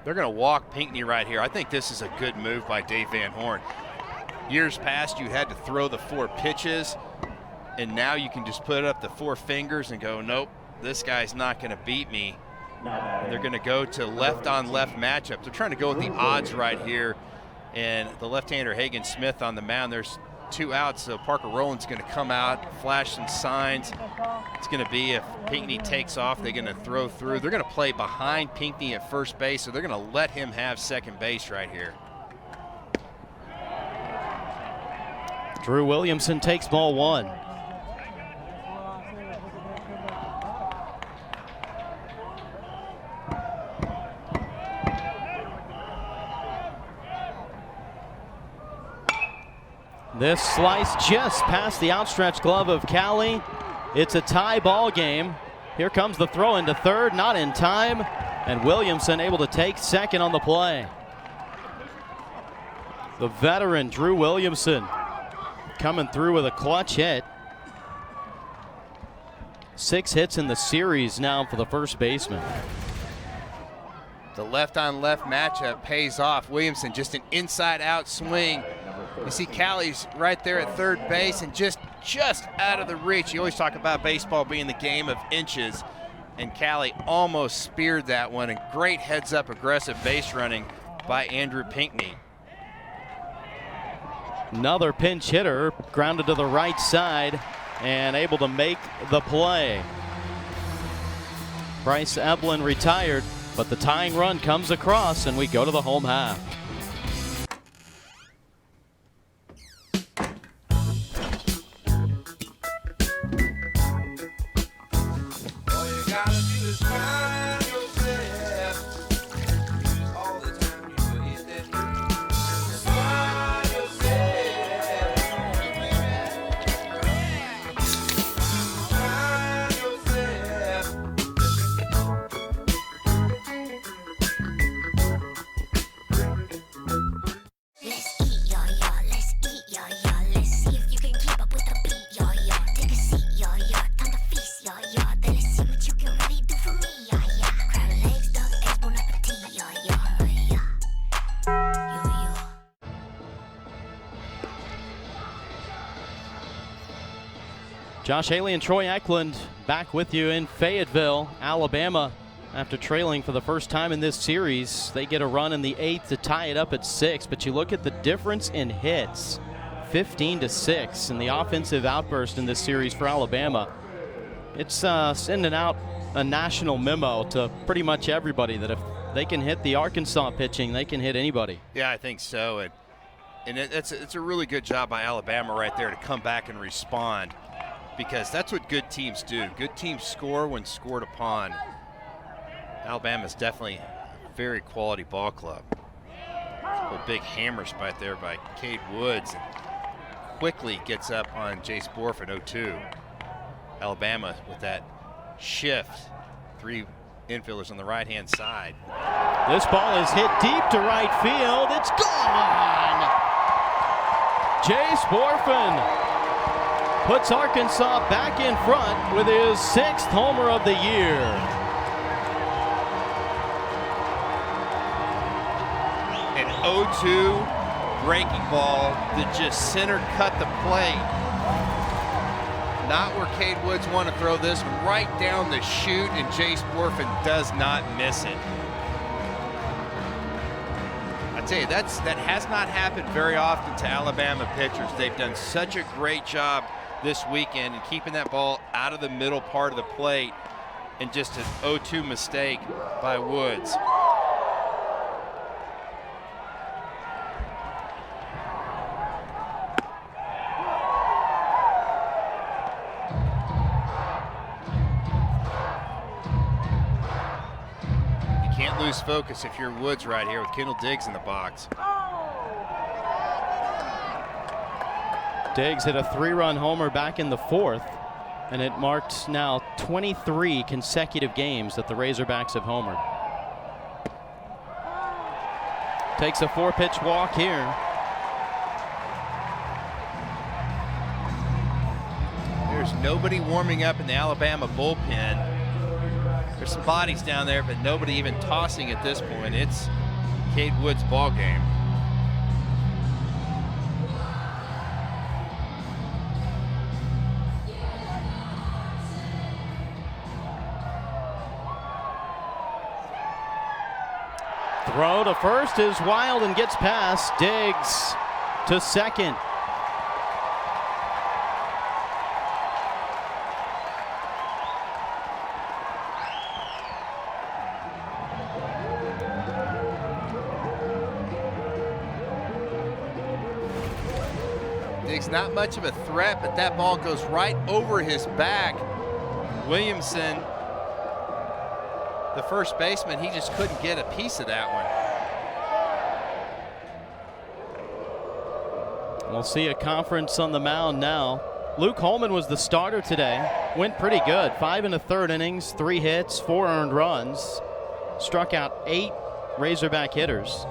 They're going to walk Pinckney right here. I think this is a good move by Dave Van Horn. Years past, you had to throw the 4 pitches, and now you can just put up the 4 fingers and go, nope, this guy's not going to beat me. They're going to go to left-on-left matchup. They're trying to go with the odds right here. And the left-hander Hagen Smith on the mound. There's 2 outs, so Parker Rowland's going to come out, flash some signs. It's going to be if Pinckney takes off, they're going to throw through. They're going to play behind Pinckney at first base, so they're going to let him have second base right here. Drew Williamson takes ball 1. This slice just past the outstretched glove of Callie. It's a tie ball game. Here comes the throw into third, not in time, and Williamson able to take second on the play. The veteran Drew Williamson coming through with a clutch hit. 6 hits in the series now for the first baseman. The left-on-left matchup pays off. Williamson just an inside-out swing. You see Callie's right there at third base and just out of the reach. You always talk about baseball being the game of inches, and Callie almost speared that one. And great heads-up aggressive base running by Andrew Pinckney. Another pinch hitter grounded to the right side and able to make the play. Bryce Eblin retired, but the tying run comes across and we go to the home half. Josh Haley and Troy Eklund back with you in Fayetteville, Alabama. After trailing for the first time in this series, they get a run in the 8th to tie it up at 6. But you look at the difference in hits, 15-6, and the offensive outburst in this series for Alabama. It's sending out a national memo to pretty much everybody that if they can hit the Arkansas pitching, they can hit anybody. Yeah, I think so. And it's a really good job by Alabama right there to come back and respond, because that's what good teams do. Good teams score when scored upon. Alabama's definitely a very quality ball club. A big hammer spot there by Cade Woods. And quickly gets up on Jace Borf at 0-2. Alabama with that shift. 3 infielders on the right-hand side. This ball is hit deep to right field. It's gone! Jace Borfen puts Arkansas back in front with his 6th homer of the year. An 0-2 breaking ball that just center cut the plate. Not where Cade Woods want to throw this, right down the chute, and Jace Borfen does not miss it. I tell you, that has not happened very often to Alabama pitchers. They've done such a great job this weekend in keeping that ball out of the middle part of the plate, and just an 0-2 mistake by Woods. You can't lose focus if you're Woods right here with Kendall Diggs in the box. Diggs hit a 3-run homer back in the 4th, and it marks now 23 consecutive games that the Razorbacks have homered. Takes a 4-pitch walk here. There's nobody warming up in the Alabama bullpen. There's some bodies down there, but nobody even tossing at this point. It's Cade Woods' ball game. Throw to first is wild and gets past Diggs to second. Diggs not much of a threat, but that ball goes right over his back. Williamson, the first baseman, he just couldn't get a piece of that one. We'll see a conference on the mound now. Luke Holman was the starter today. Went pretty good. 5 1/3 innings, 3 hits, 4 earned runs. Struck out 8 Razorback hitters.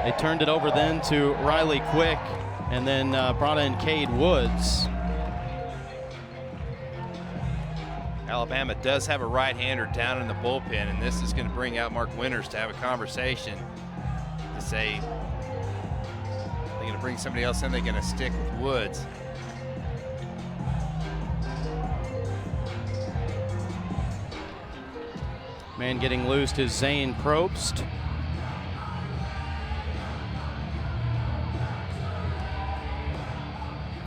They turned it over then to Riley Quick and then brought in Cade Woods. Alabama does have a right-hander down in the bullpen, and this is going to bring out Mark Winters to have a conversation to say they're going to bring somebody else in, they're going to stick with Woods. Man getting loose is Zane Probst.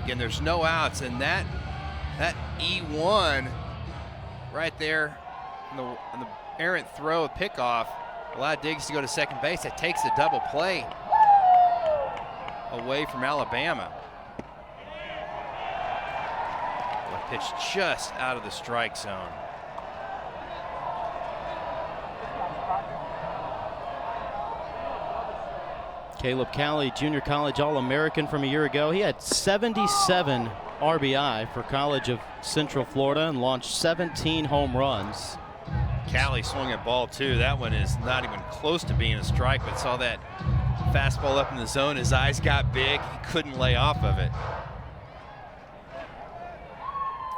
Again, there's no outs, and that E1 right there on the errant throw, pickoff, allowed Diggs to go to second base. That takes the double play away from Alabama. A pitch just out of the strike zone. Caleb Cali, junior college All-American from a year ago. He had 77 RBI for College of Central Florida and launched 17 home runs. Cali swung at ball too. That one is not even close to being a strike, but saw that fastball up in the zone. His eyes got big. He couldn't lay off of it.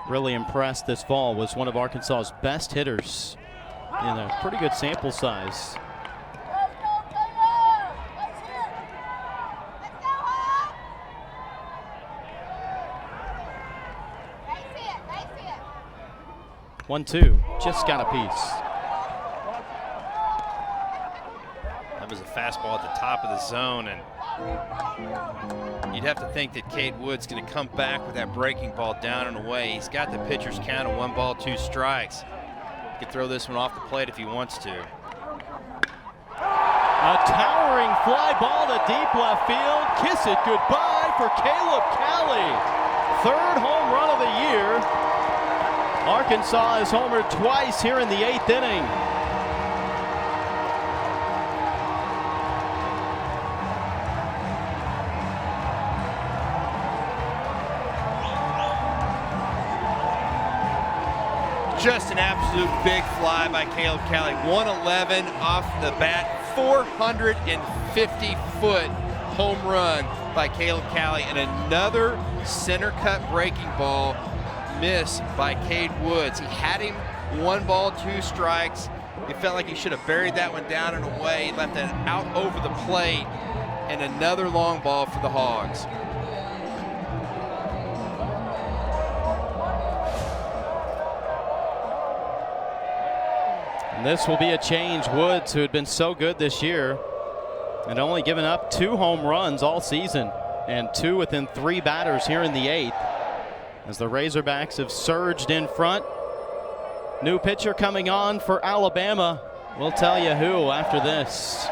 Really impressed this fall. Was one of Arkansas's best hitters in a pretty good sample size. One, two, just got a piece. That was a fastball at the top of the zone, and you'd have to think that Cade Wood's going to come back with that breaking ball down and away. He's got the pitcher's count of 1 ball, 2 strikes. He could throw this one off the plate if he wants to. A towering fly ball to deep left field. Kiss it goodbye for Caleb Cali. 3rd home run of the year. Arkansas has homered twice here in the 8th inning. Just an absolute big fly by Caleb Cali. 111 off the bat, 450-foot home run by Caleb Cali, and another center cut breaking ball miss by Cade Woods. He had him 1 ball, 2 strikes. He felt like he should have buried that one down and away. He left it out over the plate, and another long ball for the Hogs. And this will be a change. Woods, who had been so good this year and only given up 2 home runs all season, and 2 within 3 batters here in the 8th. As the Razorbacks have surged in front. New pitcher coming on for Alabama. We'll tell you who after this.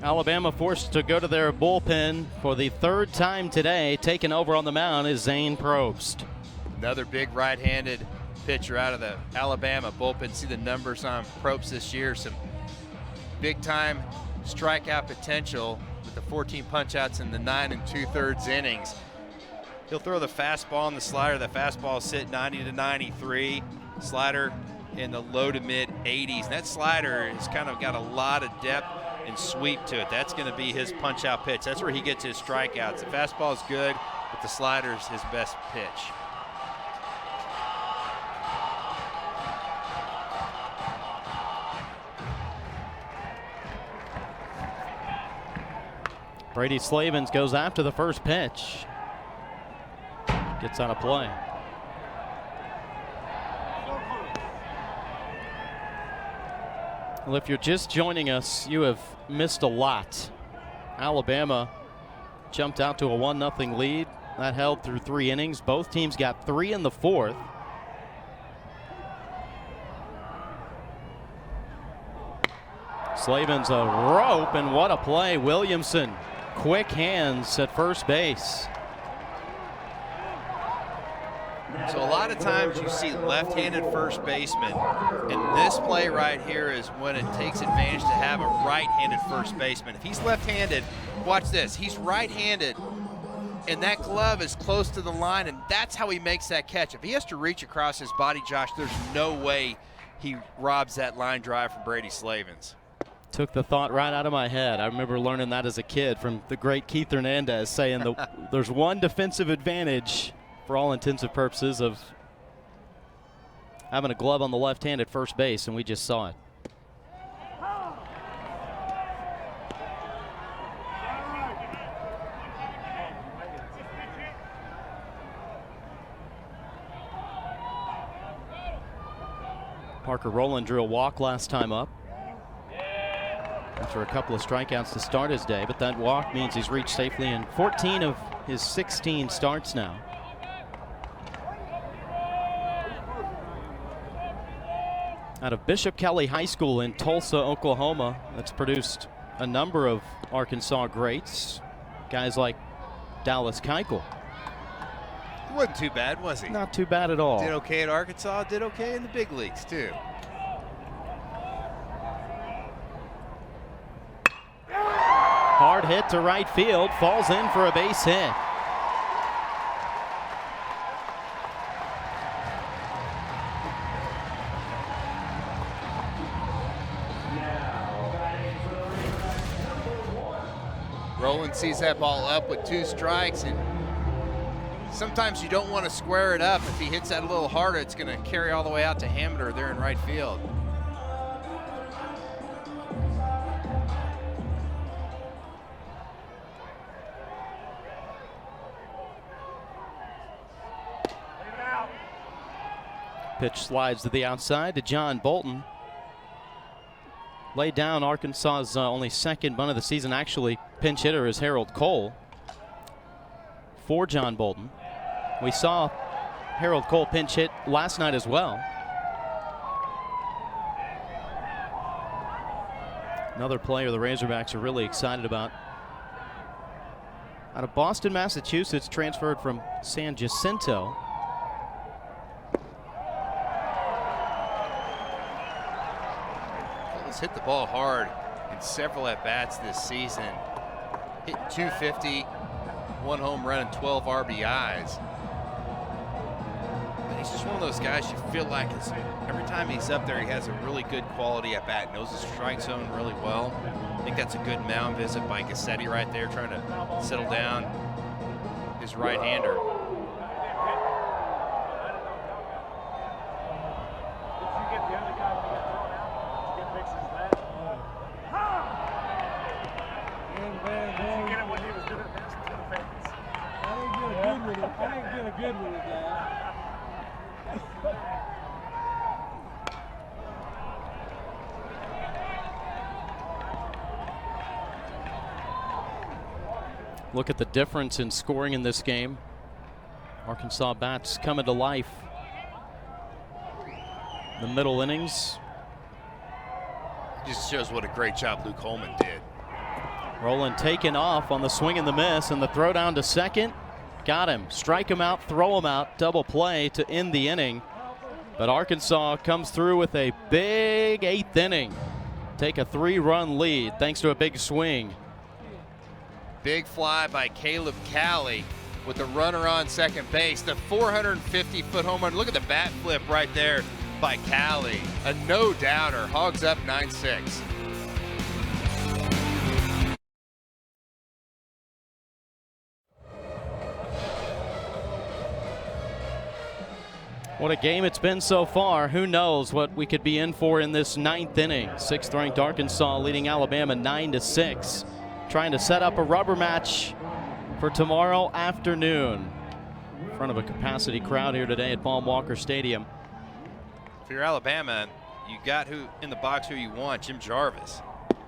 Alabama forced to go to their bullpen for the 3rd time today. Taking over on the mound is Zane Probst. Another big right-handed pitcher out of the Alabama bullpen. See the numbers on Probst this year. Some big-time strikeout potential with the 14 punch-outs in the 9 2/3 innings. He'll throw the fastball and the slider. The fastball sit 90 to 93. Slider in the low to mid 80s. And that slider has kind of got a lot of depth and sweep to it. That's going to be his punch-out pitch. That's where he gets his strikeouts. The fastball is good, but the slider is his best pitch. Brady Slavens goes after the first pitch. Gets out of play. Well, if you're just joining us, you have missed a lot. Alabama jumped out to a 1-0 lead. That held through 3 innings. Both teams got 3 in the 4th. Slavin's a rope, and what a play. Williamson, quick hands at first base. So a lot of times you see left-handed first baseman, and this play right here is when it takes advantage to have a right-handed first baseman. If he's left-handed, watch this. He's right-handed, and that glove is close to the line, and that's how he makes that catch. If he has to reach across his body, Josh, there's no way he robs that line drive from Brady Slavens. Took the thought right out of my head. I remember learning that as a kid from the great Keith Hernandez, saying there's one defensive advantage for all intents and purposes of having a glove on the left hand at first base, and we just saw it. Parker Rowland drew a walk last time up after a couple of strikeouts to start his day, but that walk means he's reached safely in 14 of his 16 starts now. Out of Bishop Kelly High School in Tulsa, Oklahoma, that's produced a number of Arkansas greats, guys like Dallas Keuchel. He wasn't too bad, was he? Not too bad at all. Did okay at Arkansas, did okay in the big leagues too. Hard hit to right field, falls in for a base hit. Rowland sees that ball up with 2 strikes, and sometimes you don't want to square it up. If he hits that a little harder, it's going to carry all the way out to Hamner there in right field. Pitch slides to the outside to John Bolton. Laid down Arkansas's only second bunt of the season. Actually, pinch hitter is Harold Cole for John Bolton. We saw Harold Cole pinch hit last night as well. Another player the Razorbacks are really excited about. Out of Boston, Massachusetts, transferred from San Jacinto. Hit the ball hard in several at-bats this season. Hit 250, 1 home run and 12 RBIs. And he's just one of those guys you feel like every time he's up there, he has a really good quality at-bat, knows the strike zone really well. I think that's a good mound visit by Gassetti right there, trying to settle down his right-hander. Look at the difference in scoring in this game. Arkansas bats coming to life. The middle innings. Just shows what a great job Luke Holman did. Rowland taken off on the swing and the miss, and the throw down to second. Got him. Strike him out, throw him out. Double play to end the inning. But Arkansas comes through with a big 8th inning. Take a 3-run lead thanks to a big swing. Big fly by Caleb Cali with the runner on second base. The 450-foot home run. Look at the bat flip right there by Cali. A no-doubter. Hogs up 9-6. What a game it's been so far. Who knows what we could be in for in this 9th inning. 6th-ranked Arkansas leading Alabama 9-6. Trying to set up a rubber match for tomorrow afternoon in front of a capacity crowd here today at Baum Walker Stadium. If you're Alabama, you got who in the box who you want, Jim Jarvis.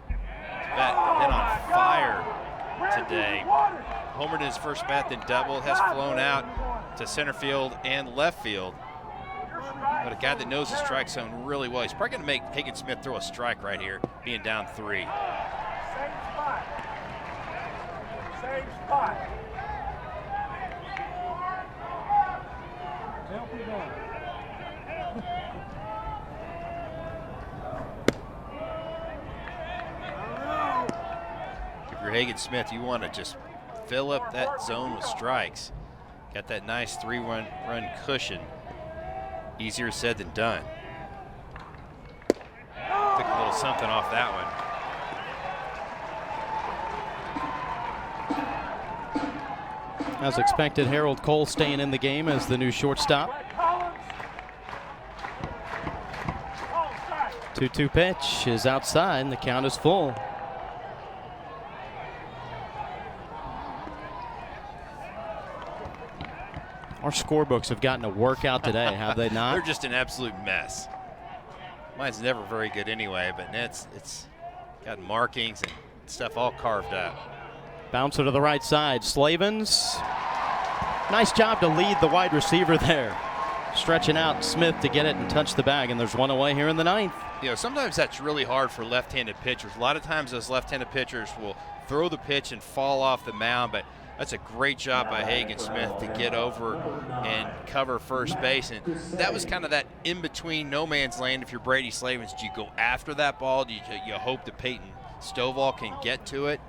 He's been on fire today. Homered in his first bat, then doubled, has flown out to center field and left field. But a guy that knows the strike zone really well. He's probably going to make Hagen Smith throw a strike right here, being down 3. Same spot. Same spot. Help me down. If you're Hagen Smith, you want to just fill up that zone with strikes. Got that nice 3-run cushion. Easier said than done. Took a little something off that one. As expected, Harold Cole staying in the game as the new shortstop. 2-2 pitch is outside and the count is full. Our scorebooks have gotten a workout today, have they not? They're just an absolute mess. Mine's never very good anyway, but it's got markings and stuff all carved up. Bouncer to the right side. Slavens. Nice job to lead the wide receiver there. Stretching out Smith to get it and touch the bag, and there's one away here in the 9th. You know, sometimes that's really hard for left-handed pitchers. A lot of times those left-handed pitchers will throw the pitch and fall off the mound, but that's a great job by Hagen Smith to get over and cover first base. And that was kind of that in-between no man's land if you're Brady Slavens. Do you go after that ball? Do you hope that Peyton Stovall can get to it?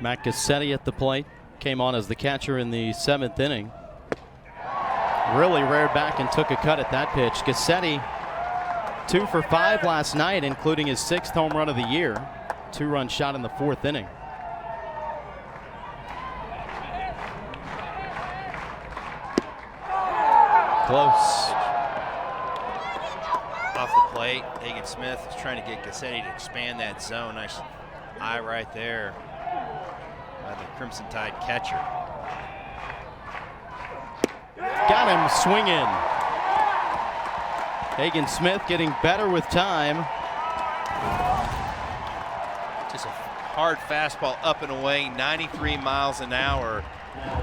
Matt Gassetti at the plate. Came on as the catcher in the 7th inning. Really reared back and took a cut at that pitch. Gassetti 2 for 5 last night, including his 6th home run of the year. 2-run shot in the 4th inning. Close. Off the plate, Hagen Smith is trying to get Gassetti to expand that zone. Nice eye right there by the Crimson Tide catcher. Got him swinging. Hagen Smith getting better with time. Just a hard fastball up and away, 93 miles an hour.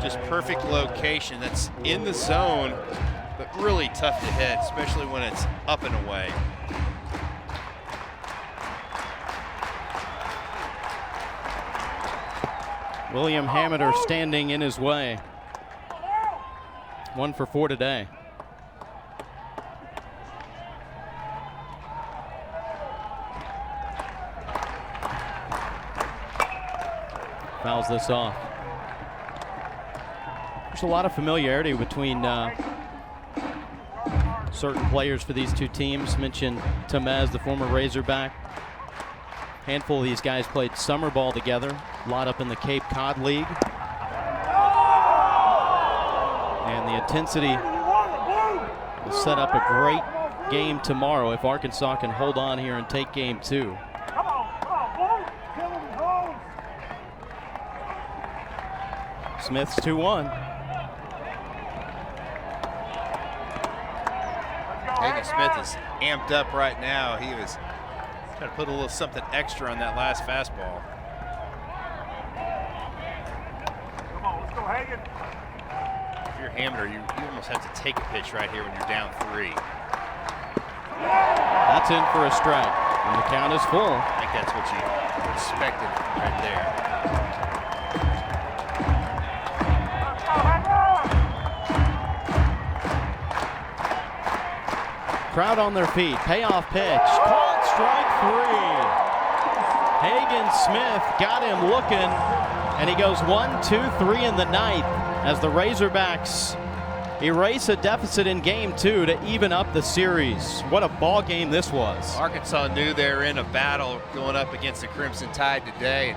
Just perfect location. That's in the zone, but really tough to hit, especially when it's up and away. William Hammeder standing in his way. 1 for 4 today. Fouls this off. There's a lot of familiarity between certain players for these two teams. Mentioned Tamez, the former Razorback. Handful of these guys played summer ball together, a lot up in the Cape Cod League. And the intensity will set up a great game tomorrow if Arkansas can hold on here and take game 2. Smith's 2-1. Hagen Smith is amped up right now. He was trying to put a little something extra on that last fastball. Come on, let's go, Hagen. If you're Hammeder, you almost have to take a pitch right here when you're down 3. That's in for a strike, and the count is full. I think that's what you expected right there. Crowd on their feet. Payoff pitch. Called strike 3. Hagen Smith got him looking, and he goes 1, 2, 3 in the 9th as the Razorbacks erase a deficit in game 2 to even up the series. What a ball game this was. Arkansas knew they were in a battle going up against the Crimson Tide today.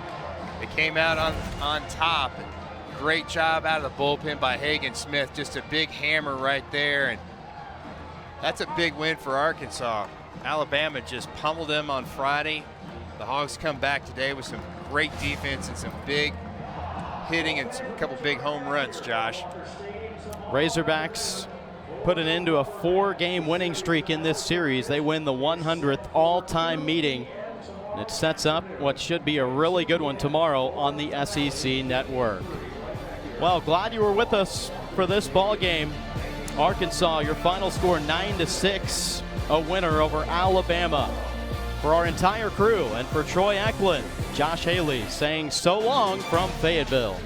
They came out on top. Great job out of the bullpen by Hagen Smith. Just a big hammer right there, and that's a big win for Arkansas. Alabama just pummeled them on Friday. The Hogs come back today with some great defense and some big hitting and a couple big home runs, Josh. Razorbacks put an end to a 4-game winning streak in this series. They win the 100th all-time meeting. And it sets up what should be a really good one tomorrow on the SEC Network. Well, glad you were with us for this ball game. Arkansas, your final score 9-6, a winner over Alabama. For our entire crew and for Troy Eklund, Josh Haley saying so long from Fayetteville.